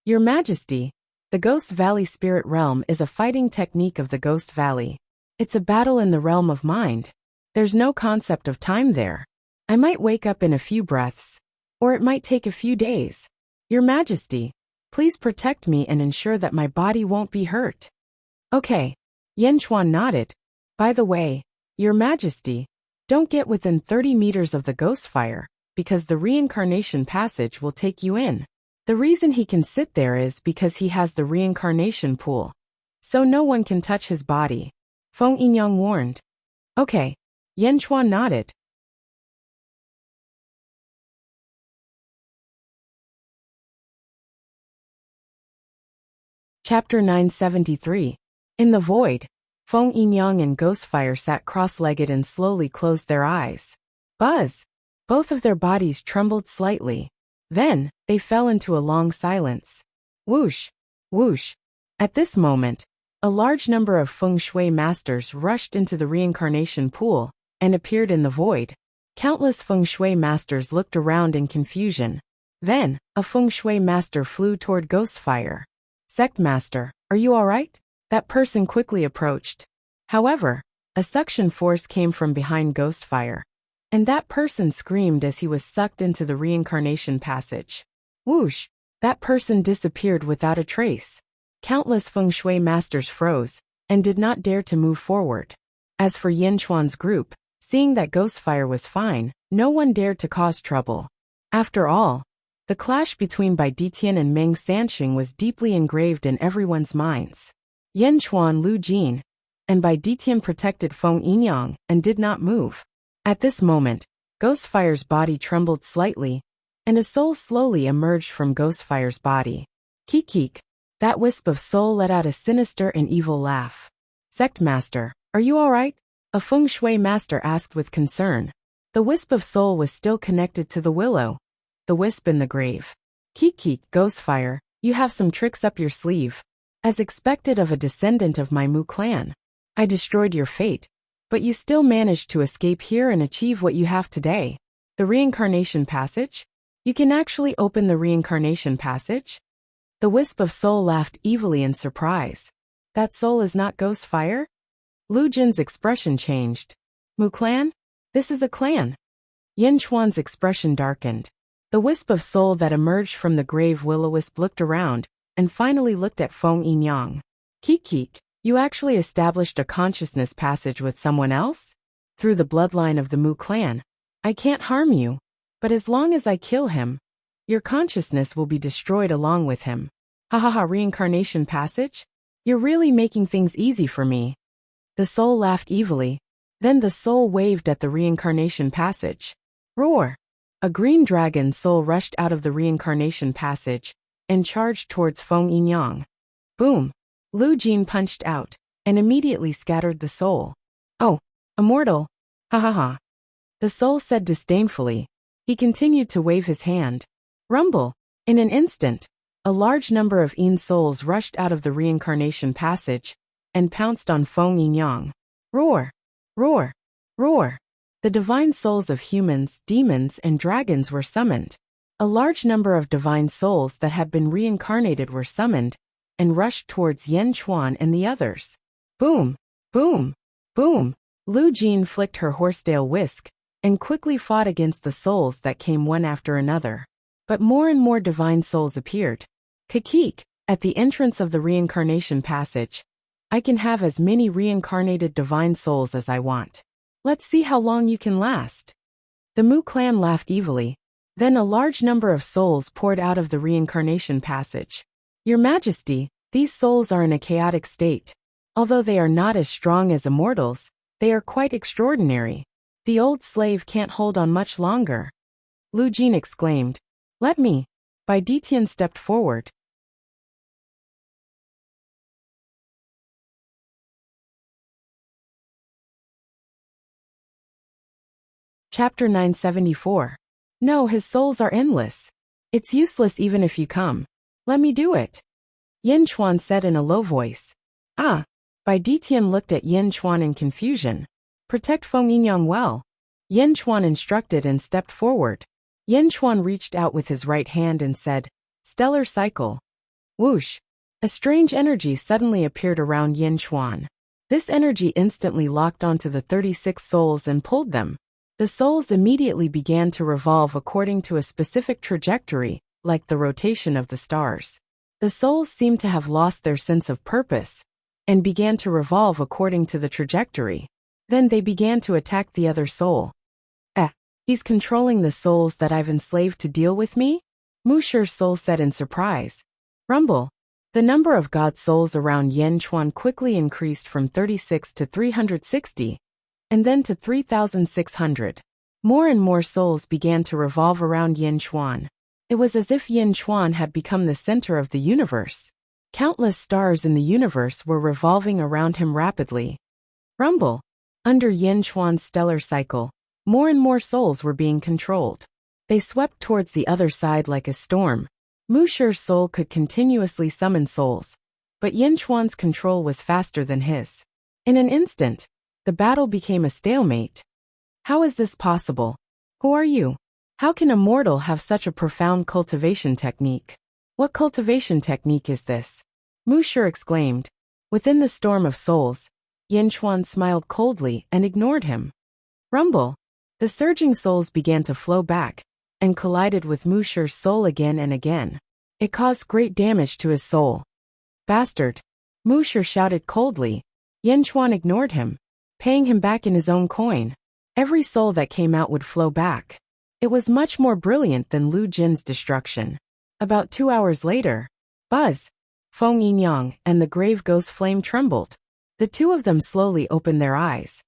Your Majesty, the Ghost Valley Spirit Realm is a fighting technique of the Ghost Valley. It's a battle in the realm of mind. There's no concept of time there. I might wake up in a few breaths, or it might take a few days. Your Majesty, please protect me and ensure that my body won't be hurt. Okay. Yanchuan nodded. By the way, Your Majesty, don't get within 30 meters of the ghost fire, because the reincarnation passage will take you in. The reason he can sit there is because he has the reincarnation pool. So no one can touch his body. Feng Yinyang warned. Okay. Yanchuan nodded. Chapter 973. In the void, Feng Yinyang and Ghostfire sat cross-legged and slowly closed their eyes. Buzz! Both of their bodies trembled slightly. Then, they fell into a long silence. Whoosh! Whoosh! At this moment, a large number of feng shui masters rushed into the reincarnation pool and appeared in the void. Countless feng shui masters looked around in confusion. Then, a feng shui master flew toward Ghostfire. Sect Master, are you alright? That person quickly approached. However, a suction force came from behind Ghostfire, and that person screamed as he was sucked into the reincarnation passage. Whoosh! That person disappeared without a trace. Countless feng shui masters froze and did not dare to move forward. As for Yanchuan's group, seeing that Ghostfire was fine, no one dared to cause trouble. After all, the clash between Bai Ditian and Meng Sanxing was deeply engraved in everyone's minds. Yanchuan Lu Jin and Bai Ditian protected Feng Yinyang and did not move. At this moment, Ghostfire's body trembled slightly, and a soul slowly emerged from Ghostfire's body. Kik. That wisp of soul let out a sinister and evil laugh. Sect Master, are you alright? A feng shui master asked with concern. The wisp of soul was still connected to the willow. The wisp in the grave. Kik, Ghostfire, you have some tricks up your sleeve. As expected of a descendant of my Mu clan, I destroyed your fate, but you still managed to escape here and achieve what you have today. The reincarnation passage? You can actually open the reincarnation passage? The wisp of soul laughed evilly in surprise. That soul is not Ghostfire? Lu Jin's expression changed. Mu clan? This is a clan. Yanchuan's expression darkened. The wisp of soul that emerged from the grave will-o-wisp looked around, and finally looked at Feng Yinyang. Kik, you actually established a consciousness passage with someone else? Through the bloodline of the Mu clan. I can't harm you, but as long as I kill him, your consciousness will be destroyed along with him. Hahaha, reincarnation passage? You're really making things easy for me. The soul laughed evilly. Then the soul waved at the reincarnation passage. Roar! A green dragon soul rushed out of the reincarnation passage and charged towards Feng Yinyang. Boom! Lu Jin punched out and immediately scattered the soul. Oh, Immortal! Ha. The soul said disdainfully. He continued to wave his hand. Rumble! In an instant, a large number of Yin souls rushed out of the reincarnation passage and pounced on Feng Yinyang. Roar! Roar! Roar! The divine souls of humans, demons, and dragons were summoned. A large number of divine souls that had been reincarnated were summoned and rushed towards Yanchuan and the others. Boom! Boom! Boom! Lu Jin flicked her horsetail whisk and quickly fought against the souls that came one after another. But more and more divine souls appeared. Kik, at the entrance of the reincarnation passage, I can have as many reincarnated divine souls as I want. Let's see how long you can last. The Mu clan laughed evilly. Then a large number of souls poured out of the reincarnation passage. Your Majesty, these souls are in a chaotic state. Although they are not as strong as immortals, they are quite extraordinary. The old slave can't hold on much longer. Lu Jin exclaimed. Let me. Bai Ditian stepped forward. Chapter 974. No, his souls are endless. It's useless even if you come. Let me do it. Yanchuan said in a low voice. Ah. Bai Ditian looked at Yanchuan in confusion. Protect Feng Yinyang well. Yanchuan instructed and stepped forward. Yanchuan reached out with his right hand and said, Stellar Cycle. Whoosh. A strange energy suddenly appeared around Yanchuan. This energy instantly locked onto the 36 souls and pulled them. The souls immediately began to revolve according to a specific trajectory, like the rotation of the stars. The souls seemed to have lost their sense of purpose and began to revolve according to the trajectory. Then they began to attack the other soul. He's controlling the souls that I've enslaved to deal with me? Musher's soul said in surprise. Rumble. The number of god souls around Yan Chuan quickly increased from 36 to 360, and then to 3,600. More and more souls began to revolve around Yan Chuan. It was as if Yan Chuan had become the center of the universe. Countless stars in the universe were revolving around him rapidly. Rumble. Under Yan Chuan's stellar cycle, more and more souls were being controlled. They swept towards the other side like a storm. Musher's soul could continuously summon souls, but Yan Chuan's control was faster than his. In an instant, the battle became a stalemate. How is this possible? Who are you? How can a mortal have such a profound cultivation technique? What cultivation technique is this? Musher exclaimed. Within the storm of souls, Yan Chuan smiled coldly and ignored him. Rumble. The surging souls began to flow back and collided with Musher's soul again and again. It caused great damage to his soul. Bastard. Musher shouted coldly. Yan Chuan ignored him, paying him back in his own coin. Every soul that came out would flow back. It was much more brilliant than Lu Jin's destruction. About 2 hours later, Buzz, Feng Yinyang, and the grave ghost flame trembled. The two of them slowly opened their eyes.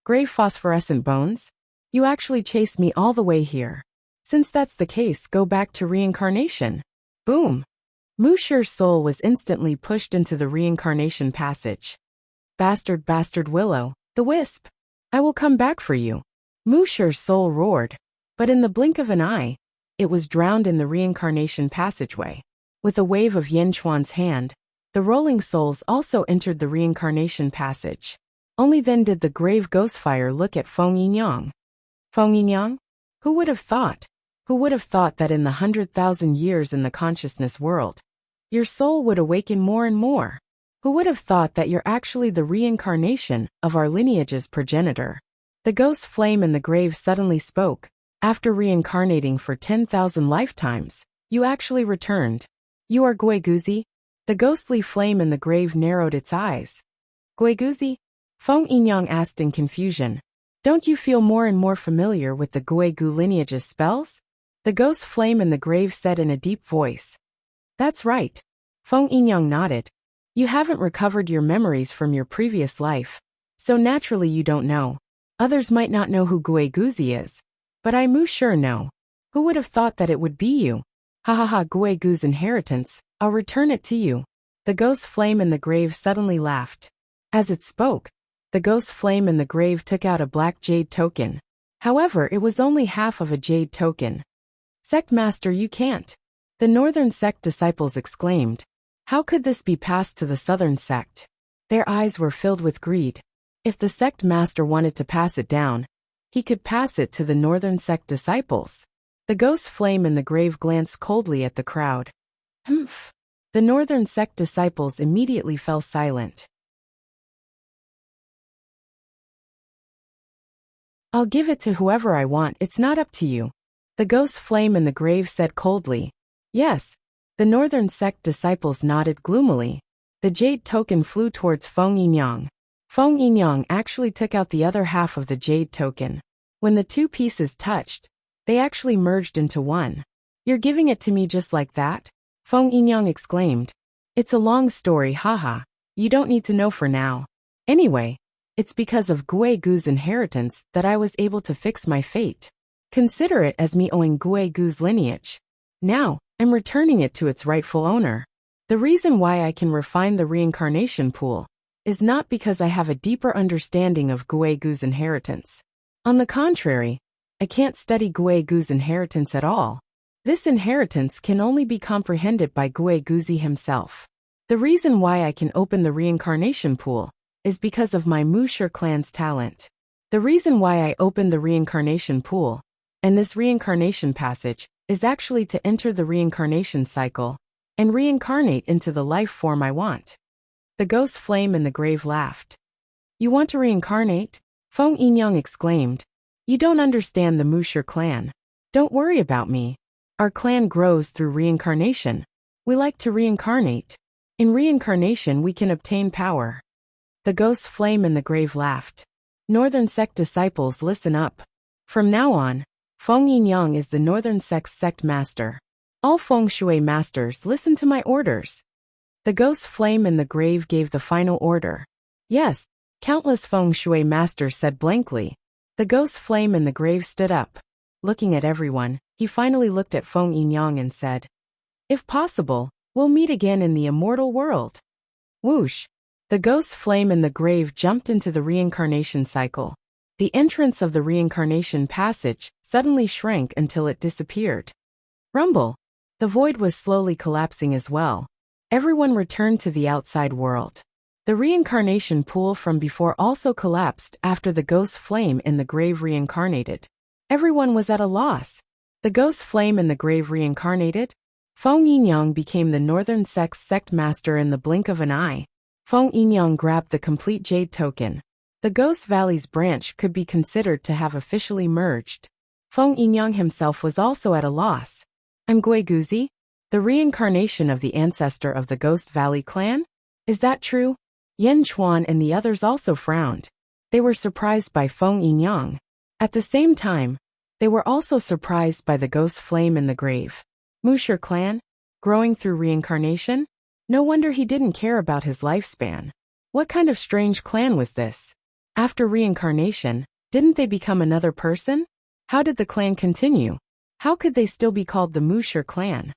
Grave phosphorescent bones? You actually chased me all the way here. Since that's the case, go back to reincarnation. Boom. Musher's soul was instantly pushed into the reincarnation passage. Bastard, bastard Willow, the wisp. I will come back for you. Musher's soul roared. But in the blink of an eye, it was drowned in the reincarnation passageway. With a wave of Yan Chuan's hand, the rolling souls also entered the reincarnation passage. Only then did the grave ghost fire look at Feng Yinyang. Feng Yinyang? Who would have thought? Who would have thought that in the 100,000 years in the consciousness world, your soul would awaken more and more? Who would have thought that you're actually the reincarnation of our lineage's progenitor? The ghost flame in the grave suddenly spoke. After reincarnating for 10,000 lifetimes, you actually returned. You are Guiguzi? The ghostly flame in the grave narrowed its eyes. Guiguzi? Feng Yinyang asked in confusion. Don't you feel more and more familiar with the Guigu lineage's spells? The ghost flame in the grave said in a deep voice. That's right. Feng Yinyang nodded. You haven't recovered your memories from your previous life, so naturally you don't know. Others might not know who Guiguzi is, but I Musher know. Who would have thought that it would be you? Ha ha ha, Guigu's inheritance, I'll return it to you. The ghost flame in the grave suddenly laughed. As it spoke, the ghost flame in the grave took out a black jade token. However, it was only half of a jade token. Sect Master, you can't. The northern sect disciples exclaimed. How could this be passed to the southern sect? Their eyes were filled with greed. If the sect master wanted to pass it down, he could pass it to the northern sect disciples. The ghost flame in the grave glanced coldly at the crowd. Humph. The northern sect disciples immediately fell silent. I'll give it to whoever I want, it's not up to you. The ghost flame in the grave said coldly. Yes. The northern sect disciples nodded gloomily. The jade token flew towards Feng Yinyang. Feng Yinyang actually took out the other half of the jade token. When the two pieces touched, they actually merged into one. You're giving it to me just like that? Feng Yinyang exclaimed. It's a long story, haha. You don't need to know for now. Anyway, it's because of Guigu's inheritance that I was able to fix my fate. Consider it as me owing Guigu's lineage. Now, I'm returning it to its rightful owner. The reason why I can refine the reincarnation pool is not because I have a deeper understanding of Guigu's inheritance. On the contrary, I can't study Guigu's inheritance at all. This inheritance can only be comprehended by Guiguzi himself. The reason why I can open the reincarnation pool is because of my Musher clan's talent. The reason why I opened the reincarnation pool and this reincarnation passage is actually to enter the reincarnation cycle and reincarnate into the life form I want. The ghost flame in the grave laughed. You want to reincarnate? Feng Yinyang exclaimed. You don't understand the Wuxia clan. Don't worry about me. Our clan grows through reincarnation. We like to reincarnate. In reincarnation we can obtain power. The ghost flame in the grave laughed. Northern sect disciples, listen up. From now on, Feng Yinyang is the Northern sect's sect master. All Feng Shui masters, listen to my orders. The ghost flame in the grave gave the final order. Yes, countless Feng Shui masters said blankly. The ghost flame in the grave stood up. Looking at everyone, he finally looked at Feng Yinyang and said, if possible, we'll meet again in the immortal world. Whoosh! The ghost flame in the grave jumped into the reincarnation cycle. The entrance of the reincarnation passage suddenly shrank until it disappeared. Rumble! The void was slowly collapsing as well. Everyone returned to the outside world. The reincarnation pool from before also collapsed after the ghost flame in the grave reincarnated. Everyone was at a loss. The ghost flame in the grave reincarnated. Feng Yinyang became the Northern sect's sect master in the blink of an eye. Feng Yinyang grabbed the complete jade token. The Ghost Valley's branch could be considered to have officially merged. Feng Yinyang himself was also at a loss. I'm Gui Guzi, the reincarnation of the ancestor of the Ghost Valley clan? Is that true? Yen Chuan and the others also frowned. They were surprised by Feng Yinyang. At the same time, they were also surprised by the ghost flame in the grave. Wuxia clan? Growing through reincarnation? No wonder he didn't care about his lifespan. What kind of strange clan was this? After reincarnation, didn't they become another person? How did the clan continue? How could they still be called the Wuxia clan?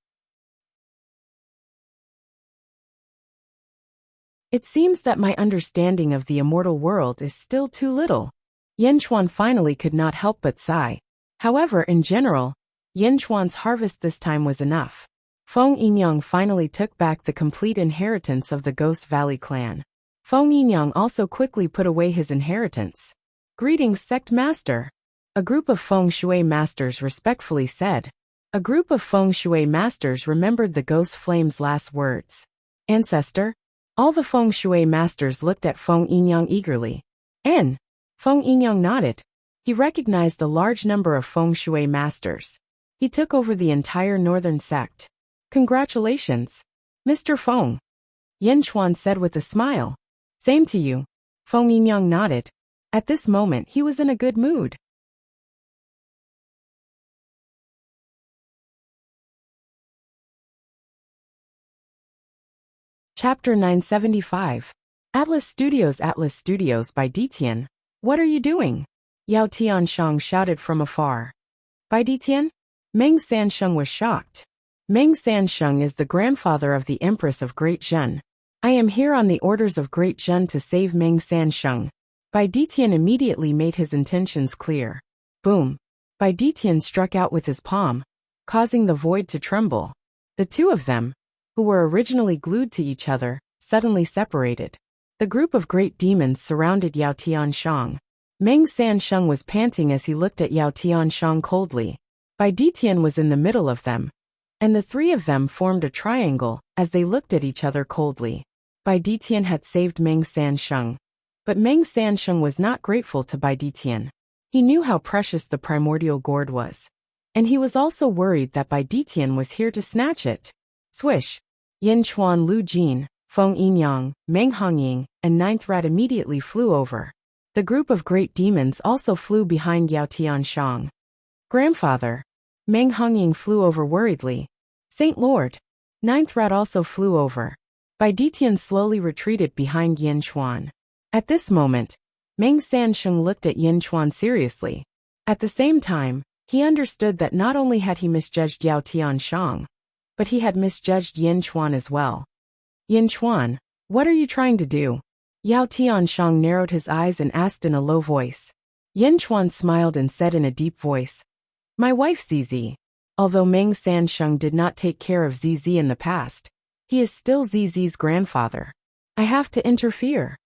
It seems that my understanding of the immortal world is still too little. Yen Chuan finally could not help but sigh. However, in general, Yen Chuan's harvest this time was enough. Feng Yinyang finally took back the complete inheritance of the Ghost Valley clan. Feng Yinyang also quickly put away his inheritance. Greetings, sect master. A group of Feng Shui masters respectfully said. A group of Feng Shui masters remembered the ghost flame's last words. Ancestor? All the Feng Shui masters looked at Feng Yinyang eagerly. Feng Yinyang nodded. He recognized a large number of Feng Shui masters. He took over the entire northern sect. Congratulations, Mr. Feng. Yen Chuan said with a smile. Same to you. Feng Yinyang nodded. At this moment he was in a good mood. Chapter 975. Atlas Studios by Ditian. What are you doing? Yao Tiansheng shouted from afar. By Ditian? Meng Sansheng was shocked. Meng Sansheng is the grandfather of the Empress of Great Zhen. I am here on the orders of Great Zhen to save Meng Sansheng. Bai Ditian immediately made his intentions clear. Boom. Bai Ditian struck out with his palm, causing the void to tremble. The two of them, who were originally glued to each other, suddenly separated. The group of great demons surrounded Yao Tiansheng. Meng Sansheng was panting as he looked at Yao Tiansheng coldly. Bai Ditian was in the middle of them, and the three of them formed a triangle as they looked at each other coldly. Bai Ditian had saved Meng Sansheng, but Meng Sansheng was not grateful to Bai Ditian. He knew how precious the primordial gourd was, and he was also worried that Bai Ditian was here to snatch it. Swish! Yen Chuan, Lu Jin, Feng Yinyang, Meng Hongying, and Ninth Rat immediately flew over. The group of great demons also flew behind Yao Tiansheng. Grandfather. Meng Hongying flew over worriedly. Saint Lord. Ninth Rat also flew over. Bai Ditian slowly retreated behind Yen Chuan. At this moment, Meng Sansheng looked at Yen Chuan seriously. At the same time, he understood that not only had he misjudged Yao Tiansheng, but he had misjudged Yen Chuan as well. Yen Chuan, what are you trying to do? Yao Tiansheng narrowed his eyes and asked in a low voice. Yen Chuan smiled and said in a deep voice, my wife ZZ. Although Meng Sansheng did not take care of ZZ in the past, he is still ZZ's grandfather. I have to interfere.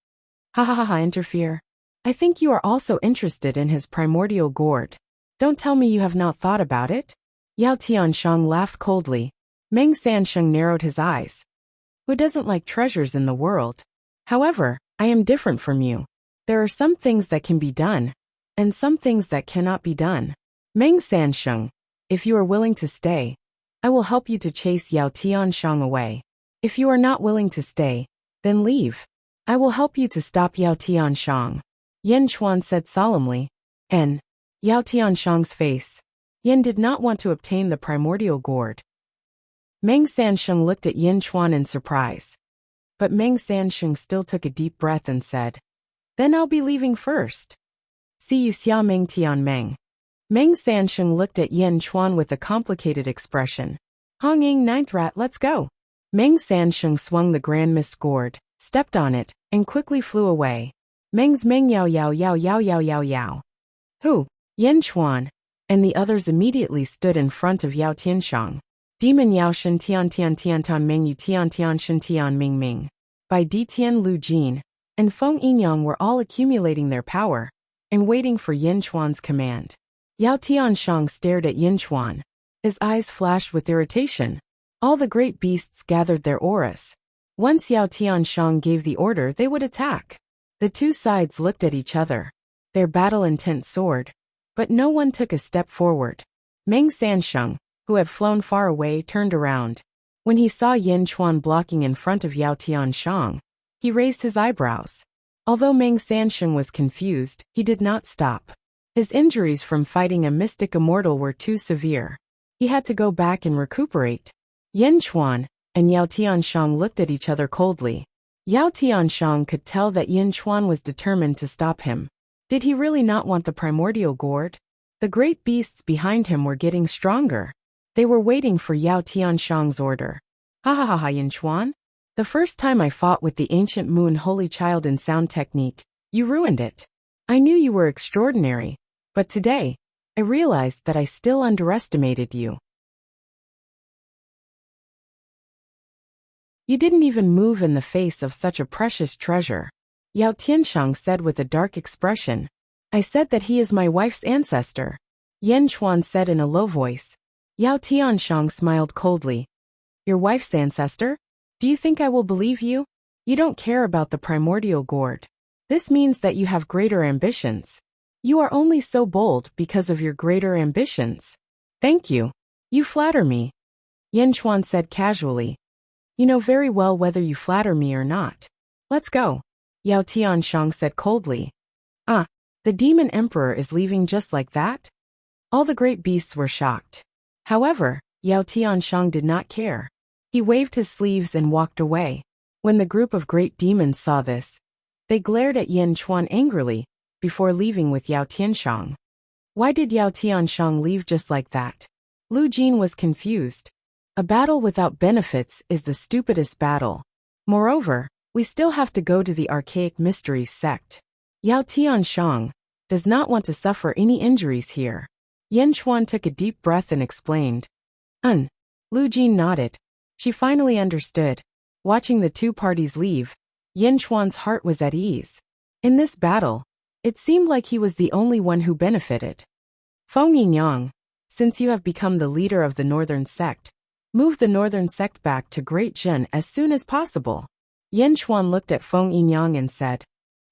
Ha ha ha ha, interfere. I think you are also interested in his primordial gourd. Don't tell me you have not thought about it? Yao Tiansheng laughed coldly. Meng Sansheng narrowed his eyes. Who doesn't like treasures in the world? However, I am different from you. There are some things that can be done, and some things that cannot be done. Meng Sansheng, if you are willing to stay, I will help you to chase Yao Tianshang away. If you are not willing to stay, then leave. I will help you to stop Yao Tianshang, Yin Chuan said solemnly. And Yao Tianshang's face. Yin did not want to obtain the primordial gourd. Meng Sansheng looked at Yin Chuan in surprise. But Meng Sansheng still took a deep breath and said, "Then I'll be leaving first. See you Xia Meng Tian Meng." Meng Sansheng looked at Yin Chuan with a complicated expression. "Hong Ying ninth rat, let's go." Meng Sansheng swung the grand mist gourd, stepped on it, and quickly flew away. Meng's Meng Yao Yao Yao Yao Yao Yao Yao. Who? Yin Chuan, and the others immediately stood in front of Yao Tianshang. Demon Yao Shen Tian Tian Tian Tan Meng Yu Tian Tian Shen Tian Ming Ming. By Di Tian Lu Jin, and Feng Yinyang were all accumulating their power, and waiting for Yin Chuan's command. Yao Tianshang stared at Yin Chuan. His eyes flashed with irritation. All the great beasts gathered their auras. Once Yao Tianshang gave the order, they would attack. The two sides looked at each other. Their battle intent soared, but no one took a step forward. Meng Sansheng, who had flown far away, turned around. When he saw Yin Chuan blocking in front of Yao Tianshang, he raised his eyebrows. Although Meng Sansheng was confused, he did not stop. His injuries from fighting a mystic immortal were too severe. He had to go back and recuperate. Yin Chuan and Yao Tianshang looked at each other coldly. Yao Tianshang could tell that Yin Chuan was determined to stop him. Did he really not want the primordial gourd? The great beasts behind him were getting stronger. They were waiting for Yao Tianshang's order. Ha ha ha ha, Yin Chuan. The first time I fought with the ancient moon holy child in sound technique, you ruined it. I knew you were extraordinary, but today, I realized that I still underestimated you. You didn't even move in the face of such a precious treasure. Yao Tianshang said with a dark expression. I said that he is my wife's ancestor. Yin Chuan said in a low voice. Yao Tianshang smiled coldly. Your wife's ancestor? Do you think I will believe you? You don't care about the primordial gourd. This means that you have greater ambitions. You are only so bold because of your greater ambitions. Thank you. You flatter me. Yin Chuan said casually. You know very well whether you flatter me or not. Let's go. Yao Tianshang said coldly. The demon emperor is leaving just like that? All the great beasts were shocked. However, Yao Tianshang did not care. He waved his sleeves and walked away. When the group of great demons saw this, they glared at Yin Chuan angrily, before leaving with Yao Tianshang. Why did Yao Tianshang leave just like that? Lu Jin was confused. A battle without benefits is the stupidest battle. Moreover, we still have to go to the Archaic Mysteries sect. Yao Tianshang does not want to suffer any injuries here. Yin Chuan took a deep breath and explained. Lu Jin nodded. She finally understood. Watching the two parties leave, Yin Chuan's heart was at ease. In this battle, it seemed like he was the only one who benefited. Feng Yinyang, since you have become the leader of the northern sect, move the northern sect back to Great Zhen as soon as possible. Yin Chuan looked at Feng Yinyang and said,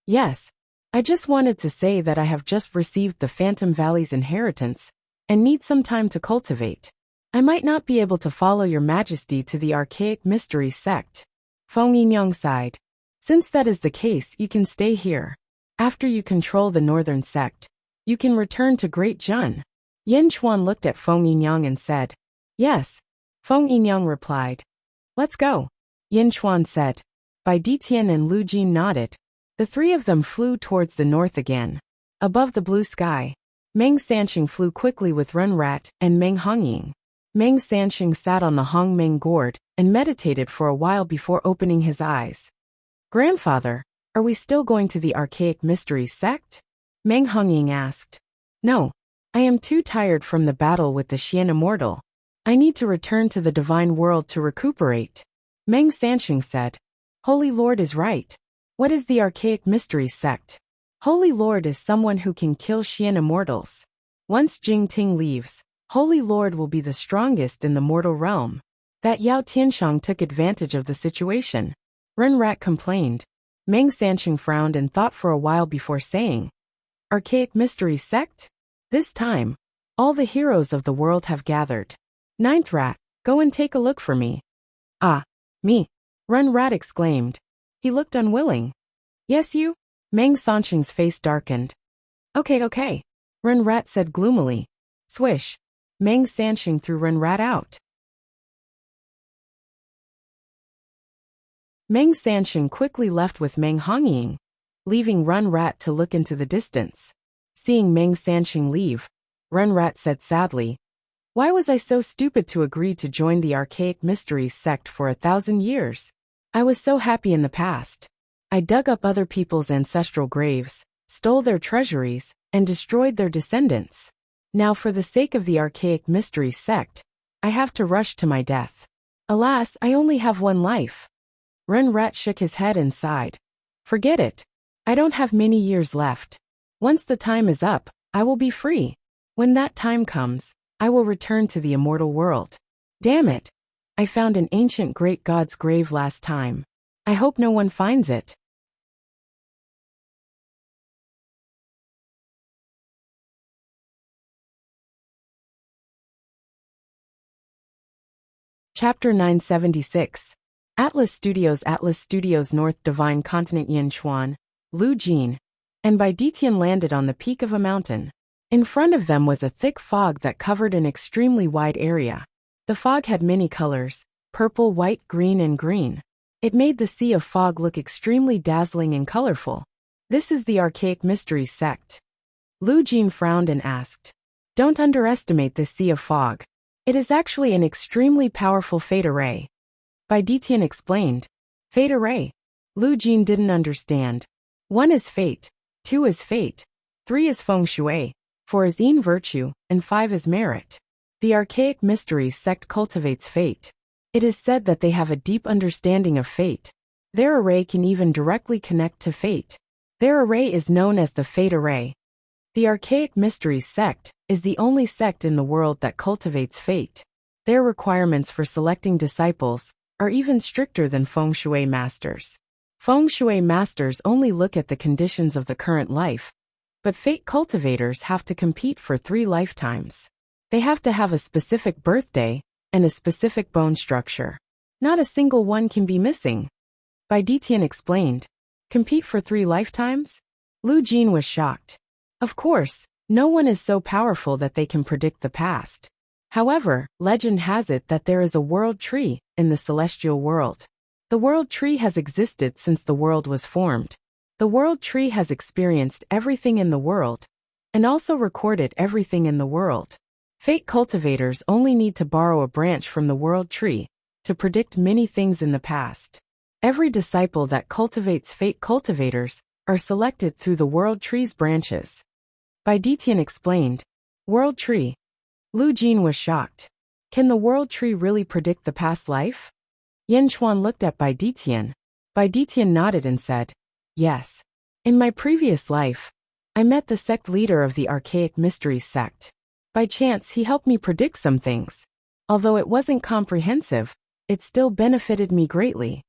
Yes, I just wanted to say that I have just received the Phantom Valley's inheritance, and need some time to cultivate. I might not be able to follow your majesty to the Archaic Mysteries sect. Feng Yinyang sighed. Since that is the case, you can stay here. After you control the northern sect, you can return to Great Zhen. Yin Chuan looked at Feng Yinyang and said, Yes. Feng Yinyang replied. Let's go. Yin Chuan said. Bai Ditian and Lu Jin nodded. The three of them flew towards the north again. Above the blue sky, Meng Sansheng flew quickly with Ren Rat and Meng Hongying. Meng Sansheng sat on the Hong Meng gourd and meditated for a while before opening his eyes. Grandfather, are we still going to the Archaic Mysteries sect? Meng Hongying asked. No, I am too tired from the battle with the Xian Immortal. I need to return to the divine world to recuperate. Meng Sansheng said. Holy Lord is right. What is the Archaic Mysteries sect? Holy Lord is someone who can kill Xian Immortals. Once Jing Ting leaves, Holy Lord will be the strongest in the mortal realm. That Yao Tianshang took advantage of the situation. Ren Rat complained. Meng Sanqing frowned and thought for a while before saying, Archaic Mystery Sect? This time, all the heroes of the world have gathered. Ninth Rat, go and take a look for me. Ah, me. Run Rat exclaimed. He looked unwilling. Yes, you? Meng Sanqing's face darkened. Okay. Run Rat said gloomily. Swish. Meng Sanqing threw Run Rat out. Meng Sanqing quickly left with Meng Hongying, leaving Run Rat to look into the distance. Seeing Meng Sanqing leave, Run Rat said sadly, Why was I so stupid to agree to join the Archaic Mysteries sect for 1,000 years? I was so happy in the past. I dug up other people's ancestral graves, stole their treasuries, and destroyed their descendants. Now for the sake of the Archaic Mysteries sect, I have to rush to my death. Alas, I only have one life. Run Rat shook his head and sighed. Forget it. I don't have many years left. Once the time is up, I will be free. When that time comes, I will return to the immortal world. Damn it. I found an ancient great god's grave last time. I hope no one finds it. Chapter 976. Atlas Studios North Divine Continent Yinchuan, Lu Jin, and Bai Detian landed on the peak of a mountain. In front of them was a thick fog that covered an extremely wide area. The fog had many colors, purple, white, green, and green. It made the sea of fog look extremely dazzling and colorful. This is the Archaic Mysteries sect. Lu Jin frowned and asked, Don't underestimate this sea of fog. It is actually an extremely powerful fate array. Bai Detian explained. Fate array. Lu Jin didn't understand. 1 is fate, 2 is fate, 3 is feng shui, 4 is yin virtue, and 5 is merit. The Archaic Mysteries sect cultivates fate. It is said that they have a deep understanding of fate. Their array can even directly connect to fate. Their array is known as the Fate Array. The Archaic Mysteries sect is the only sect in the world that cultivates fate. Their requirements for selecting disciples are even stricter than feng shui masters. Feng shui masters only look at the conditions of the current life, but fate cultivators have to compete for 3 lifetimes. They have to have a specific birthday and a specific bone structure. Not a single one can be missing. Bai Detian explained. Compete for 3 lifetimes? Lu Jin was shocked. Of course, no one is so powerful that they can predict the past. However, legend has it that there is a world tree in the celestial world. The world tree has existed since the world was formed. The world tree has experienced everything in the world, and also recorded everything in the world. Fate cultivators only need to borrow a branch from the world tree to predict many things in the past. Every disciple that cultivates fate cultivators are selected through the world tree's branches. Bai Detian explained. World tree. Lu Jin was shocked. Can the world tree really predict the past life? Yin Chuan looked at Bai Detian. Bai Detian nodded and said, Yes. In my previous life, I met the sect leader of the Archaic Mysteries sect. By chance, he helped me predict some things. Although it wasn't comprehensive, it still benefited me greatly.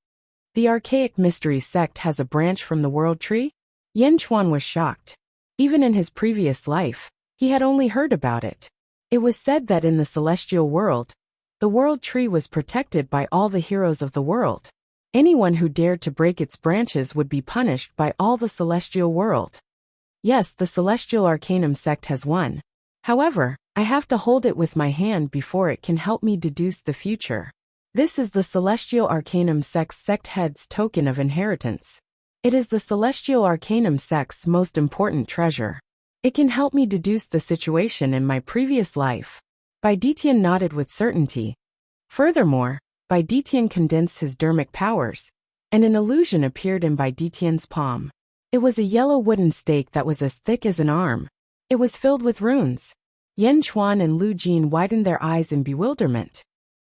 The Archaic Mysteries sect has a branch from the world tree? Yin Chuan was shocked. Even in his previous life, he had only heard about it. It was said that in the celestial world, the world tree was protected by all the heroes of the world. Anyone who dared to break its branches would be punished by all the celestial world. Yes, the Celestial Arcanum sect has one. However, I have to hold it with my hand before it can help me deduce the future. This is the Celestial Arcanum sect's sect head's token of inheritance. It is the Celestial Arcanum sect's most important treasure. It can help me deduce the situation in my previous life. Bai Detian nodded with certainty. Furthermore, Bai Detian condensed his dermic powers, and an illusion appeared in Bai Detian's palm. It was a yellow wooden stake that was as thick as an arm. It was filled with runes. Yin Chuan and Lu Jin widened their eyes in bewilderment.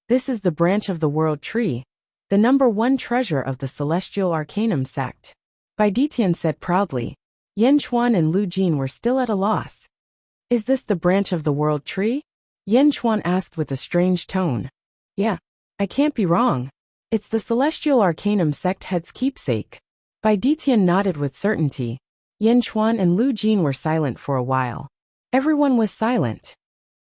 This is the branch of the world tree, the #1 treasure of the Celestial Arcanum sect. Bai Detian said proudly. Yin Chuan and Lu Jin were still at a loss. Is this the branch of the world tree? Yin Chuan asked with a strange tone. Yeah, I can't be wrong. It's the Celestial Arcanum sect head's keepsake. Bai Ditian nodded with certainty. Yin Chuan and Lu Jin were silent for a while. Everyone was silent.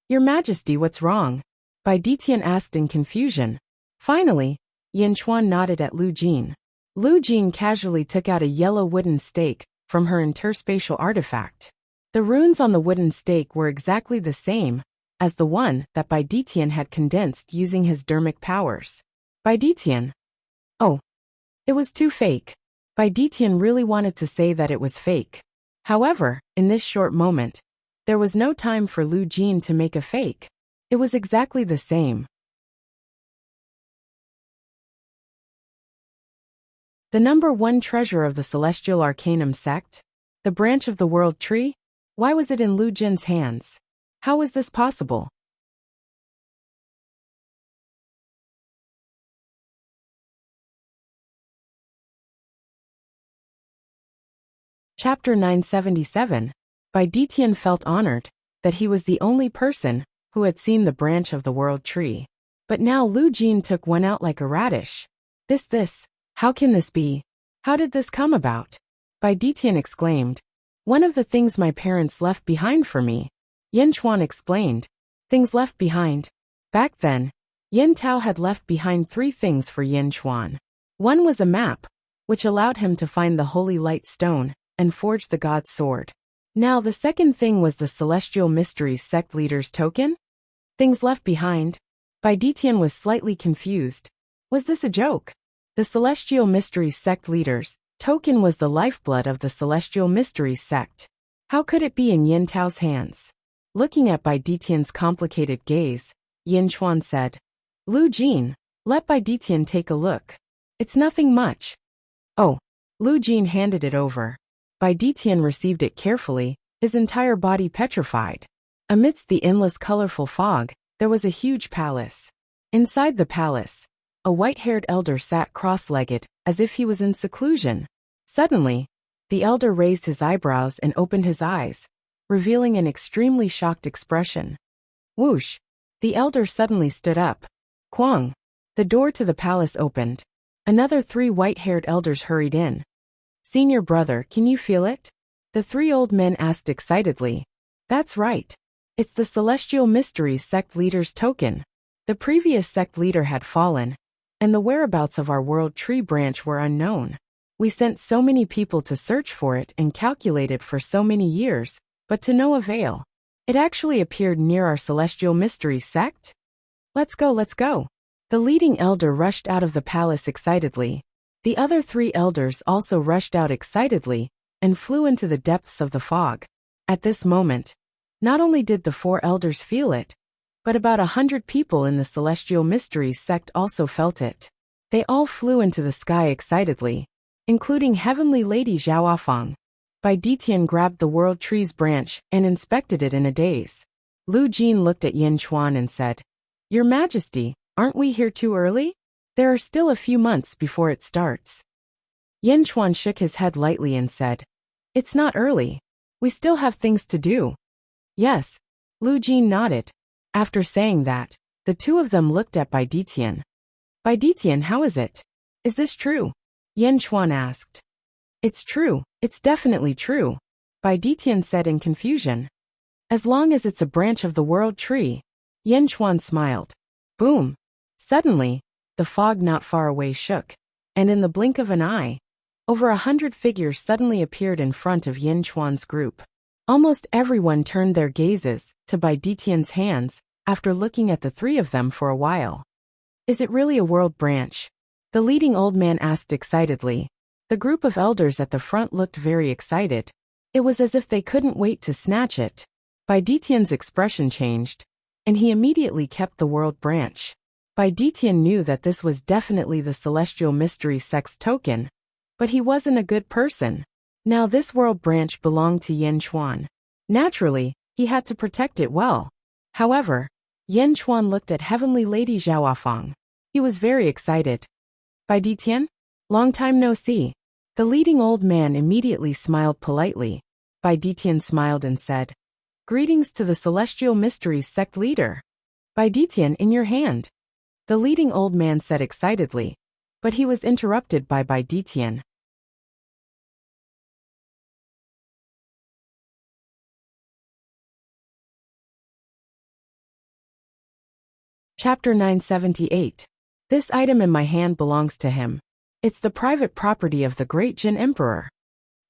Your Majesty, what's wrong? Bai Ditian asked in confusion. Finally, Yin Chuan nodded at Lu Jin. Lu Jin casually took out a yellow wooden stake from her interspatial artifact. The runes on the wooden stake were exactly the same as the one that Bai Ditian had condensed using his dermic powers. Bai Ditian. Oh. It was too fake. Bai Ditian really wanted to say that it was fake. However, in this short moment, there was no time for Lu Jin to make a fake. It was exactly the same. The number 1 treasure of the Celestial Arcanum sect? The branch of the World Tree? Why was it in Lu Jin's hands? How was this possible? Chapter 977. Bai Ditian felt honored that he was the only person who had seen the branch of the World Tree. But now Lu Jin took one out like a radish. This, how can this be? How did this come about? Bai Ditian exclaimed. One of the things my parents left behind for me. Yin Chuan explained. Things left behind. Back then, Yin Tao had left behind 3 things for Yin Chuan. One was a map, which allowed him to find the Holy Light Stone and forge the God's Sword. Now the second thing was the Celestial Mysteries sect leader's token? Things left behind? Bai Ditian was slightly confused. Was this a joke? The Celestial Mysteries sect leader's token was the lifeblood of the Celestial Mysteries sect. How could it be in Yin Tao's hands? Looking at Bai Ditian's complicated gaze, Yin Chuan said, Lu Jin, let Bai Ditian take a look. It's nothing much. Oh. Lu Jin handed it over. Bai Ditian received it carefully, his entire body petrified. Amidst the endless colorful fog, there was a huge palace. Inside the palace, a white-haired elder sat cross-legged, as if he was in seclusion. Suddenly, the elder raised his eyebrows and opened his eyes, revealing an extremely shocked expression. Whoosh! The elder suddenly stood up. Kwang! The door to the palace opened. Another 3 white-haired elders hurried in. Senior brother, can you feel it? The 3 old men asked excitedly. That's right. It's the Celestial Mysteries sect leader's token. The previous sect leader had fallen, and the whereabouts of our World Tree branch were unknown. We sent so many people to search for it and calculate it for so many years, but to no avail. It actually appeared near our Celestial Mysteries sect? Let's go, let's go. The leading elder rushed out of the palace excitedly. The other 3 elders also rushed out excitedly and flew into the depths of the fog. At this moment, not only did the 4 elders feel it, but about 100 people in the Celestial Mysteries sect also felt it. They all flew into the sky excitedly, including Heavenly Lady Zhaoafang. Bai Ditian grabbed the World Tree's branch and inspected it in a daze. Lu Jin looked at Yin Chuan and said, Your Majesty, aren't we here too early? There are still a few months before it starts. Yin Chuan shook his head lightly and said, It's not early. We still have things to do. Yes. Lu Jin nodded. After saying that, the 2 of them looked at Bai Ditian. Bai Ditian, how is it? Is this true? Yin Chuan asked. It's true. It's definitely true. Bai Ditian said in confusion. As long as it's a branch of the World Tree. Yin Chuan smiled. Boom. Suddenly, the fog not far away shook, and in the blink of an eye, over 100 figures suddenly appeared in front of Yin Chuan's group. Almost everyone turned their gazes to Bai Ditian's hands after looking at the 3 of them for a while. Is it really a world branch? The leading old man asked excitedly. The group of elders at the front looked very excited. It was as if they couldn't wait to snatch it. Bai Ditian's expression changed, and he immediately kept the world branch. Bai Ditian knew that this was definitely the Celestial Mysteries sect's token, but he wasn't a good person. Now this world branch belonged to Yin Chuan. Naturally, he had to protect it well. However, Yin Chuan looked at Heavenly Lady Zhaoafang. He was very excited. Bai Ditian? Long time no see. The leading old man immediately smiled politely. Bai Ditian smiled and said, Greetings to the Celestial Mysteries sect leader. Bai Ditian, in your hand. The leading old man said excitedly, but he was interrupted by Bai Ditian. Chapter 978. This item in my hand belongs to him. It's the private property of the great Jin Emperor.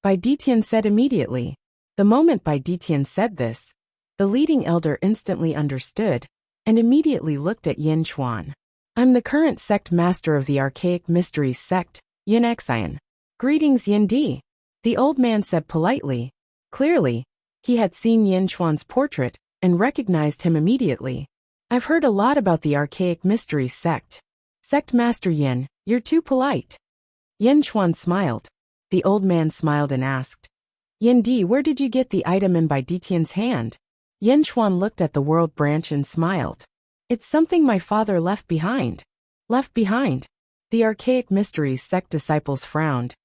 Bai Ditian said immediately. The moment Bai Ditian said this, the leading elder instantly understood, and immediately looked at Yin Chuan. I'm the current sect master of the Archaic Mysteries sect, Yin Xian. Greetings Yin Di. The old man said politely. Clearly, he had seen Yin Chuan's portrait, and recognized him immediately. I've heard a lot about the Archaic Mysteries sect. Sect Master Yin, you're too polite. Yin Chuan smiled. The old man smiled and asked, Yin Di, where did you get the item in Bai Ditian's hand? Yin Chuan looked at the world branch and smiled. It's something my father left behind. Left behind? The Archaic Mysteries sect disciples frowned.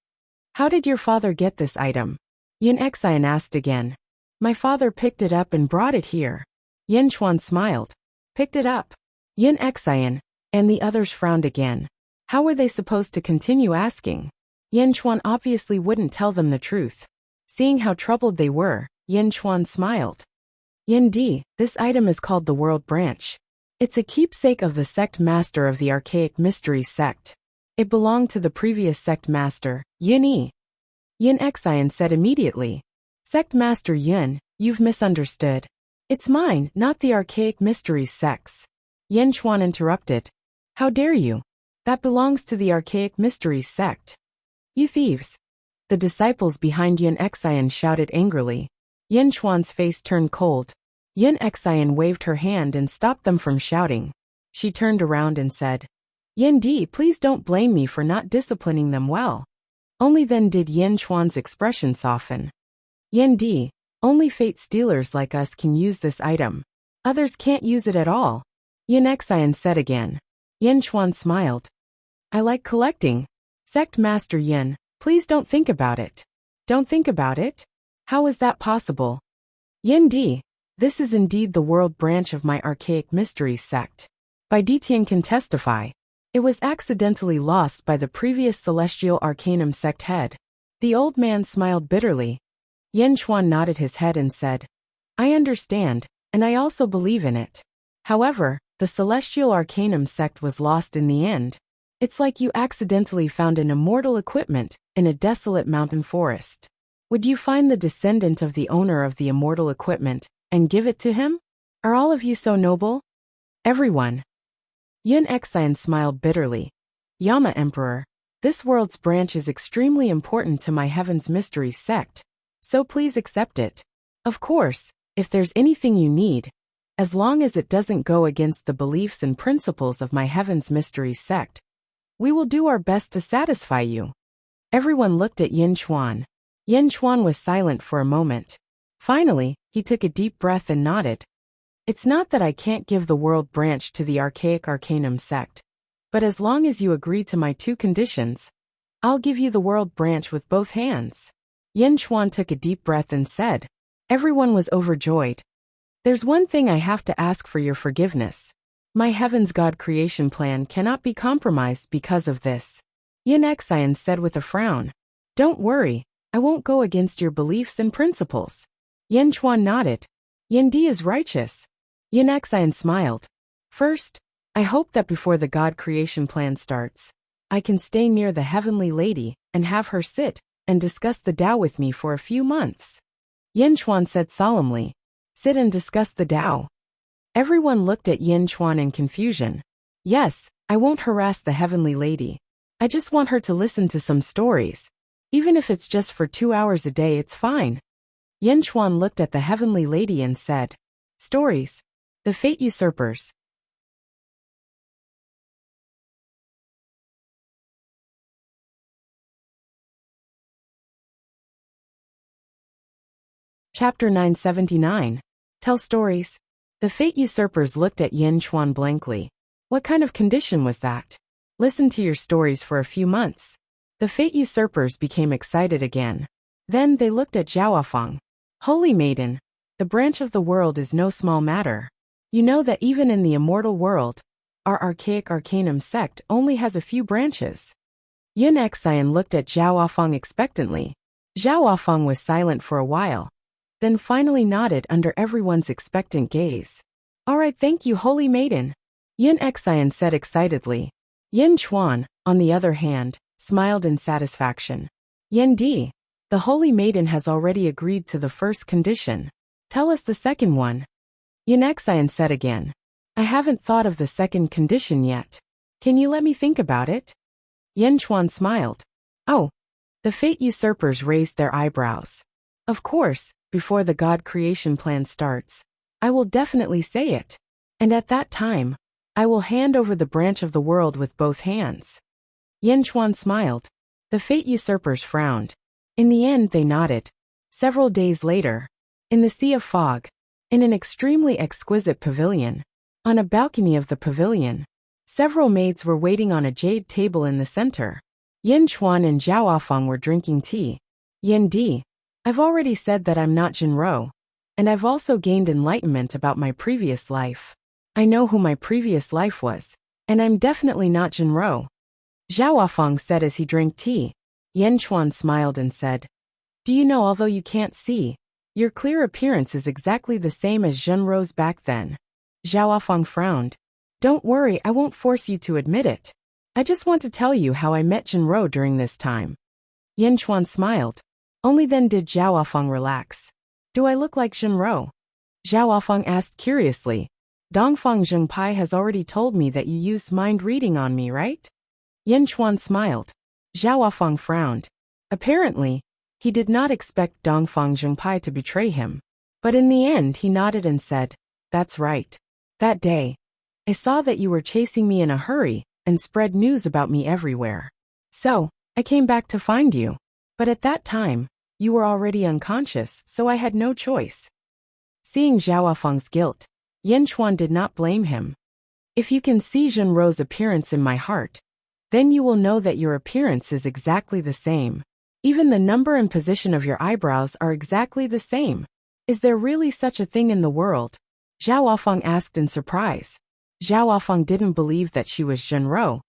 How did your father get this item? Yin Xian asked again. My father picked it up and brought it here. Yin Chuan smiled. Picked it up. Yin Xian, and the others frowned again. How were they supposed to continue asking? Yin Chuan obviously wouldn't tell them the truth. Seeing how troubled they were, Yin Chuan smiled. Yin Di, this item is called the World Branch. It's a keepsake of the sect master of the Archaic Mysteries sect. It belonged to the previous sect master, Yin Yi. Yin Xian said immediately. Sect Master Yin, you've misunderstood. It's mine, not the Archaic Mysteries sects. Yin Chuan interrupted. How dare you? That belongs to the Archaic Mysteries sect. You thieves. The disciples behind Yin Xian shouted angrily. Yin Chuan's face turned cold. Yin Xian waved her hand and stopped them from shouting. She turned around and said, Yin Di, please don't blame me for not disciplining them well. Only then did Yin Chuan's expression soften. Yin Di, only fate stealers like us can use this item. Others can't use it at all. Yin Xian said again. Yin Chuan smiled. I like collecting. Sect Master Yin, please don't think about it. Don't think about it? How is that possible? Yin Di, this is indeed the world branch of my Archaic Mysteries sect. Bai Ditian can testify. It was accidentally lost by the previous Celestial Arcanum sect head. The old man smiled bitterly. Yin Chuan nodded his head and said, I understand, and I also believe in it. However, the Celestial Arcanum sect was lost in the end. It's like you accidentally found an immortal equipment in a desolate mountain forest. Would you find the descendant of the owner of the immortal equipment and give it to him? Are all of you so noble? Everyone. Yin Xian smiled bitterly. Yama Emperor, this world's branch is extremely important to my Heaven's Mysteries sect. So please accept it. Of course, if there's anything you need, as long as it doesn't go against the beliefs and principles of my Heaven's Mysteries sect, we will do our best to satisfy you. Everyone looked at Yin Chuan. Yin Chuan was silent for a moment. Finally, he took a deep breath and nodded. It's not that I can't give the world branch to the Archaic Arcanum sect, but as long as you agree to my two conditions, I'll give you the world branch with both hands. Yin Chuan took a deep breath and said. Everyone was overjoyed. There's one thing I have to ask for your forgiveness. My Heaven's God creation plan cannot be compromised because of this. Yin Xian said with a frown. Don't worry, I won't go against your beliefs and principles. Yin Chuan nodded. Yin Di is righteous. Yin Xian smiled. First, I hope that before the God creation plan starts, I can stay near the Heavenly Lady and have her sit and discuss the Tao with me for a few months. Yin Chuan said solemnly. Sit and discuss the Tao. Everyone looked at Yin Chuan in confusion. Yes, I won't harass the Heavenly Lady. I just want her to listen to some stories. Even if it's just for 2 hours a day, it's fine. Yin Chuan looked at the Heavenly Lady and said, Stories. The Fate Usurpers. Chapter 979. Tell stories. The Fate Usurpers looked at Yin Chuan blankly. What kind of condition was that? Listen to your stories for a few months. The Fate Usurpers became excited again. Then they looked at Zhaoafang. Holy Maiden, the branch of the world is no small matter. You know that even in the immortal world, our Archaic Arcanum sect only has a few branches. Yin Xian looked at Zhaoafang expectantly. Zhaoafang was silent for a while, then finally nodded under everyone's expectant gaze. All right, thank you, Holy Maiden. Yin Xian said excitedly. Yin Chuan, on the other hand, smiled in satisfaction. Yin Di, the holy maiden has already agreed to the first condition. Tell us the second one. Yin Xian said again. I haven't thought of the second condition yet. Can you let me think about it? Yin Chuan smiled. Oh. The fate usurpers raised their eyebrows. Of course, before the God creation plan starts, I will definitely say it. And at that time, I will hand over the branch of the world with both hands. Yin Chuan smiled. The fate usurpers frowned. In the end they nodded. Several days later, in the sea of fog, in an extremely exquisite pavilion, on a balcony of the pavilion, several maids were waiting on a jade table in the center. Yin Chuan and Zhao Afang were drinking tea. Yin Di, I've already said that I'm not Jinro, and I've also gained enlightenment about my previous life. I know who my previous life was, and I'm definitely not Jinro. Zhao Afang said as he drank tea. Yin Chuan smiled and said, Do you know, although you can't see, your clear appearance is exactly the same as Jinro's back then. Zhao Afang frowned. Don't worry, I won't force you to admit it. I just want to tell you how I met Jinro during this time. Yin Chuan smiled. Only then did Zhao Afang relax. Do I look like Jinro? Zhao Afang asked curiously. Dongfang Zhengpai has already told me that you used mind reading on me, right? Yin Chuan smiled. Zhao Afang frowned. Apparently, he did not expect Dongfang Zhengpai to betray him. But in the end he nodded and said, That's right. That day, I saw that you were chasing me in a hurry and spread news about me everywhere. So, I came back to find you. But at that time, you were already unconscious, so I had no choice. Seeing Zhao Afang's guilt, Yin Chuan did not blame him. If you can see Jinro's appearance in my heart, then you will know that your appearance is exactly the same. Even the number and position of your eyebrows are exactly the same. Is there really such a thing in the world? Zhao Afang asked in surprise. Zhao Afang didn't believe that she was Jinro,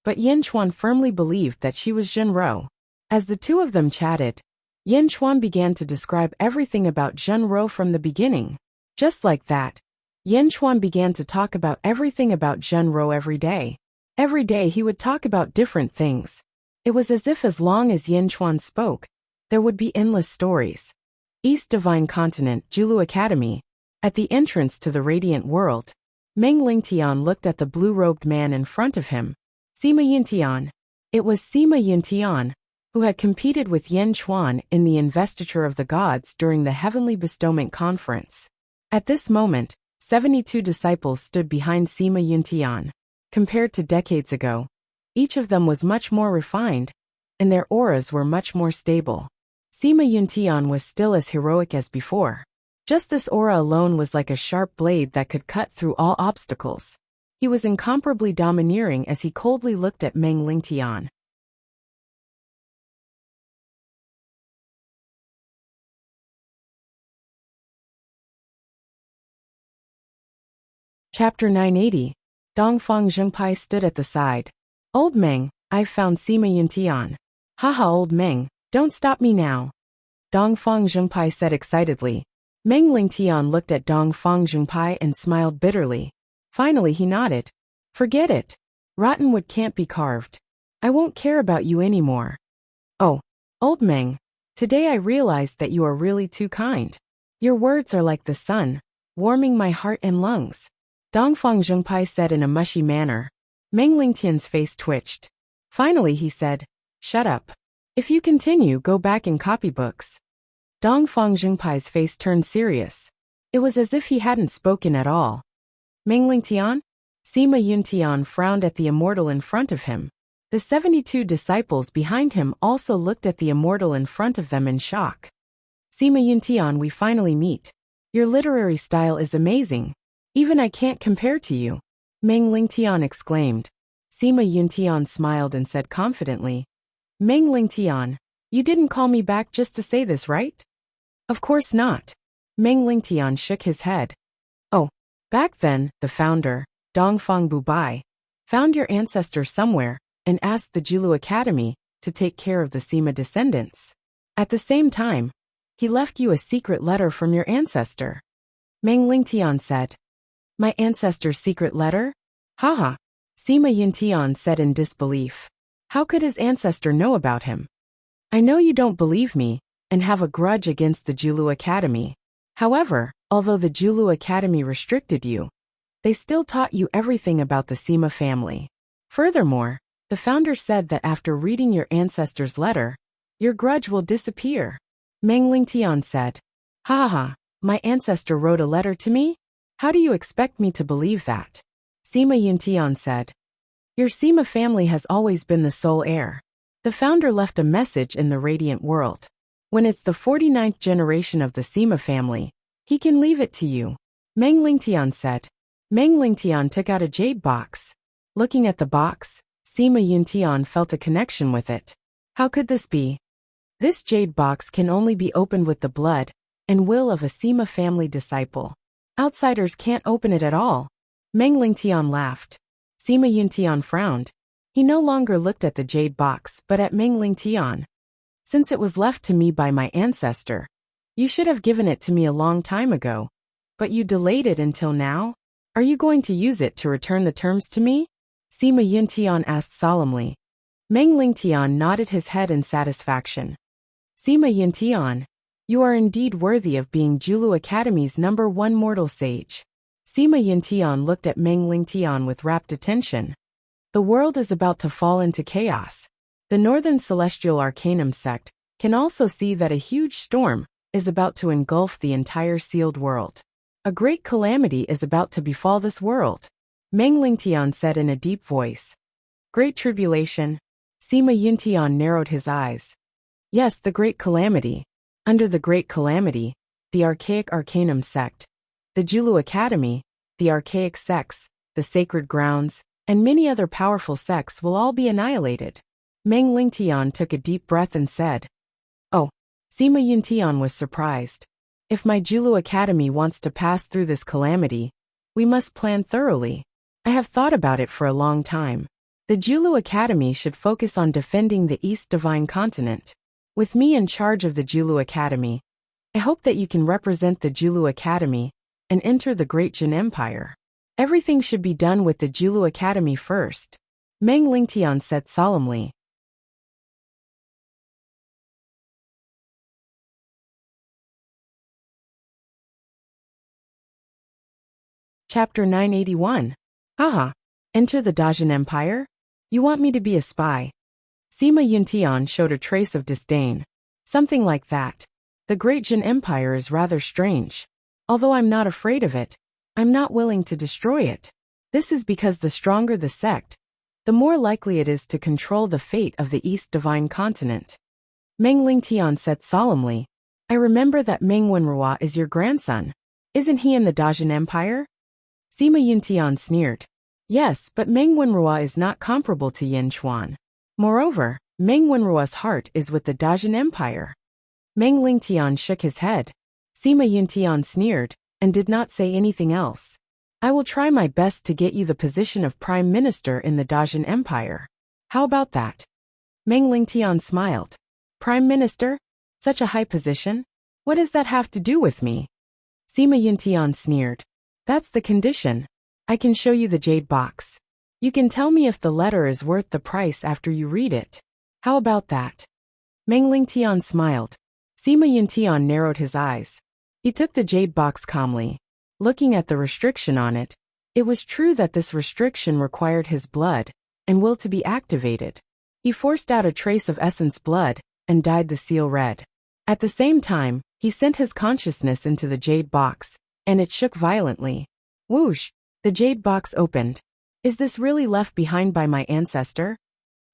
but Yin Chuan firmly believed that she was Jinro. As the two of them chatted, Yin Chuan began to describe everything about Jinro from the beginning. Just like that, Yin Chuan began to talk about everything about Jinro every day. Every day he would talk about different things. It was as if as long as Yin Chuan spoke, there would be endless stories. East Divine Continent, Julu Academy. At the entrance to the Radiant World, Meng Lingtian looked at the blue-robed man in front of him. Sima Yuntian. It was Sima Yuntian, who had competed with Yin Chuan in the investiture of the gods during the Heavenly Bestowment Conference. At this moment, 72 disciples stood behind Sima Yuntian. Compared to decades ago, each of them was much more refined, and their auras were much more stable. Sima Yuntian was still as heroic as before. Just this aura alone was like a sharp blade that could cut through all obstacles. He was incomparably domineering as he coldly looked at Meng Lingtian. Chapter 980. Dongfang Zhengpai stood at the side. Old Meng, I've found Sima Yuntian. Haha, old Meng, don't stop me now. Dongfang Zhengpai said excitedly. Meng Lingtian looked at Dongfang Zhengpai and smiled bitterly. Finally he nodded. Forget it. Rotten wood can't be carved. I won't care about you anymore. Oh, old Meng, today I realized that you are really too kind. Your words are like the sun, warming my heart and lungs. Dongfang Zhengpai said in a mushy manner. Meng Lingtian's face twitched. Finally he said, Shut up. If you continue, go back in copybooks. Dongfang Zhengpai's face turned serious. It was as if he hadn't spoken at all. Meng Lingtian? Sima Yuntian frowned at the Immortal in front of him. The 72 disciples behind him also looked at the Immortal in front of them in shock. Sima Yuntian, we finally meet. Your literary style is amazing. Even I can't compare to you. Meng Lingtian exclaimed. Sima Yuntian smiled and said confidently, Meng Lingtian, you didn't call me back just to say this, right? Of course not. Meng Lingtian shook his head. Oh, back then, the founder, Dongfang Bubai, found your ancestor somewhere and asked the Jilu Academy to take care of the Sima descendants. At the same time, he left you a secret letter from your ancestor. Meng Lingtian said. My ancestor's secret letter? Haha. Sima Yuntian said in disbelief. How could his ancestor know about him? I know you don't believe me, and have a grudge against the Julu Academy. However, although the Julu Academy restricted you, they still taught you everything about the Sima family. Furthermore, the founder said that after reading your ancestor's letter, your grudge will disappear. Meng Lingtian said. Ha ha ha, my ancestor wrote a letter to me? How do you expect me to believe that? Sima Yuntian said. Your Sima family has always been the sole heir. The founder left a message in the Radiant World. When it's the 49th generation of the Sima family, he can leave it to you. Meng Lingtian said. Meng Lingtian took out a jade box. Looking at the box, Sima Yuntian felt a connection with it. How could this be? This jade box can only be opened with the blood and will of a Sima family disciple. Outsiders can't open it at all. Meng Lingtian laughed. Sima Yuntian frowned. He no longer looked at the jade box but at Meng Lingtian. Since it was left to me by my ancestor, you should have given it to me a long time ago. But you delayed it until now? Are you going to use it to return the terms to me? Sima Yuntian asked solemnly. Meng Lingtian nodded his head in satisfaction. Sima Yuntian, you are indeed worthy of being Julu Academy's #1 mortal sage. Sima Yuntian looked at Meng Lingtian with rapt attention. The world is about to fall into chaos. The Northern Celestial Arcanum sect can also see that a huge storm is about to engulf the entire sealed world. A great calamity is about to befall this world. Meng Lingtian said in a deep voice. Great tribulation? Sima Yuntian narrowed his eyes. Yes, the great calamity. Under the great calamity, the archaic Arcanum sect, the Julu Academy, the archaic sects, the sacred grounds, and many other powerful sects will all be annihilated. Meng Lingtian took a deep breath and said. Oh, Sima Yuntian was surprised. If my Julu Academy wants to pass through this calamity, we must plan thoroughly. I have thought about it for a long time. The Julu Academy should focus on defending the East Divine Continent. With me in charge of the Julu Academy, I hope that you can represent the Julu Academy and enter the Great Jin Empire. Everything should be done with the Julu Academy first. Meng Lingtian said solemnly. Chapter 981. Haha. Enter the Dajin Empire? You want me to be a spy? Sima Yuntian showed a trace of disdain. Something like that. The Great Jin Empire is rather strange. Although I'm not afraid of it, I'm not willing to destroy it. This is because the stronger the sect, the more likely it is to control the fate of the East Divine Continent. Meng Lingtian said solemnly. I remember that Meng Wenrua is your grandson. Isn't he in the Dajin Empire? Sima Yuntian sneered. Yes, but Meng Wenrua is not comparable to Yin Chuan. Moreover, Meng Wenrua's heart is with the Dajin Empire. Meng Lingtian shook his head. Sima Yuntian sneered, and did not say anything else. I will try my best to get you the position of Prime Minister in the Dajin Empire. How about that? Meng Lingtian smiled. Prime Minister? Such a high position? What does that have to do with me? Sima Yuntian sneered. That's the condition. I can show you the jade box. You can tell me if the letter is worth the price after you read it. How about that? Meng Lingtian smiled. Sima Yuntian narrowed his eyes. He took the jade box calmly. Looking at the restriction on it, it was true that this restriction required his blood and will to be activated. He forced out a trace of essence blood and dyed the seal red. At the same time, he sent his consciousness into the jade box, and it shook violently. Whoosh! The jade box opened. Is this really left behind by my ancestor?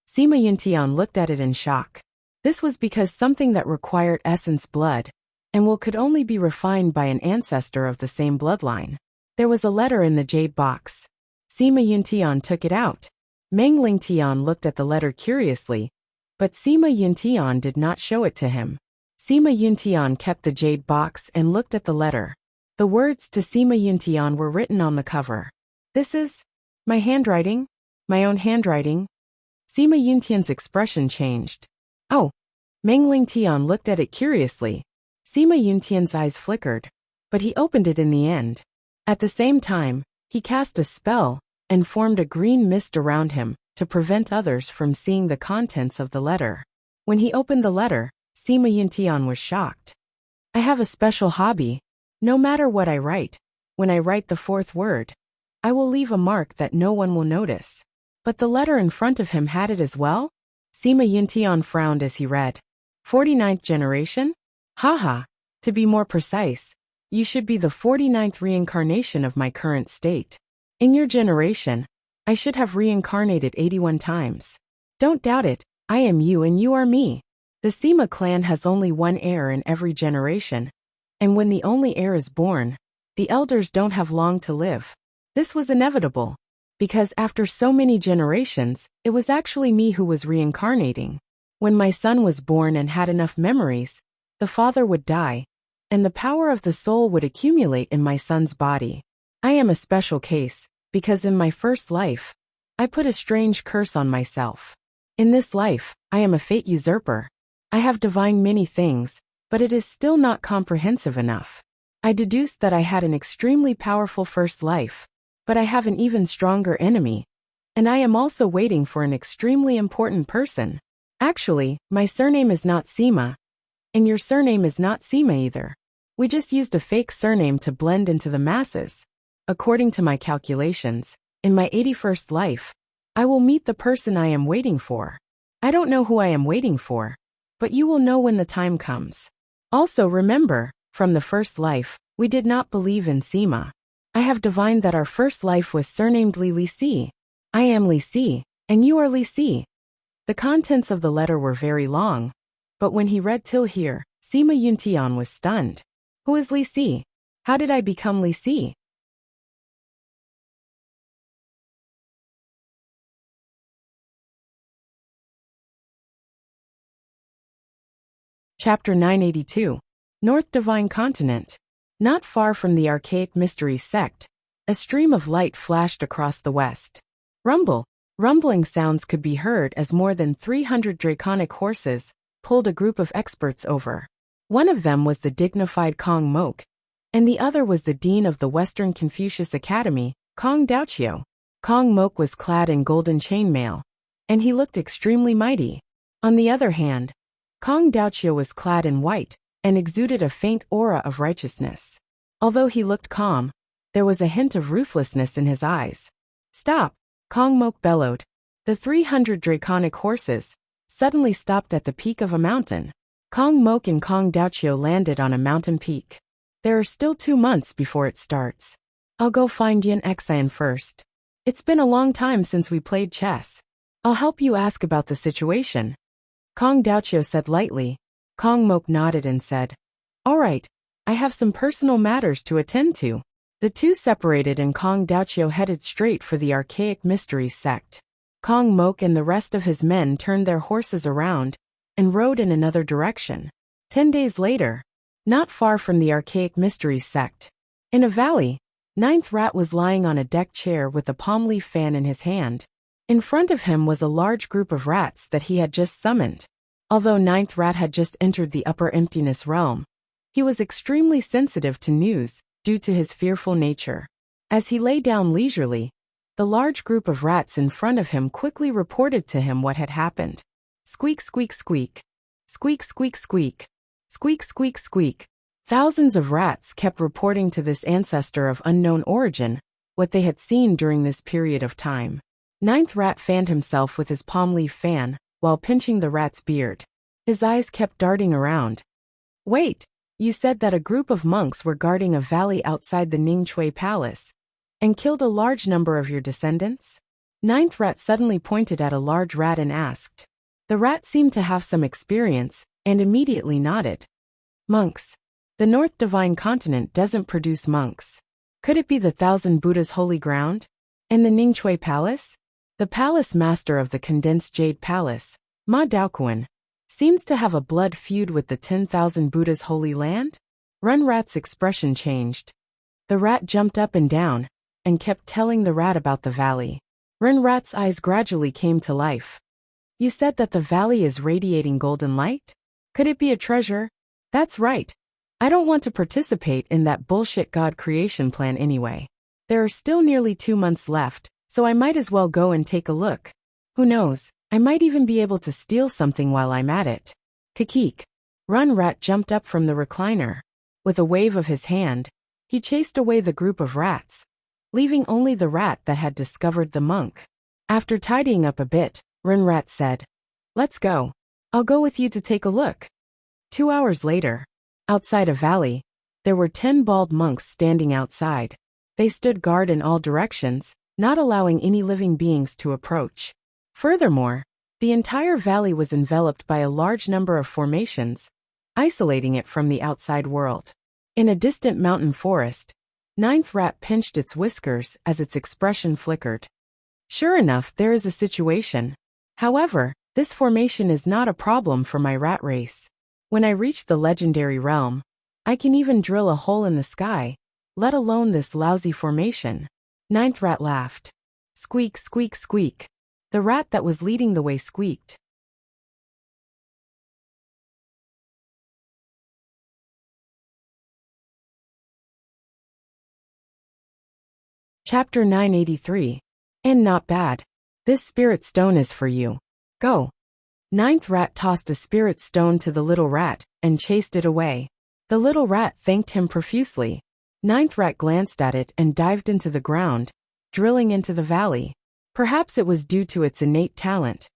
Sima Yuntian looked at it in shock. This was because something that required essence blood and will could only be refined by an ancestor of the same bloodline. There was a letter in the jade box. Sima Yuntian took it out. Meng Lingtian looked at the letter curiously, but Sima Yuntian did not show it to him. Sima Yuntian kept the jade box and looked at the letter. The words to Sima Yuntian were written on the cover. This is my handwriting? My own handwriting? Sima Yuntian's expression changed. Oh. Meng Lingtian looked at it curiously. Sima Yuntian's eyes flickered, but he opened it in the end. At the same time, he cast a spell and formed a green mist around him to prevent others from seeing the contents of the letter. When he opened the letter, Sima Yuntian was shocked. I have a special hobby. No matter what I write, when I write the fourth word, I will leave a mark that no one will notice. But the letter in front of him had it as well? Sima Yuntian frowned as he read. 49th generation? Haha. To be more precise, you should be the 49th reincarnation of my current state. In your generation, I should have reincarnated 81 times. Don't doubt it, I am you and you are me. The Sima clan has only one heir in every generation, and when the only heir is born, the elders don't have long to live. This was inevitable, because after so many generations, it was actually me who was reincarnating. When my son was born and had enough memories, the father would die, and the power of the soul would accumulate in my son's body. I am a special case, because in my first life, I put a strange curse on myself. In this life, I am a fate usurper. I have divined many things, but it is still not comprehensive enough. I deduced that I had an extremely powerful first life, but I have an even stronger enemy, and I am also waiting for an extremely important person. Actually, my surname is not Sima, and your surname is not Sima either. We just used a fake surname to blend into the masses. According to my calculations, in my 81st life, I will meet the person I am waiting for. I don't know who I am waiting for, but you will know when the time comes. Also remember, from the first life, we did not believe in Sima. I have divined that our first life was surnamed Li Si. I am Li Si, and you are Li Si. The contents of the letter were very long, but when he read till here, Sima Yuntian was stunned. Who is Li Si? How did I become Li Si? Chapter 982. North Divine Continent. Not far from the archaic mysteries sect, a stream of light flashed across the west. Rumbling sounds could be heard as more than 300 draconic horses pulled a group of experts over. One of them was the dignified Kong Mok, and the other was the dean of the Western Confucius Academy, Kong Daoqiu. Kong Mok was clad in golden chainmail, and he looked extremely mighty. On the other hand, Kong Daoqiu was clad in white and exuded a faint aura of righteousness. Although he looked calm, there was a hint of ruthlessness in his eyes. Stop! Kong Mok bellowed. The 300 draconic horses suddenly stopped at the peak of a mountain. Kong Mok and Kong Daoqiu landed on a mountain peak. There are still 2 months before it starts. I'll go find Yin Xian first. It's been a long time since we played chess. I'll help you ask about the situation. Kong Daoqiu said lightly. Kong Mok nodded and said, All right, I have some personal matters to attend to. The two separated and Kong Daoqiu headed straight for the archaic mysteries sect. Kong Mok and the rest of his men turned their horses around and rode in another direction. 10 days later, not far from the archaic mysteries sect, in a valley, Ninth Rat was lying on a deck chair with a palm leaf fan in his hand. In front of him was a large group of rats that he had just summoned. Although Ninth Rat had just entered the upper emptiness realm, he was extremely sensitive to news due to his fearful nature. As he lay down leisurely, the large group of rats in front of him quickly reported to him what had happened. Squeak, squeak, squeak. Squeak, squeak, squeak. Squeak, squeak, squeak. Thousands of rats kept reporting to this ancestor of unknown origin what they had seen during this period of time. Ninth Rat fanned himself with his palm leaf fan while pinching the rat's beard. His eyes kept darting around. Wait, you said that a group of monks were guarding a valley outside the Ningchui Palace and killed a large number of your descendants? Ninth Rat suddenly pointed at a large rat and asked. The rat seemed to have some experience and immediately nodded. Monks. The North Divine Continent doesn't produce monks. Could it be the Thousand Buddhas' holy ground? And the Ningchui Palace? The palace master of the condensed jade palace, Ma Daoquan, seems to have a blood feud with the 10,000 Buddhas' holy land? Run Rat's expression changed. The rat jumped up and down and kept telling the rat about the valley. Run Rat's eyes gradually came to life. You said that the valley is radiating golden light? Could it be a treasure? That's right. I don't want to participate in that bullshit God creation plan anyway. There are still nearly 2 months left, so I might as well go and take a look. Who knows, I might even be able to steal something while I'm at it. Kikik. Run Rat jumped up from the recliner. With a wave of his hand, he chased away the group of rats, leaving only the rat that had discovered the monk. After tidying up a bit, Run Rat said, "Let's go. I'll go with you to take a look." 2 hours later, outside a valley, there were 10 bald monks standing outside. They stood guard in all directions, not allowing any living beings to approach. Furthermore, the entire valley was enveloped by a large number of formations, isolating it from the outside world. In a distant mountain forest, Ninth Rat pinched its whiskers as its expression flickered. Sure enough, there is a situation. However, this formation is not a problem for my rat race. When I reach the legendary realm, I can even drill a hole in the sky, let alone this lousy formation. Ninth Rat laughed. Squeak, squeak, squeak. The rat that was leading the way squeaked. Chapter 983. And not bad. This spirit stone is for you. Go. Ninth Rat tossed a spirit stone to the little rat and chased it away. The little rat thanked him profusely. Ninth Rat glanced at it and dived into the ground, drilling into the valley. Perhaps it was due to its innate talent.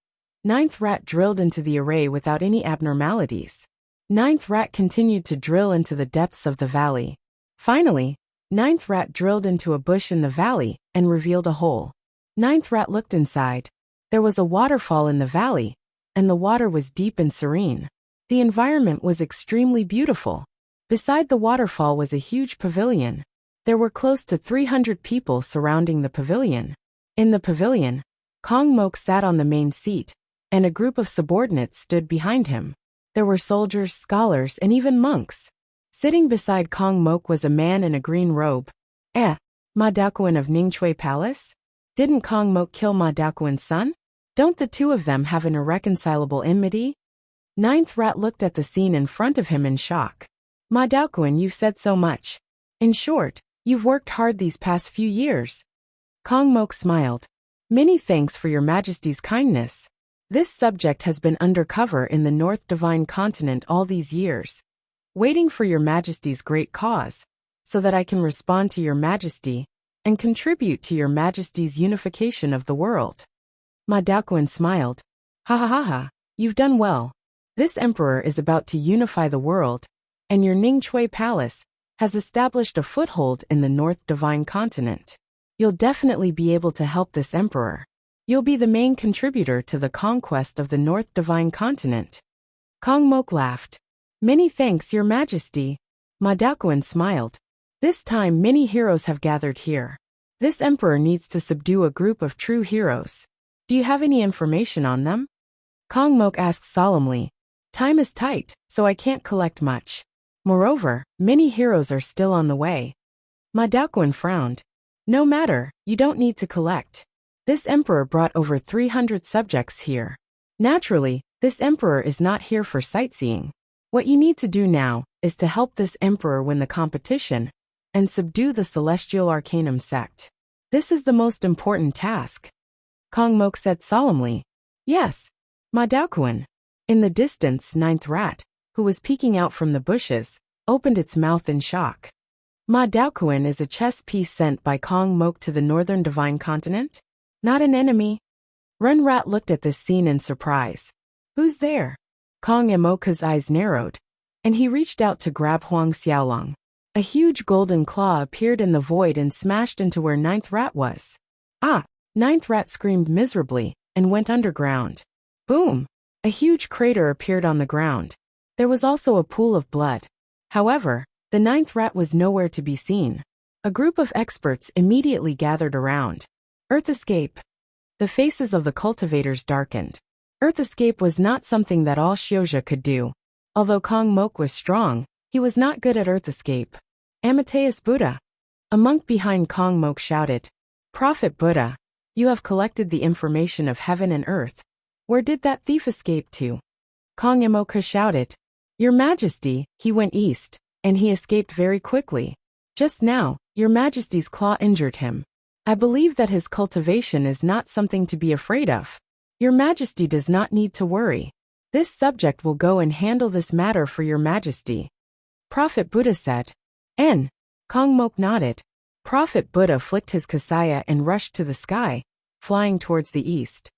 Ninth Rat drilled into the array without any abnormalities. Ninth Rat continued to drill into the depths of the valley. Finally, Ninth Rat drilled into a bush in the valley and revealed a hole. Ninth Rat looked inside. There was a waterfall in the valley, and the water was deep and serene. The environment was extremely beautiful. Beside the waterfall was a huge pavilion. There were close to 300 people surrounding the pavilion. In the pavilion, Kong Mok sat on the main seat, and a group of subordinates stood behind him. There were soldiers, scholars, and even monks. Sitting beside Kong Mok was a man in a green robe. Ma Daoquan of Ningchui Palace? Didn't Kong Mok kill Ma Daoquan's son? Don't the two of them have an irreconcilable enmity? Ninth Rat looked at the scene in front of him in shock. Ma Daoquan, you've said so much. In short, you've worked hard these past few years. Kong Mok smiled. Many thanks for your Majesty's kindness. This subject has been undercover in the North Divine Continent all these years, waiting for your Majesty's great cause, so that I can respond to your Majesty and contribute to your Majesty's unification of the world. Ma Daoquan smiled. Ha ha ha ha, you've done well. This emperor is about to unify the world, and your Ningchui Palace has established a foothold in the North Divine Continent. You'll definitely be able to help this emperor. You'll be the main contributor to the conquest of the North Divine Continent. Kong Mok laughed. Many thanks, your Majesty. Ma Daoquan smiled. This time many heroes have gathered here. This emperor needs to subdue a group of true heroes. Do you have any information on them? Kong Mok asked solemnly. Time is tight, so I can't collect much. Moreover, many heroes are still on the way. Ma Daoquan frowned. No matter, you don't need to collect. This emperor brought over 300 subjects here. Naturally, this emperor is not here for sightseeing. What you need to do now is to help this emperor win the competition and subdue the Celestial Arcanum sect. This is the most important task. Kong Mok said solemnly. Yes, Ma Daoquan. In the distance, Ninth Rat, who was peeking out from the bushes, opened its mouth in shock. Ma Daoquan is a chess piece sent by Kong Mok to the Northern Divine Continent? Not an enemy? Run Rat looked at this scene in surprise. Who's there? Kong Moka's eyes narrowed, and he reached out to grab Huang Xiaolong. A huge golden claw appeared in the void and smashed into where Ninth Rat was. Ah! Ninth Rat screamed miserably and went underground. Boom! A huge crater appeared on the ground. There was also a pool of blood. However, the Ninth Rat was nowhere to be seen. A group of experts immediately gathered around. Earth escape. The faces of the cultivators darkened. Earth escape was not something that all Xiozha could do. Although Kong Mok was strong, he was not good at earth escape. Amateus Buddha. A monk behind Kong Mok shouted. Prophet Buddha, you have collected the information of heaven and earth. Where did that thief escape to? Kong Moka shouted. Your Majesty, he went east, and he escaped very quickly. Just now, your Majesty's claw injured him. I believe that his cultivation is not something to be afraid of. Your Majesty does not need to worry. This subject will go and handle this matter for your Majesty. Prophet Buddha said. N. Kong Mok nodded. Prophet Buddha flicked his kasaya and rushed to the sky, flying towards the east.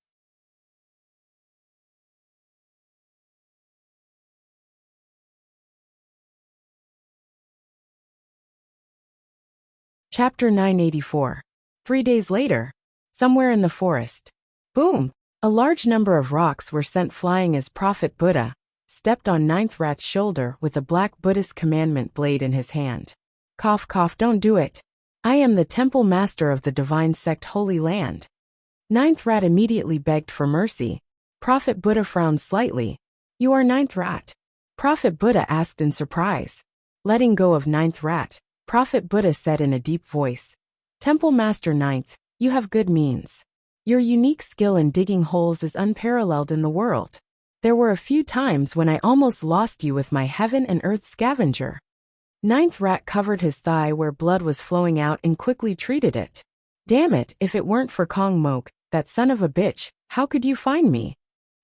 Chapter 984. 3 days later, somewhere in the forest. Boom! A large number of rocks were sent flying as Prophet Buddha stepped on Ninth Rat's shoulder with a black Buddhist commandment blade in his hand. Cough cough, don't do it. I am the temple master of the divine sect Holy Land. Ninth Rat immediately begged for mercy. Prophet Buddha frowned slightly. You are Ninth Rat? Prophet Buddha asked in surprise. Letting go of Ninth Rat, Prophet Buddha said in a deep voice. Temple Master Ninth, you have good means. Your unique skill in digging holes is unparalleled in the world. There were a few times when I almost lost you with my heaven and earth scavenger. Ninth Rat covered his thigh where blood was flowing out and quickly treated it. Damn it, if it weren't for Kong Mok, that son of a bitch, how could you find me?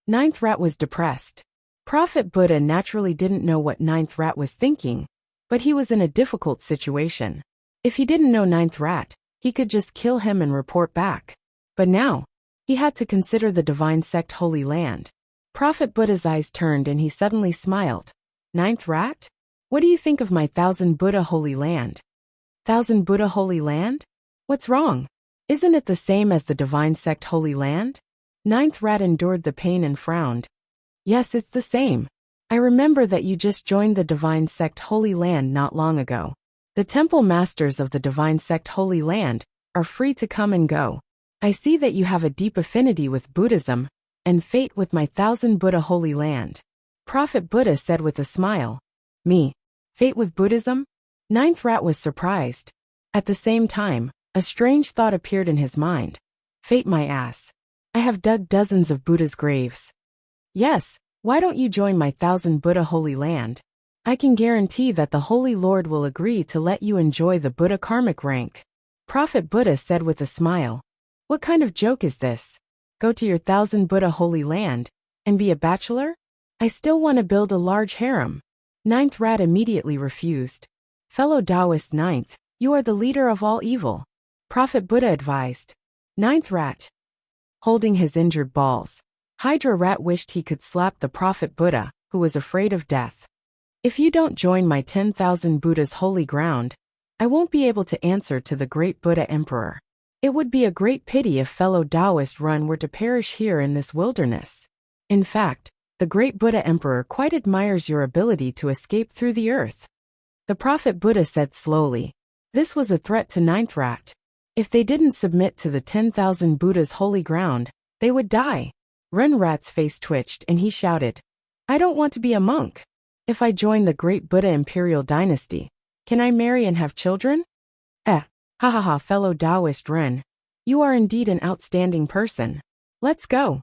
Ninth Rat was depressed. Prophet Buddha naturally didn't know what Ninth Rat was thinking, but he was in a difficult situation. If he didn't know Ninth Rat, he could just kill him and report back. But now, he had to consider the divine sect Holy Land. Prophet Buddha's eyes turned and he suddenly smiled. Ninth Rat? What do you think of my 1000 Buddha Holy Land? 1000 Buddha Holy Land? What's wrong? Isn't it the same as the divine sect Holy Land? Ninth Rat endured the pain and frowned. Yes, it's the same. I remember that you just joined the divine sect Holy Land not long ago. The temple masters of the divine sect Holy Land are free to come and go. I see that you have a deep affinity with Buddhism and fate with my 1000 Buddha Holy Land. Prophet Buddha said with a smile. Me? Fate with Buddhism? Ninth Rat was surprised. At the same time, a strange thought appeared in his mind. Fate my ass. I have dug dozens of Buddha's graves. Yes, why don't you join my 1000 Buddha Holy Land? I can guarantee that the Holy Lord will agree to let you enjoy the Buddha karmic rank. Prophet Buddha said with a smile. What kind of joke is this? Go to your 1000 Buddha Holy Land and be a bachelor? I still want to build a large harem. Ninth Rat immediately refused. Fellow Taoist Ninth, you are the leader of all evil. Prophet Buddha advised. Ninth Rat. Holding his injured balls, Hydra Rat wished he could slap the Prophet Buddha, who was afraid of death. If you don't join my 10,000 Buddha's holy ground, I won't be able to answer to the great Buddha Emperor. It would be a great pity if fellow Taoist Run were to perish here in this wilderness. In fact, the great Buddha Emperor quite admires your ability to escape through the earth. The Prophet Buddha said slowly. This was a threat to Ninth Rat. If they didn't submit to the 10,000 Buddha's holy ground, they would die. Ren Rat's face twitched and he shouted. I don't want to be a monk. If I join the great Buddha imperial dynasty, can I marry and have children? Ha ha ha, fellow Taoist Ren. You are indeed an outstanding person. Let's go.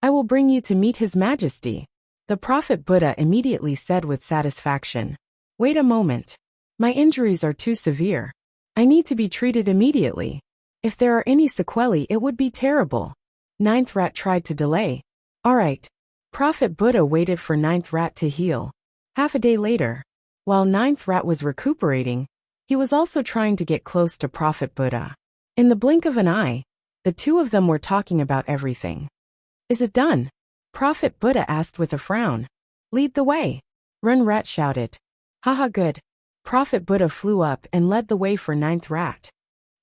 I will bring you to meet His Majesty. The Prophet Buddha immediately said with satisfaction. Wait a moment. My injuries are too severe. I need to be treated immediately. If there are any sequelae, it would be terrible. Ninth Rat tried to delay. Alright. Prophet Buddha waited for Ninth Rat to heal. Half a day later, while Ninth Rat was recuperating, he was also trying to get close to Prophet Buddha. In the blink of an eye, the two of them were talking about everything. Is it done? Prophet Buddha asked with a frown. Lead the way. Ren Rat shouted. Haha, good. Prophet Buddha flew up and led the way for Ninth Rat.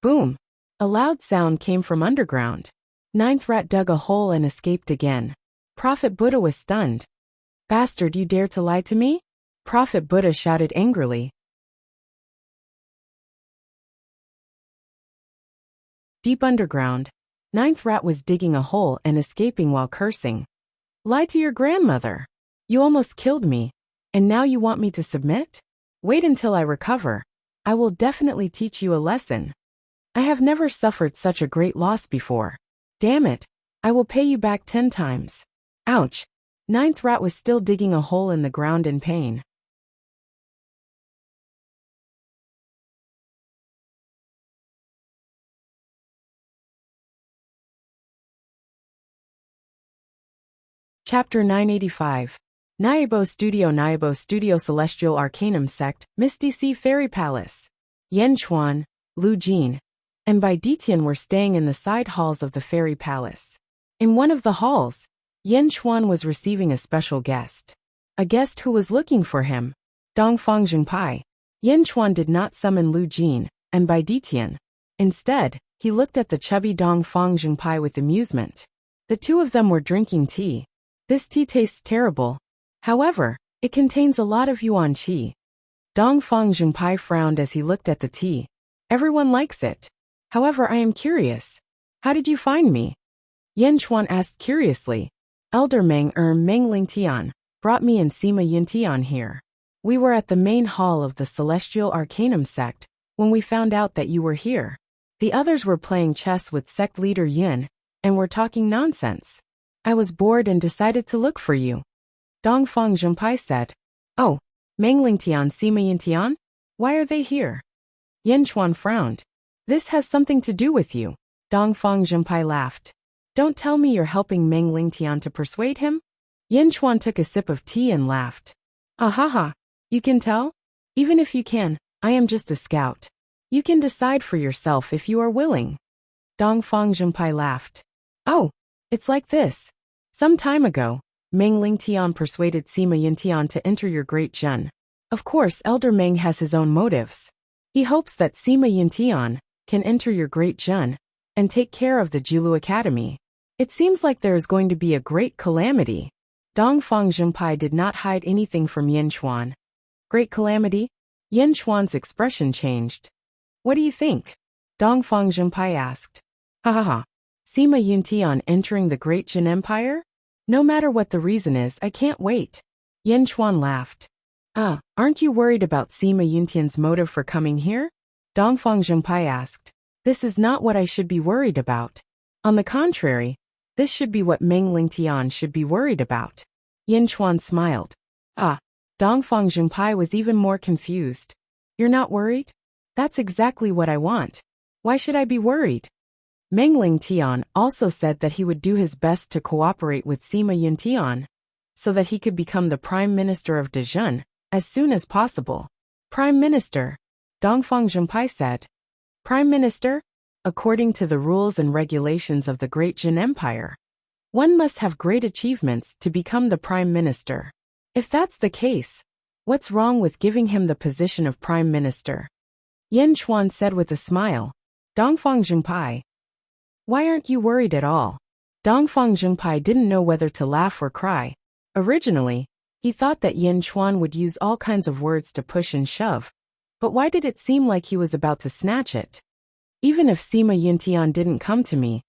Boom. A loud sound came from underground. Ninth Rat dug a hole and escaped again. Prophet Buddha was stunned. Bastard, you dare to lie to me? Prophet Buddha shouted angrily. Deep underground, Ninth Rat was digging a hole and escaping while cursing. Lie to your grandmother. You almost killed me, and now you want me to submit? Wait until I recover. I will definitely teach you a lesson. I have never suffered such a great loss before. Damn it, I will pay you back 10 times. Ouch. Ninth Rat was still digging a hole in the ground in pain. Chapter 985. Naibo Studio Celestial Arcanum Sect, Misty Sea Fairy Palace. Yan Chuan, Lu Jin, and Bai Ditian were staying in the side halls of the fairy palace. In one of the halls, Yan Chuan was receiving a special guest. A guest who was looking for him. Dongfang Zhengpai. Yan Chuan did not summon Lu Jin and Bai Ditian. Instead, he looked at the chubby Dongfang Zhengpai with amusement. The two of them were drinking tea. This tea tastes terrible. However, it contains a lot of yuan qi. Dongfang Zhengpai frowned as he looked at the tea. Everyone likes it. However, I am curious. How did you find me? Yan Chuan asked curiously. Elder Meng Lingtian brought me and Sima Yuntian here. We were at the main hall of the Celestial Arcanum Sect when we found out that you were here. The others were playing chess with sect leader Yin and were talking nonsense. I was bored and decided to look for you. Dongfang Zhengpai said. Oh, Meng Lingtian, Sima Yuntian? Why are they here? Yan Chuan frowned. This has something to do with you. Dongfang Zhengpai laughed. Don't tell me you're helping Meng Lingtian to persuade him? Yan Chuan took a sip of tea and laughed. Ahaha, you can tell? Even if you can, I am just a scout. You can decide for yourself if you are willing. Dongfang Zhengpai laughed. Oh, it's like this. Some time ago, Meng Lingtian persuaded Sima Yuntian to enter your great Zhen. Of course, Elder Meng has his own motives. He hopes that Sima Yuntian can enter your great Zhen and take care of the Jilu Academy. It seems like there is going to be a great calamity. Dongfang Zhengpai did not hide anything from Yan Chuan. Great calamity? Yan Chuan's expression changed. What do you think? Dongfang Zhengpai asked. Ha ha ha. Sima Yuntian entering the Great Jin Empire? No matter what the reason is, I can't wait. Yan Chuan laughed. Aren't you worried about Sima Yuntian's motive for coming here? Dongfang Zhengpai asked. This is not what I should be worried about. On the contrary, this should be what Meng Lingtian should be worried about. Yan Chuan smiled. Dongfang Zhengpai was even more confused. You're not worried? That's exactly what I want. Why should I be worried? Meng Lingtian also said that he would do his best to cooperate with Sima Yuntian so that he could become the Prime Minister of Dezhen as soon as possible. Prime Minister, Dongfang Zhengpai said. Prime Minister? According to the rules and regulations of the Great Jin Empire, one must have great achievements to become the Prime Minister. If that's the case, what's wrong with giving him the position of Prime Minister? Yan Chuan said with a smile. Dongfang Zhengpai. Why aren't you worried at all? Dongfang Zhengpai didn't know whether to laugh or cry. Originally, he thought that Yan Chuan would use all kinds of words to push and shove. But why did it seem like he was about to snatch it? Even if Sima Yuntian didn't come to me,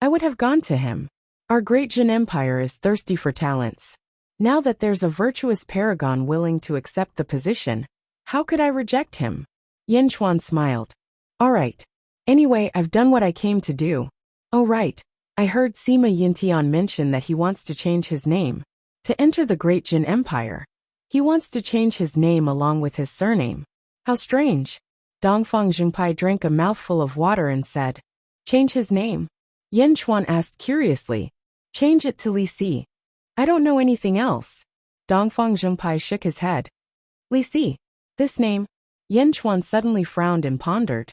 I would have gone to him. Our Great Jin Empire is thirsty for talents. Now that there's a virtuous paragon willing to accept the position, how could I reject him? Yan Chuan smiled. All right. Anyway, I've done what I came to do. Oh right, I heard Sima Yuntian mention that he wants to change his name. To enter the Great Jin Empire, he wants to change his name along with his surname. How strange. Dongfang Zhengpai drank a mouthful of water and said, change his name? Yan Chuan asked curiously. Change it to Li Si. I don't know anything else. Dongfang Zhengpai shook his head. Li Si. This name? Yan Chuan suddenly frowned and pondered.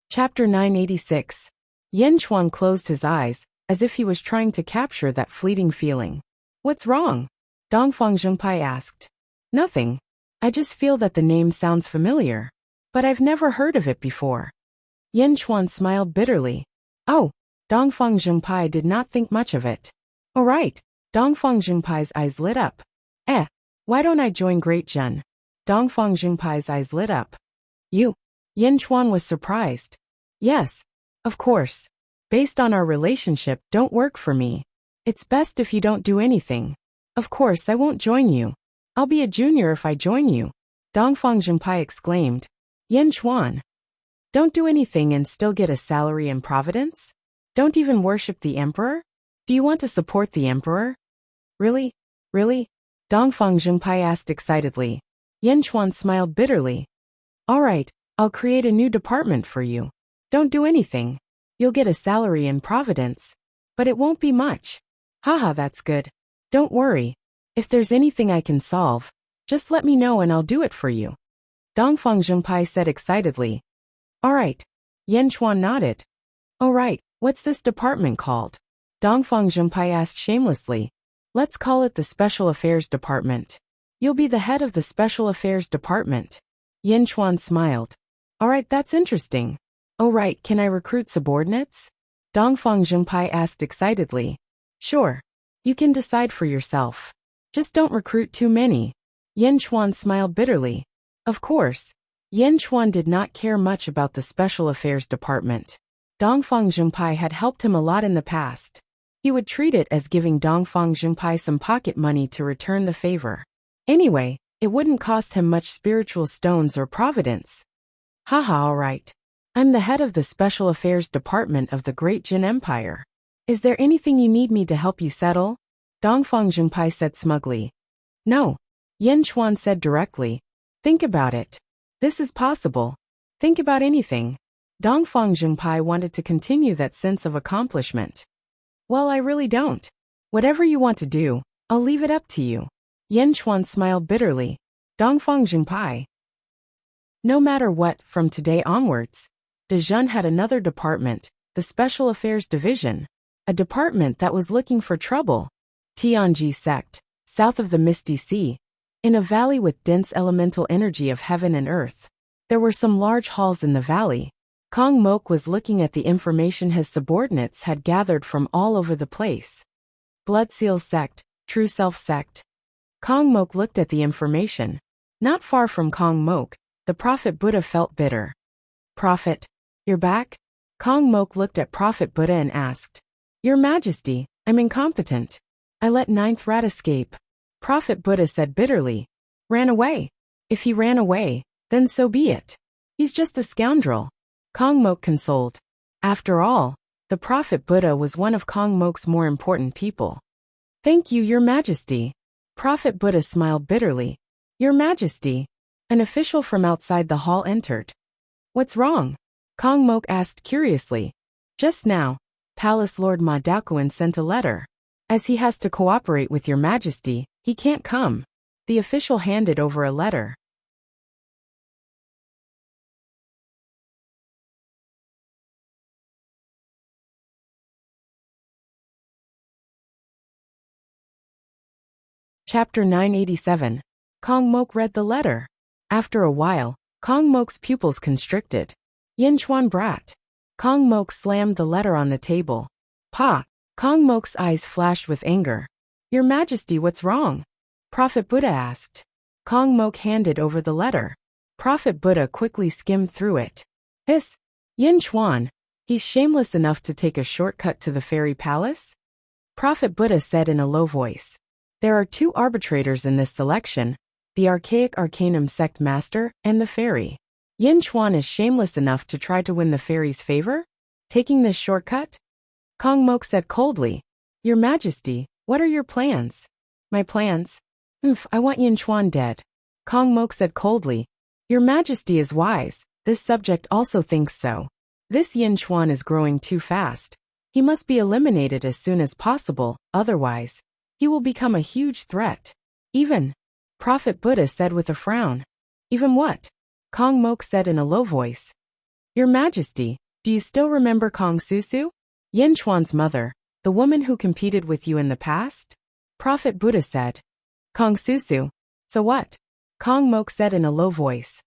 Chapter 986. Yan Chuan closed his eyes, as if he was trying to capture that fleeting feeling. What's wrong? Dongfang Zhengpai asked. Nothing. I just feel that the name sounds familiar. But I've never heard of it before. Yan Chuan smiled bitterly. Oh, Dongfang Zhengpai did not think much of it. All right. Dongfang Zhengpai's eyes lit up. Why don't I join Great Zhen? Dongfang Zhengpai's eyes lit up. You? Yan Chuan was surprised. Yes, of course. Based on our relationship, don't work for me. It's best if you don't do anything. Of course, I won't join you. I'll be a junior if I join you. Dongfang Zhengpai exclaimed. Yan Chuan. Don't do anything and still get a salary in Providence? Don't even worship the emperor? Do you want to support the emperor? Really? Really? Dongfang Zhengpai asked excitedly. Yen Chuan smiled bitterly. All right, I'll create a new department for you. Don't do anything. You'll get a salary in Providence. But it won't be much. Haha, that's good. Don't worry. If there's anything I can solve, just let me know and I'll do it for you. Dongfang Zhengpai said excitedly. All right. Yen Chuan nodded. All right, what's this department called? Dongfang Zhengpai asked shamelessly. Let's call it the Special Affairs Department. You'll be the head of the Special Affairs Department. Yen Chuan smiled. All right, that's interesting. Oh right, can I recruit subordinates? Dongfang Zhengpai asked excitedly. Sure. You can decide for yourself. Just don't recruit too many. Yen Chuan smiled bitterly. Of course. Yen Chuan did not care much about the Special Affairs Department. Dongfang Zhengpai had helped him a lot in the past. He would treat it as giving Dongfang Zhengpai some pocket money to return the favor. Anyway, it wouldn't cost him much spiritual stones or providence. Haha, all right. I'm the head of the Special Affairs Department of the Great Jin Empire. Is there anything you need me to help you settle? Dongfang Zhengpai said smugly. No. Yen Chuan said directly. Think about it. This is possible. Think about anything. Dongfang Zhengpai wanted to continue that sense of accomplishment. Well, I really don't. Whatever you want to do, I'll leave it up to you. Yen Chuan smiled bitterly. Dongfang Zhengpai. No matter what, from today onwards, Dezhun had another department, the Special Affairs Division, a department that was looking for trouble. Tianji sect, south of the Misty Sea, in a valley with dense elemental energy of heaven and earth. There were some large halls in the valley. Kong Mok was looking at the information his subordinates had gathered from all over the place. Blood Seal sect, True Self sect. Kong Mok looked at the information. Not far from Kong Mok, the Prophet Buddha felt bitter. Prophet, you're back? Kong Mok looked at Prophet Buddha and asked. Your Majesty, I'm incompetent. I let ninth rat escape. Prophet Buddha said bitterly. Ran away. If he ran away, then so be it. He's just a scoundrel. Kong Mok consoled. After all, the Prophet Buddha was one of Kong Mok's more important people. Thank you, Your Majesty. Prophet Buddha smiled bitterly. Your Majesty. An official from outside the hall entered. What's wrong? Kong Mok asked curiously. Just now, Palace Lord Ma Daokuan sent a letter. As he has to cooperate with Your Majesty, he can't come. The official handed over a letter. Chapter 987. Kong Mok read the letter. After a while, Kong Mok's pupils constricted. Yen Chuan brat. Kong Mok slammed the letter on the table. Pa! Kong Mok's eyes flashed with anger. Your Majesty, what's wrong? Prophet Buddha asked. Kong Mok handed over the letter. Prophet Buddha quickly skimmed through it. Yen Chuan, he's shameless enough to take a shortcut to the fairy palace? Prophet Buddha said in a low voice. There are two arbitrators in this selection, the Archaic Arcanum Sect Master and the fairy. Yen Chuan is shameless enough to try to win the fairy's favor? Taking this shortcut? Kong Mok said coldly. Your Majesty, what are your plans? My plans? I want Yen Chuan dead. Kong Mok said coldly. Your Majesty is wise, this subject also thinks so. This Yen Chuan is growing too fast. He must be eliminated as soon as possible, otherwise, he will become a huge threat. Even, Prophet Buddha said with a frown. Even what? Kong Mok said in a low voice. Your Majesty, do you still remember Kong Susu? Yen Chuan's mother, the woman who competed with you in the past? Prophet Buddha said. Kong Susu. So what? Kong Mok said in a low voice.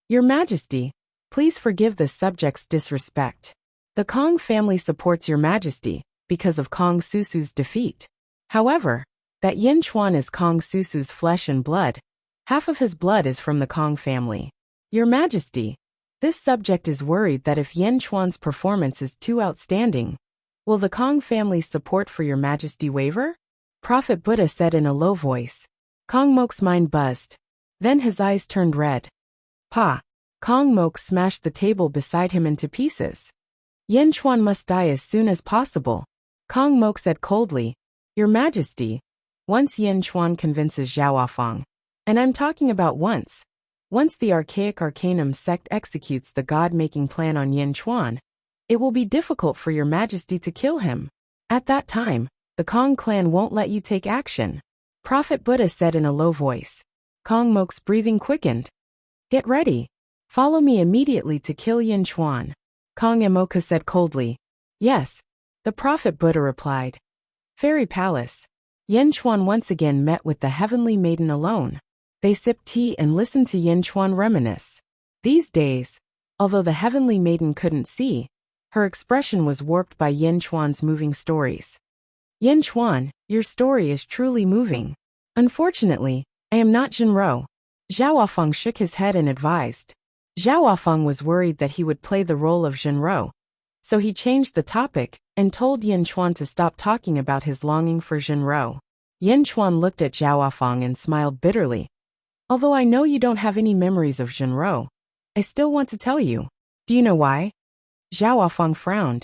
Your Majesty, please forgive the subject's disrespect. The Kong family supports Your Majesty because of Kong Susu's defeat. However, that Yen Chuan is Kong Susu's flesh and blood. Half of his blood is from the Kong family. Your Majesty, this subject is worried that if Yen Chuan's performance is too outstanding, will the Kong family's support for Your Majesty waver? Prophet Buddha said in a low voice. Kong Mok's mind buzzed. Then his eyes turned red. Pa! Kong Mok smashed the table beside him into pieces. Yen Chuan must die as soon as possible. Kong Mok said coldly. Your Majesty, once Yen Chuan convinces Zhao Wafang, And I'm talking about once. Once the archaic Arcanum sect executes the god-making plan on Yin Chuan, it will be difficult for your majesty to kill him. At that time, the Kong clan won't let you take action. Prophet Buddha said in a low voice. Kong Mok's breathing quickened. Get ready. Follow me immediately to kill Yin Chuan. Kong Emoka said coldly. Yes. The Prophet Buddha replied. Fairy Palace. Yin Chuan once again met with the heavenly maiden alone. They sipped tea and listened to Yin Chuan reminisce. These days, although the heavenly maiden couldn't see, her expression was warped by Yin Chuan's moving stories. Yin Chuan, your story is truly moving. Unfortunately, I am not Jinro. Zhao Wafeng shook his head and advised. Zhao Wafeng was worried that he would play the role of Jinro, so he changed the topic and told Yin Chuan to stop talking about his longing for Jinro. Yin Chuan looked at Zhao Wafeng and smiled bitterly. Although I know you don't have any memories of Jinro, I still want to tell you. Do you know why? Zhao Wafeng frowned.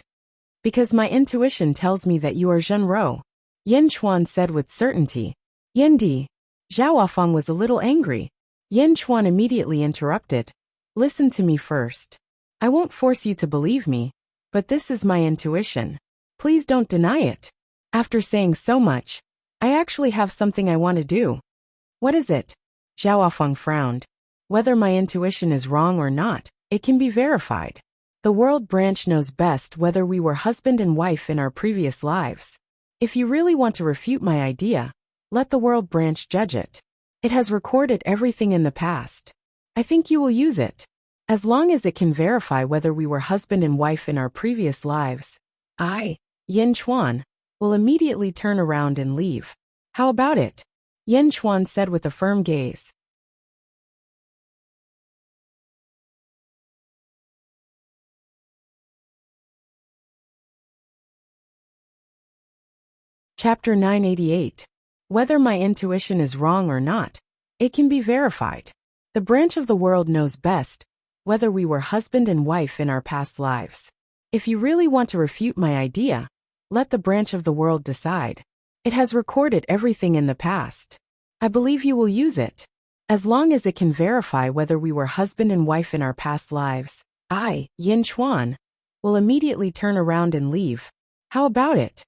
Because my intuition tells me that you are Jinro. Yin Chuan said with certainty. Yindi. Zhao Wafeng was a little angry. Yin Chuan immediately interrupted. Listen to me first. I won't force you to believe me, but this is my intuition. Please don't deny it. After saying so much, I actually have something I want to do. What is it? Zhao Wafeng frowned. Whether my intuition is wrong or not, it can be verified. The world branch knows best whether we were husband and wife in our previous lives. If you really want to refute my idea, let the world branch judge it. It has recorded everything in the past. I think you will use it. As long as it can verify whether we were husband and wife in our previous lives, I, Yin Chuan, will immediately turn around and leave. How about it? Yin Chuan said with a firm gaze. Chapter 988. Whether my intuition is wrong or not, it can be verified. The branch of the world knows best whether we were husband and wife in our past lives. If you really want to refute my idea, let the branch of the world decide. It has recorded everything in the past. I believe you will use it. As long as it can verify whether we were husband and wife in our past lives, I, Yin Chuan, will immediately turn around and leave. How about it?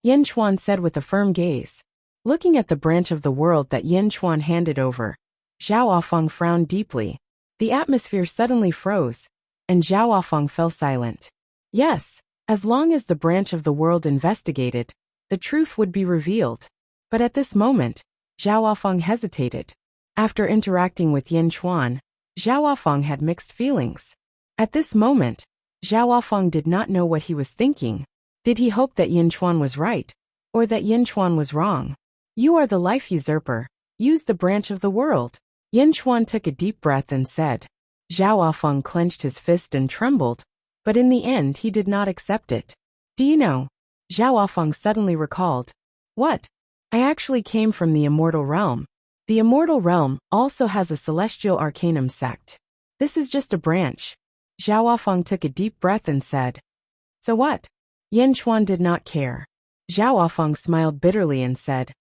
Yin Chuan said with a firm gaze. Looking at the branch of the world that Yin Chuan handed over, Zhao Wafeng frowned deeply. The atmosphere suddenly froze, and Zhao Wafeng fell silent. Yes, as long as the branch of the world investigated, the truth would be revealed. But at this moment, Zhao Wafeng hesitated. After interacting with Yin Chuan, Zhao Wafeng had mixed feelings. At this moment, Zhao Wafeng did not know what he was thinking. Did he hope that Yin Chuan was right, or that Yin Chuan was wrong? You are the life usurper. Use the branch of the world. Yin Chuan took a deep breath and said. Zhao Wafeng clenched his fist and trembled, but in the end he did not accept it. Do you know? Zhao Wafeng suddenly recalled. What? I actually came from the Immortal realm. The Immortal realm also has a celestial arcanum sect. This is just a branch. Zhao Wafeng took a deep breath and said. So what? Yin Chuan did not care. Zhao Wafeng smiled bitterly and said.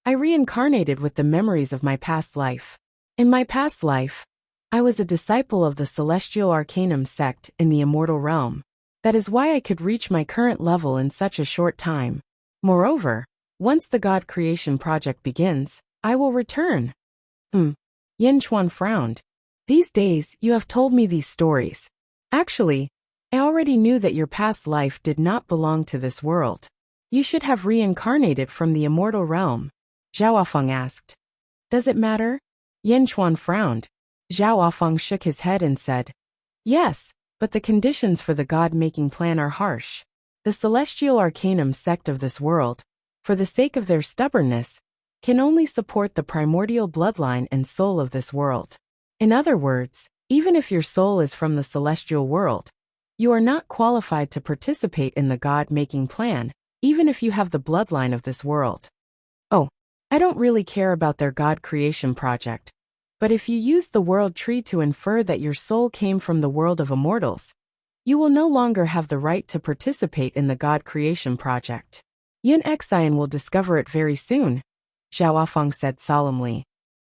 I reincarnated with the memories of my past life. In my past life, I was a disciple of the Celestial Arcanum sect in the Immortal realm. That is why I could reach my current level in such a short time. Moreover, once the God Creation project begins, I will return. Yin Chuan frowned. These days, you have told me these stories. Actually, I already knew that your past life did not belong to this world. You should have reincarnated from the Immortal realm. Zhao Wafeng asked. Does it matter? Yin Chuan frowned. Zhao Wafeng shook his head and said. Yes, but the conditions for the God-making plan are harsh. The Celestial Arcanum sect of this world, for the sake of their stubbornness, can only support the primordial bloodline and soul of this world. In other words, even if your soul is from the celestial world, you are not qualified to participate in the God-making plan, even if you have the bloodline of this world. Oh, I don't really care about their God creation project. But if you use the world tree to infer that your soul came from the world of immortals, you will no longer have the right to participate in the God creation project. Yin Xian will discover it very soon, Zhao Wafeng said solemnly.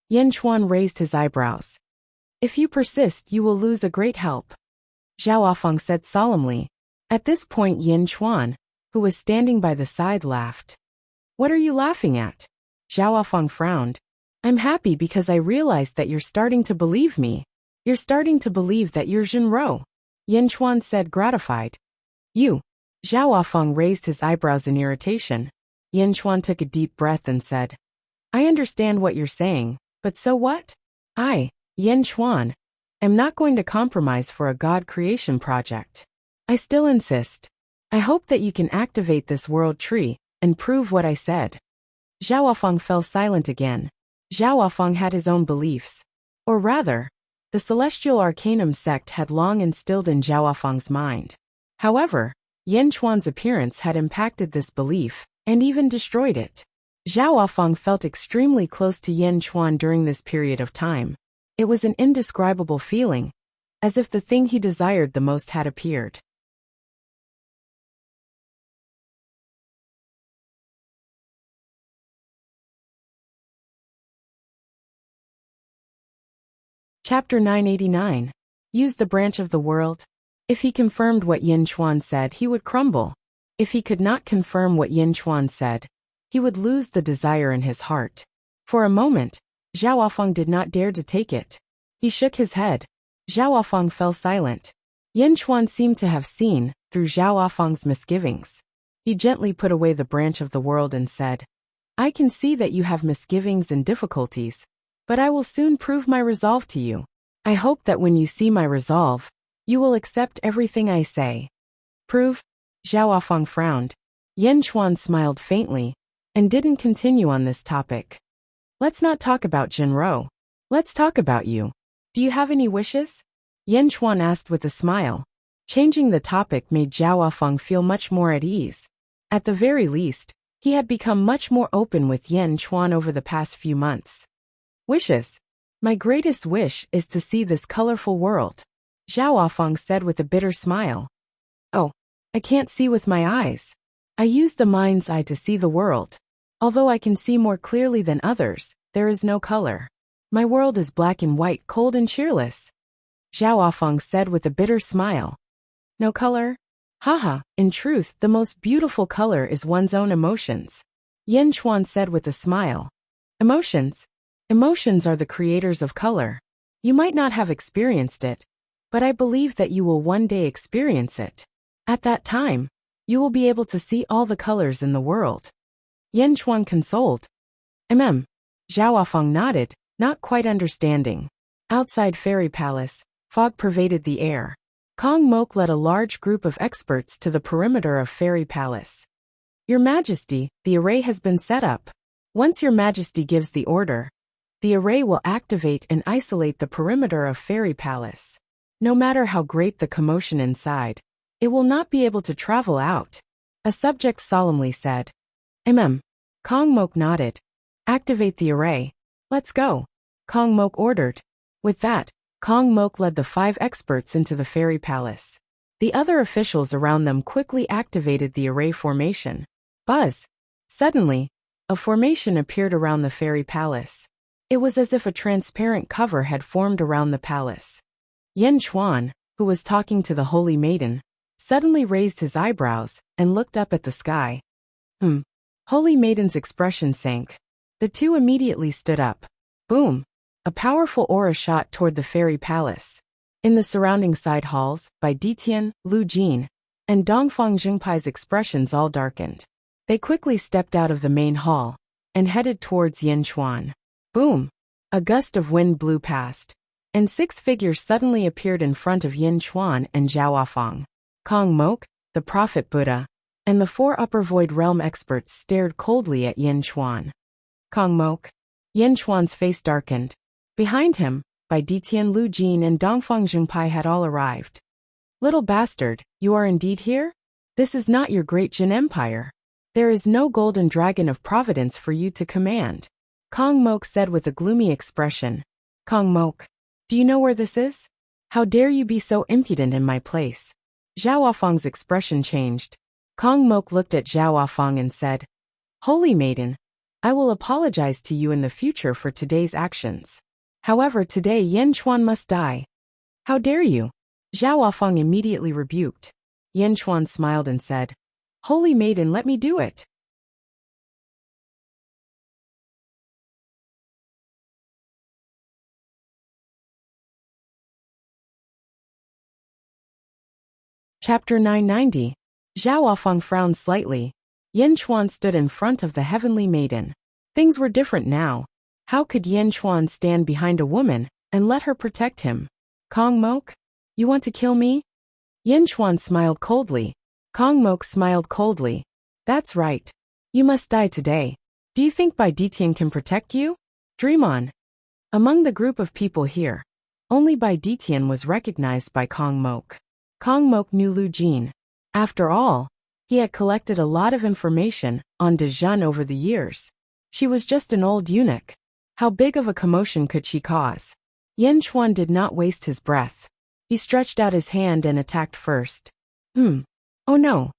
Yan Chuan raised his eyebrows. If you persist, you will lose a great help, Zhao Afeng said solemnly. At this point Yan Chuan, who was standing by the side, laughed. What are you laughing at? Zhao Afeng frowned. I'm happy because I realized that you're starting to believe me. You're starting to believe that you're Jinro, Yan Chuan said, gratified. You. Zhao Afeng raised his eyebrows in irritation. Yan Chuan took a deep breath and said, I understand what you're saying, but so what? I, Yan Chuan, am not going to compromise for a God creation project. I still insist. I hope that you can activate this world tree and prove what I said. Zhao Afeng fell silent again. Zhao Afeng had his own beliefs. Or rather, the Celestial Arcanum sect had long instilled in Zhao Afeng's mind. However, Yan Chuan's appearance had impacted this belief and even destroyed it. Zhao Afeng felt extremely close to Yan Chuan during this period of time. It was an indescribable feeling, as if the thing he desired the most had appeared. Chapter 989. Use the branch of the world. If he confirmed what Yan Chuan said, he would crumble. If he could not confirm what Yan Chuan said, he would lose the desire in his heart. For a moment, Zhao Afeng did not dare to take it. He shook his head. Zhao Afeng fell silent. Yan Chuan seemed to have seen through Zhao Afeng's misgivings. He gently put away the branch of the world and said, I can see that you have misgivings and difficulties, but I will soon prove my resolve to you. I hope that when you see my resolve, you will accept everything I say. Prove? Zhao Afeng frowned. Yan Chuan smiled faintly and didn't continue on this topic. Let's not talk about Jinro. Let's talk about you. Do you have any wishes? Yan Chuan asked with a smile. Changing the topic made Zhao Afeng feel much more at ease. At the very least, he had become much more open with Yan Chuan over the past few months. Wishes. My greatest wish is to see this colorful world, Zhao Afeng said with a bitter smile. Oh, I can't see with my eyes. I use the mind's eye to see the world. Although I can see more clearly than others, there is no color. My world is black and white, cold and cheerless, Zhao Afeng said with a bitter smile. No color? Haha, in truth, the most beautiful color is one's own emotions, Yan Chuan said with a smile. Emotions? Emotions are the creators of color. You might not have experienced it, but I believe that you will one day experience it. At that time, you will be able to see all the colors in the world. Yan Chuan consoled. Zhao Afeng nodded, not quite understanding. Outside Fairy Palace, fog pervaded the air. Kong Mok led a large group of experts to the perimeter of Fairy Palace. Your Majesty, the array has been set up. Once Your Majesty gives the order, the array will activate and isolate the perimeter of Fairy Palace. No matter how great the commotion inside, it will not be able to travel out, a subject solemnly said. Kong Mok nodded. Activate the array. Let's go, Kong Mok ordered. With that, Kong Mok led the 5 experts into the Fairy Palace. The other officials around them quickly activated the array formation. Buzz! Suddenly, a formation appeared around the Fairy Palace. It was as if a transparent cover had formed around the palace. Yan Chuan, who was talking to the Holy Maiden, suddenly raised his eyebrows and looked up at the sky. Holy Maiden's expression sank. The two immediately stood up. Boom! A powerful aura shot toward the Fairy Palace. In the surrounding side halls, Bai Ditian, Lu Jin, and Dongfang Jingpai's expressions all darkened. They quickly stepped out of the main hall and headed towards Yan Chuan. Boom! A gust of wind blew past, and 6 figures suddenly appeared in front of Yan Chuan and Zhao Afeng. Kong Mok, the Prophet Buddha, and the 4 Upper Void Realm experts stared coldly at Yan Chuan. Kong Mok. Yan Chuan's face darkened. Behind him, Bai Ditian, Lu Jin, and Dongfang Jingpai had all arrived. Little bastard, you are indeed here? This is not your great Jin Empire. There is no golden dragon of providence for you to command, Kong Mok said with a gloomy expression. Kong Mok, do you know where this is? How dare you be so impudent in my place? Zhao Afeng's expression changed. Kong Mok looked at Zhao Afeng and said, Holy Maiden, I will apologize to you in the future for today's actions. However, today Yan Chuan must die. How dare you? Zhao Wafeng immediately rebuked. Yan Chuan smiled and said, Holy Maiden, let me do it. Chapter 990. Zhao Wafeng frowned slightly. Yan Chuan stood in front of the heavenly maiden. Things were different now. How could Yan Chuan stand behind a woman and let her protect him? Kong Mok? You want to kill me? Yan Chuan smiled coldly. Kong Mok smiled coldly. That's right. You must die today. Do you think Bai Ditian can protect you? Dream on. Among the group of people here, only Bai Ditian was recognized by Kong Mok. Kong Mok knew Lu Jin. After all, he had collected a lot of information on De Zhen over the years. She was just an old eunuch. How big of a commotion could she cause? Yan Chuan did not waste his breath. He stretched out his hand and attacked first. Oh no.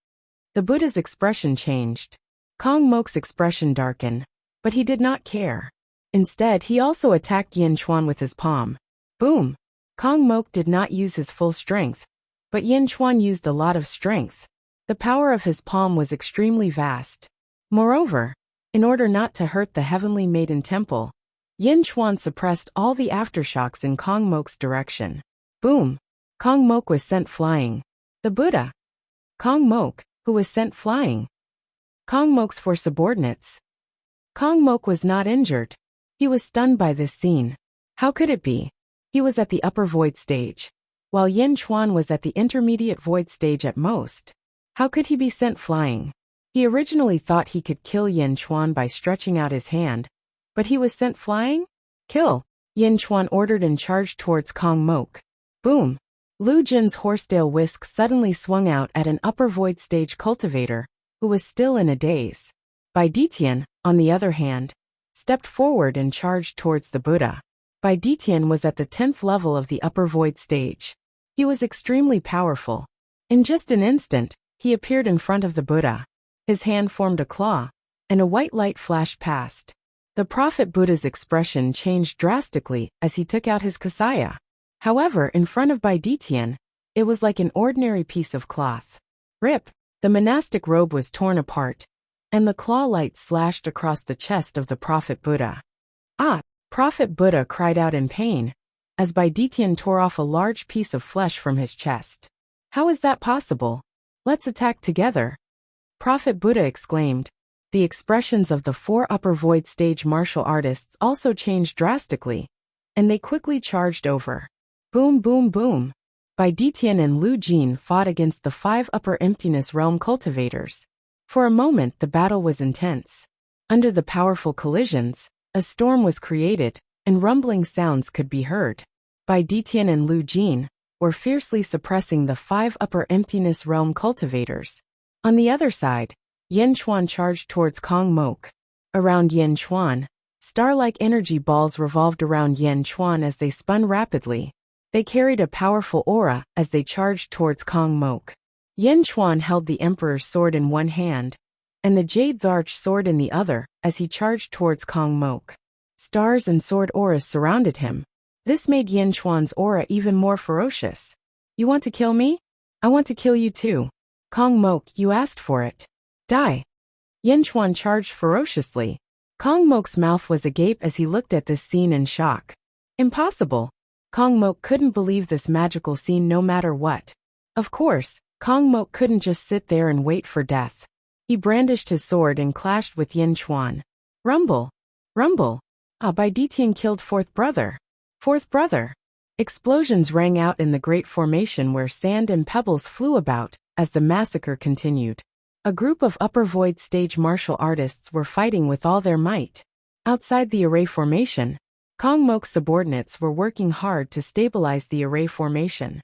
The Buddha's expression changed. Kong Mok's expression darkened, but he did not care. Instead, he also attacked Yan Chuan with his palm. Boom! Kong Mok did not use his full strength, but Yan Chuan used a lot of strength. The power of his palm was extremely vast. Moreover, in order not to hurt the Heavenly Maiden Temple, Yan Chuan suppressed all the aftershocks in Kong Mok's direction. Boom! Kong Mok was sent flying. The Buddha. Kong Mok, who was sent flying. Kong Mok's four subordinates. Kong Mok was not injured. He was stunned by this scene. How could it be? He was at the upper void stage, while Yan Chuan was at the intermediate void stage at most. How could he be sent flying? He originally thought he could kill Yan Chuan by stretching out his hand, but he was sent flying? Kill! Yan Chuan ordered and charged towards Kong Mok. Boom! Lu Jin's horsetail whisk suddenly swung out at an upper void stage cultivator, who was still in a daze. Bai Ditian, on the other hand, stepped forward and charged towards the Buddha. Bai Ditian was at the 10th level of the upper void stage. He was extremely powerful. In just an instant, he appeared in front of the Buddha. His hand formed a claw, and a white light flashed past. The Prophet Buddha's expression changed drastically as he took out his kasaya. However, in front of Bai Ditian, it was like an ordinary piece of cloth. Rip! The monastic robe was torn apart, and the claw light slashed across the chest of the Prophet Buddha. Ah! Prophet Buddha cried out in pain, as Bai Ditian tore off a large piece of flesh from his chest. How is that possible? Let's attack together. Prophet Buddha exclaimed. The expressions of the four upper void stage martial artists also changed drastically, and they quickly charged over. Boom boom boom. Bai Ditian and Lu Jin fought against the 5 upper emptiness realm cultivators. For a moment the battle was intense. Under the powerful collisions, a storm was created, and rumbling sounds could be heard. Bai Ditian and Lu Jin were fiercely suppressing the 5 upper emptiness realm cultivators. On the other side, Yan Chuan charged towards Kong Mok. Around Yan Chuan, star-like energy balls revolved around Yan Chuan as they spun rapidly. They carried a powerful aura as they charged towards Kong Mok. Yan Chuan held the Emperor's sword in one hand, and the Jade Dharch sword in the other as he charged towards Kong Mok. Stars and sword auras surrounded him. This made Yan Chuan's aura even more ferocious. You want to kill me? I want to kill you too. Kong Mok, you asked for it. Die. Yan Chuan charged ferociously. Kong Mok's mouth was agape as he looked at this scene in shock. Impossible. Kong Mok couldn't believe this magical scene no matter what. Of course, Kong Mok couldn't just sit there and wait for death. He brandished his sword and clashed with Yan Chuan. Rumble. Rumble. Ah, Bai Ditian killed 4th brother. 4th brother. Explosions rang out in the great formation where sand and pebbles flew about as the massacre continued. A group of upper void stage martial artists were fighting with all their might. Outside the array formation, Kong Mok's subordinates were working hard to stabilize the array formation.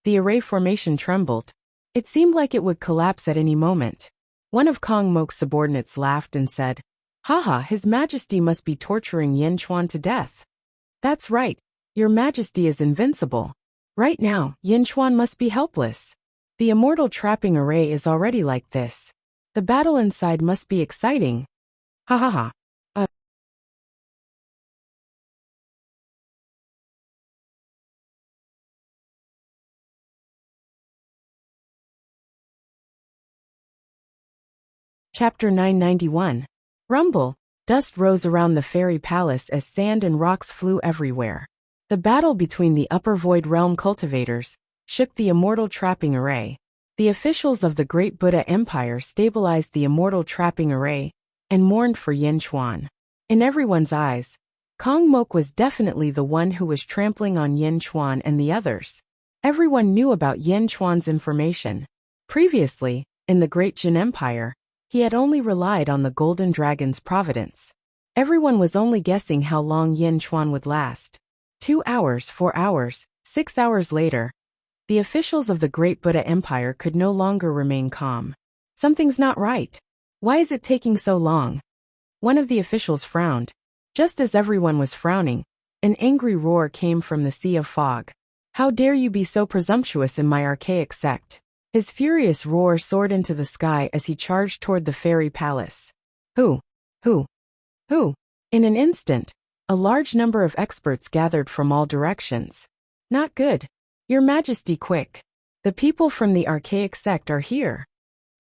The array formation trembled. It seemed like it would collapse at any moment. One of Kong Mok's subordinates laughed and said, Haha, His Majesty must be torturing Yan Chuan to death. That's right, Your Majesty is invincible. Right now, Yan Chuan must be helpless. The Immortal trapping array is already like this. The battle inside must be exciting. Ha ha ha. Chapter 991. Rumble. Dust rose around the fairy palace as sand and rocks flew everywhere. The battle between the Upper Void Realm cultivators shook the Immortal trapping array. The officials of the Great Buddha Empire stabilized the Immortal trapping array and mourned for Yin Chuan. In everyone's eyes, Kong Mok was definitely the one who was trampling on Yin Chuan and the others. Everyone knew about Yin Chuan's information. Previously, in the Great Jin Empire, he had only relied on the Golden Dragon's providence. Everyone was only guessing how long Yin Chuan would last. 2 hours, 4 hours, 6 hours later, the officials of the Great Buddha Empire could no longer remain calm. Something's not right. Why is it taking so long? One of the officials frowned. Just as everyone was frowning, an angry roar came from the sea of fog. How dare you be so presumptuous in my archaic sect? His furious roar soared into the sky as he charged toward the fairy palace. Who? In an instant, a large number of experts gathered from all directions. Not good. Your Majesty, quick. The people from the archaic sect are here.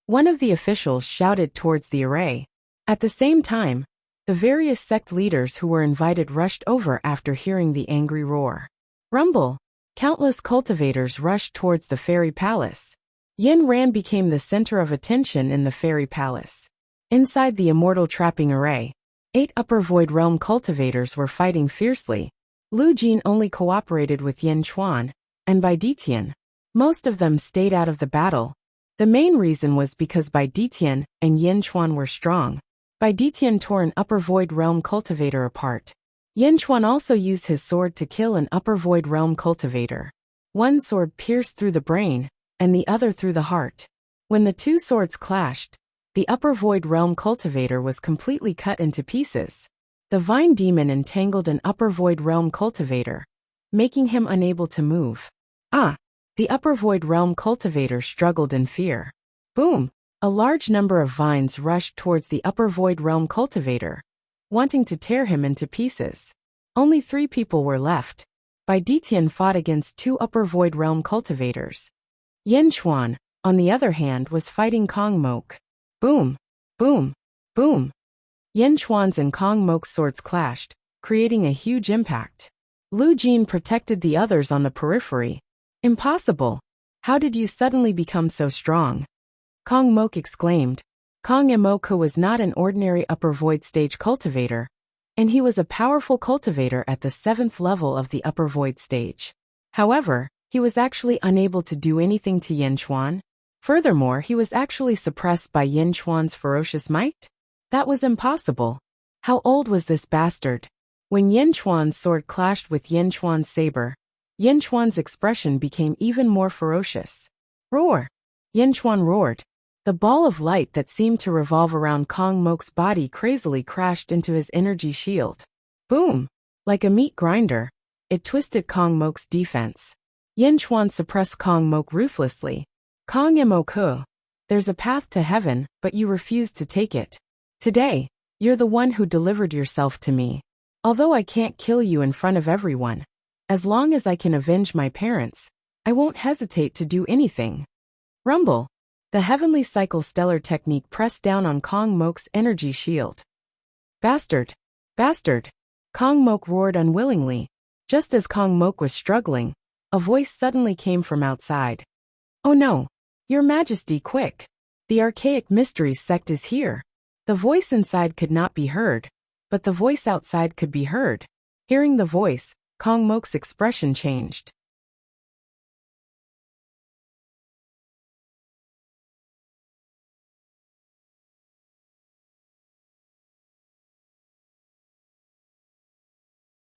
One of the officials shouted towards the array. At the same time, the various sect leaders who were invited rushed over after hearing the angry roar. Rumble. Countless cultivators rushed towards the fairy palace. Yin Ran became the center of attention in the fairy palace. Inside the Immortal trapping array, 8 Upper Void Realm cultivators were fighting fiercely. Lu Jin only cooperated with Yin Chuan, and Bai Ditian. Most of them stayed out of the battle. The main reason was because Bai Ditian and Yin Chuan were strong. Bai Ditian tore an Upper Void Realm cultivator apart. Yin Chuan also used his sword to kill an Upper Void Realm cultivator. One sword pierced through the brain, and the other through the heart. When the two swords clashed, the Upper Void Realm cultivator was completely cut into pieces. The Vine Demon entangled an Upper Void Realm cultivator, making him unable to move. The Upper Void Realm cultivator struggled in fear. Boom! A large number of vines rushed towards the Upper Void Realm cultivator, wanting to tear him into pieces. Only 3 people were left. Bai Ditian fought against 2 Upper Void Realm cultivators. Yin Chuan, on the other hand, was fighting Kong Mok. Boom! Boom! Boom! Yin Chuan's and Kong Mok's swords clashed, creating a huge impact. Lu Jin protected the others on the periphery. Impossible! How did you suddenly become so strong? Kong Mok exclaimed. Kong Mok was not an ordinary Upper Void Stage cultivator, and he was a powerful cultivator at the 7th level of the Upper Void Stage. However, he was actually unable to do anything to Yin Chuan. Furthermore, he was actually suppressed by Yin Chuan's ferocious might? That was impossible. How old was this bastard? When Yin Chuan's sword clashed with Yin Chuan's saber, Yin Chuan's expression became even more ferocious. Roar! Yin Chuan roared. The ball of light that seemed to revolve around Kong Mok's body crazily crashed into his energy shield. Boom! Like a meat grinder, it twisted Kong Mok's defense. Yin Chuan suppressed Kong Mok ruthlessly. Kong Mok, there's a path to heaven, but you refused to take it. Today, you're the one who delivered yourself to me. Although I can't kill you in front of everyone, as long as I can avenge my parents, I won't hesitate to do anything. Rumble. The Heavenly Cycle Stellar technique pressed down on Kong Mok's energy shield. Bastard! Bastard! Kong Mok roared unwillingly. Just as Kong Mok was struggling, a voice suddenly came from outside. Oh no! Your Majesty, quick! The Archaic Mysteries sect is here. The voice inside could not be heard, but the voice outside could be heard. Hearing the voice, Kong Mok's expression changed.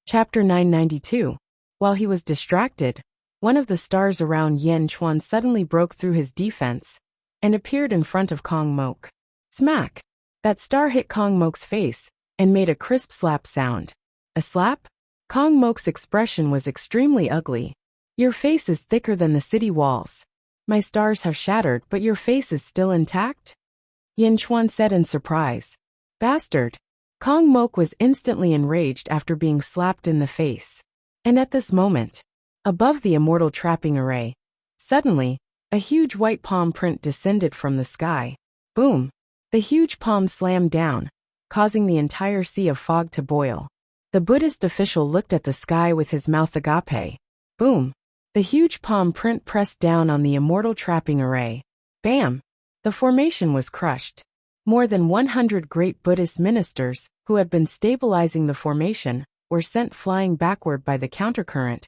Chapter 992. While he was distracted, one of the stars around Yin Chuan suddenly broke through his defense and appeared in front of Kong Mok. Smack! That star hit Kong Mok's face and made a crisp slap sound. A slap? Kong Mok's expression was extremely ugly. Your face is thicker than the city walls. My stars have shattered, but your face is still intact? Yin Chuan said in surprise. Bastard! Kong Mok was instantly enraged after being slapped in the face. And at this moment, above the immortal trapping array, suddenly, a huge white palm print descended from the sky. Boom! The huge palm slammed down, causing the entire sea of fog to boil. The Buddhist official looked at the sky with his mouth agape. Boom! The huge palm print pressed down on the immortal trapping array. Bam! The formation was crushed. More than 100 great Buddhist ministers, who had been stabilizing the formation, were sent flying backward by the countercurrent,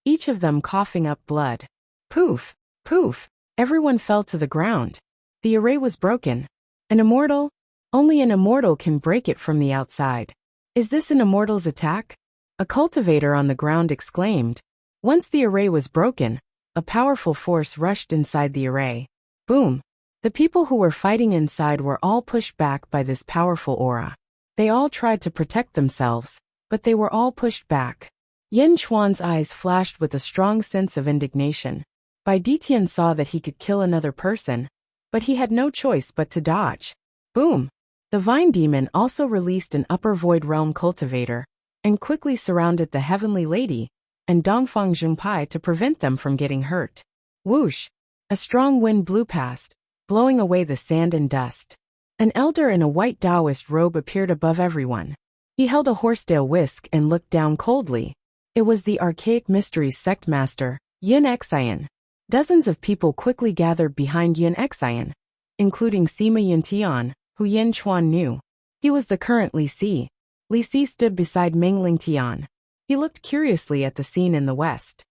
each of them coughing up blood. Poof! Poof! Everyone fell to the ground. The array was broken. An immortal? Only an immortal can break it from the outside. Is this an immortal's attack? A cultivator on the ground exclaimed. Once the array was broken, a powerful force rushed inside the array. Boom! The people who were fighting inside were all pushed back by this powerful aura. They all tried to protect themselves, but they were all pushed back. Yin Chuan's eyes flashed with a strong sense of indignation. Bai Ditian saw that he could kill another person, but he had no choice but to dodge. Boom! The Vine Demon also released an upper void realm cultivator, and quickly surrounded the Heavenly Lady and Dongfang Zhengpai to prevent them from getting hurt. Whoosh! A strong wind blew past, blowing away the sand and dust. An elder in a white Taoist robe appeared above everyone. He held a horsetail whisk and looked down coldly. It was the Archaic Mysteries sect master, Yin Xian. Dozens of people quickly gathered behind Yin Xian, including Sima Yuntian, who Yin Chuan knew. He was the current Li Si. Li Si stood beside Mengling Tian. He looked curiously at the scene in the west.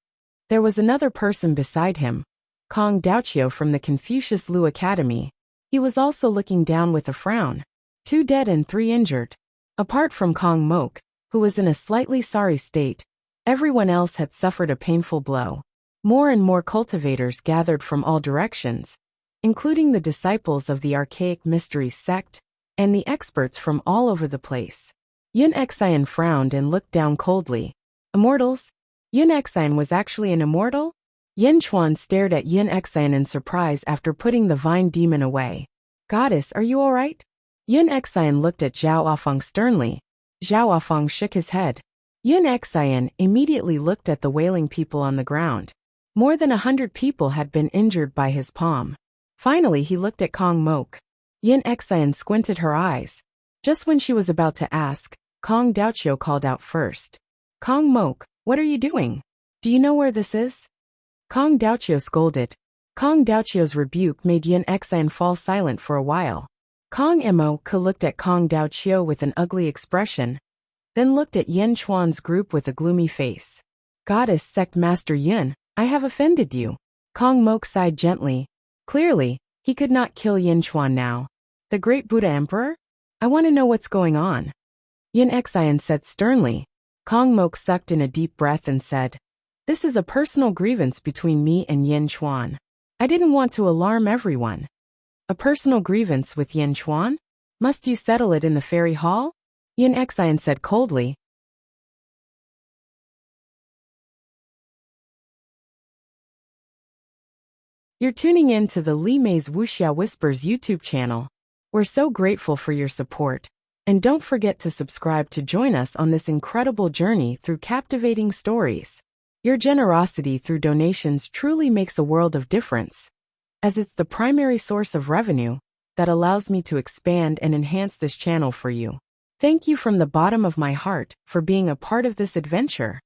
There was another person beside him, Kong Daoqiu from the Confucius Lu Academy. He was also looking down with a frown. 2 dead and 3 injured. Apart from Kong Mok, who was in a slightly sorry state, everyone else had suffered a painful blow. More and more cultivators gathered from all directions, including the disciples of the Archaic Mysteries sect, and the experts from all over the place. Yin Xian frowned and looked down coldly. Immortals? Yin Xian was actually an immortal? Yin Chuan stared at Yin Xian in surprise after putting the Vine Demon away. Goddess, are you alright? Yin Xian looked at Zhao Afeng sternly. Zhao Afeng shook his head. Yin Xian immediately looked at the wailing people on the ground. More than 100 people had been injured by his palm. Finally he looked at Kong Mok. Yin Xian squinted her eyes. Just when she was about to ask, Kong Daoqiu called out first. Kong Mok, what are you doing? Do you know where this is? Kong Daoqiu scolded. Kong Daoqiu's rebuke made Yin Xian fall silent for a while. Kong Mok looked at Kong Daoqiu with an ugly expression, then looked at Yin Chuan's group with a gloomy face. Goddess Sect Master Yin, I have offended you. Kong Mok sighed gently. Clearly, he could not kill Yin Chuan now. The great Buddha Emperor? I want to know what's going on. Yin Xian said sternly. Kong Mok sucked in a deep breath and said, This is a personal grievance between me and Yin Chuan. I didn't want to alarm everyone. A personal grievance with Yin Chuan? Must you settle it in the fairy hall? Yin Xian said coldly. You're tuning in to the Li Mei's Wuxia Whispers YouTube channel. We're so grateful for your support. And don't forget to subscribe to join us on this incredible journey through captivating stories. Your generosity through donations truly makes a world of difference, as it's the primary source of revenue that allows me to expand and enhance this channel for you. Thank you from the bottom of my heart for being a part of this adventure.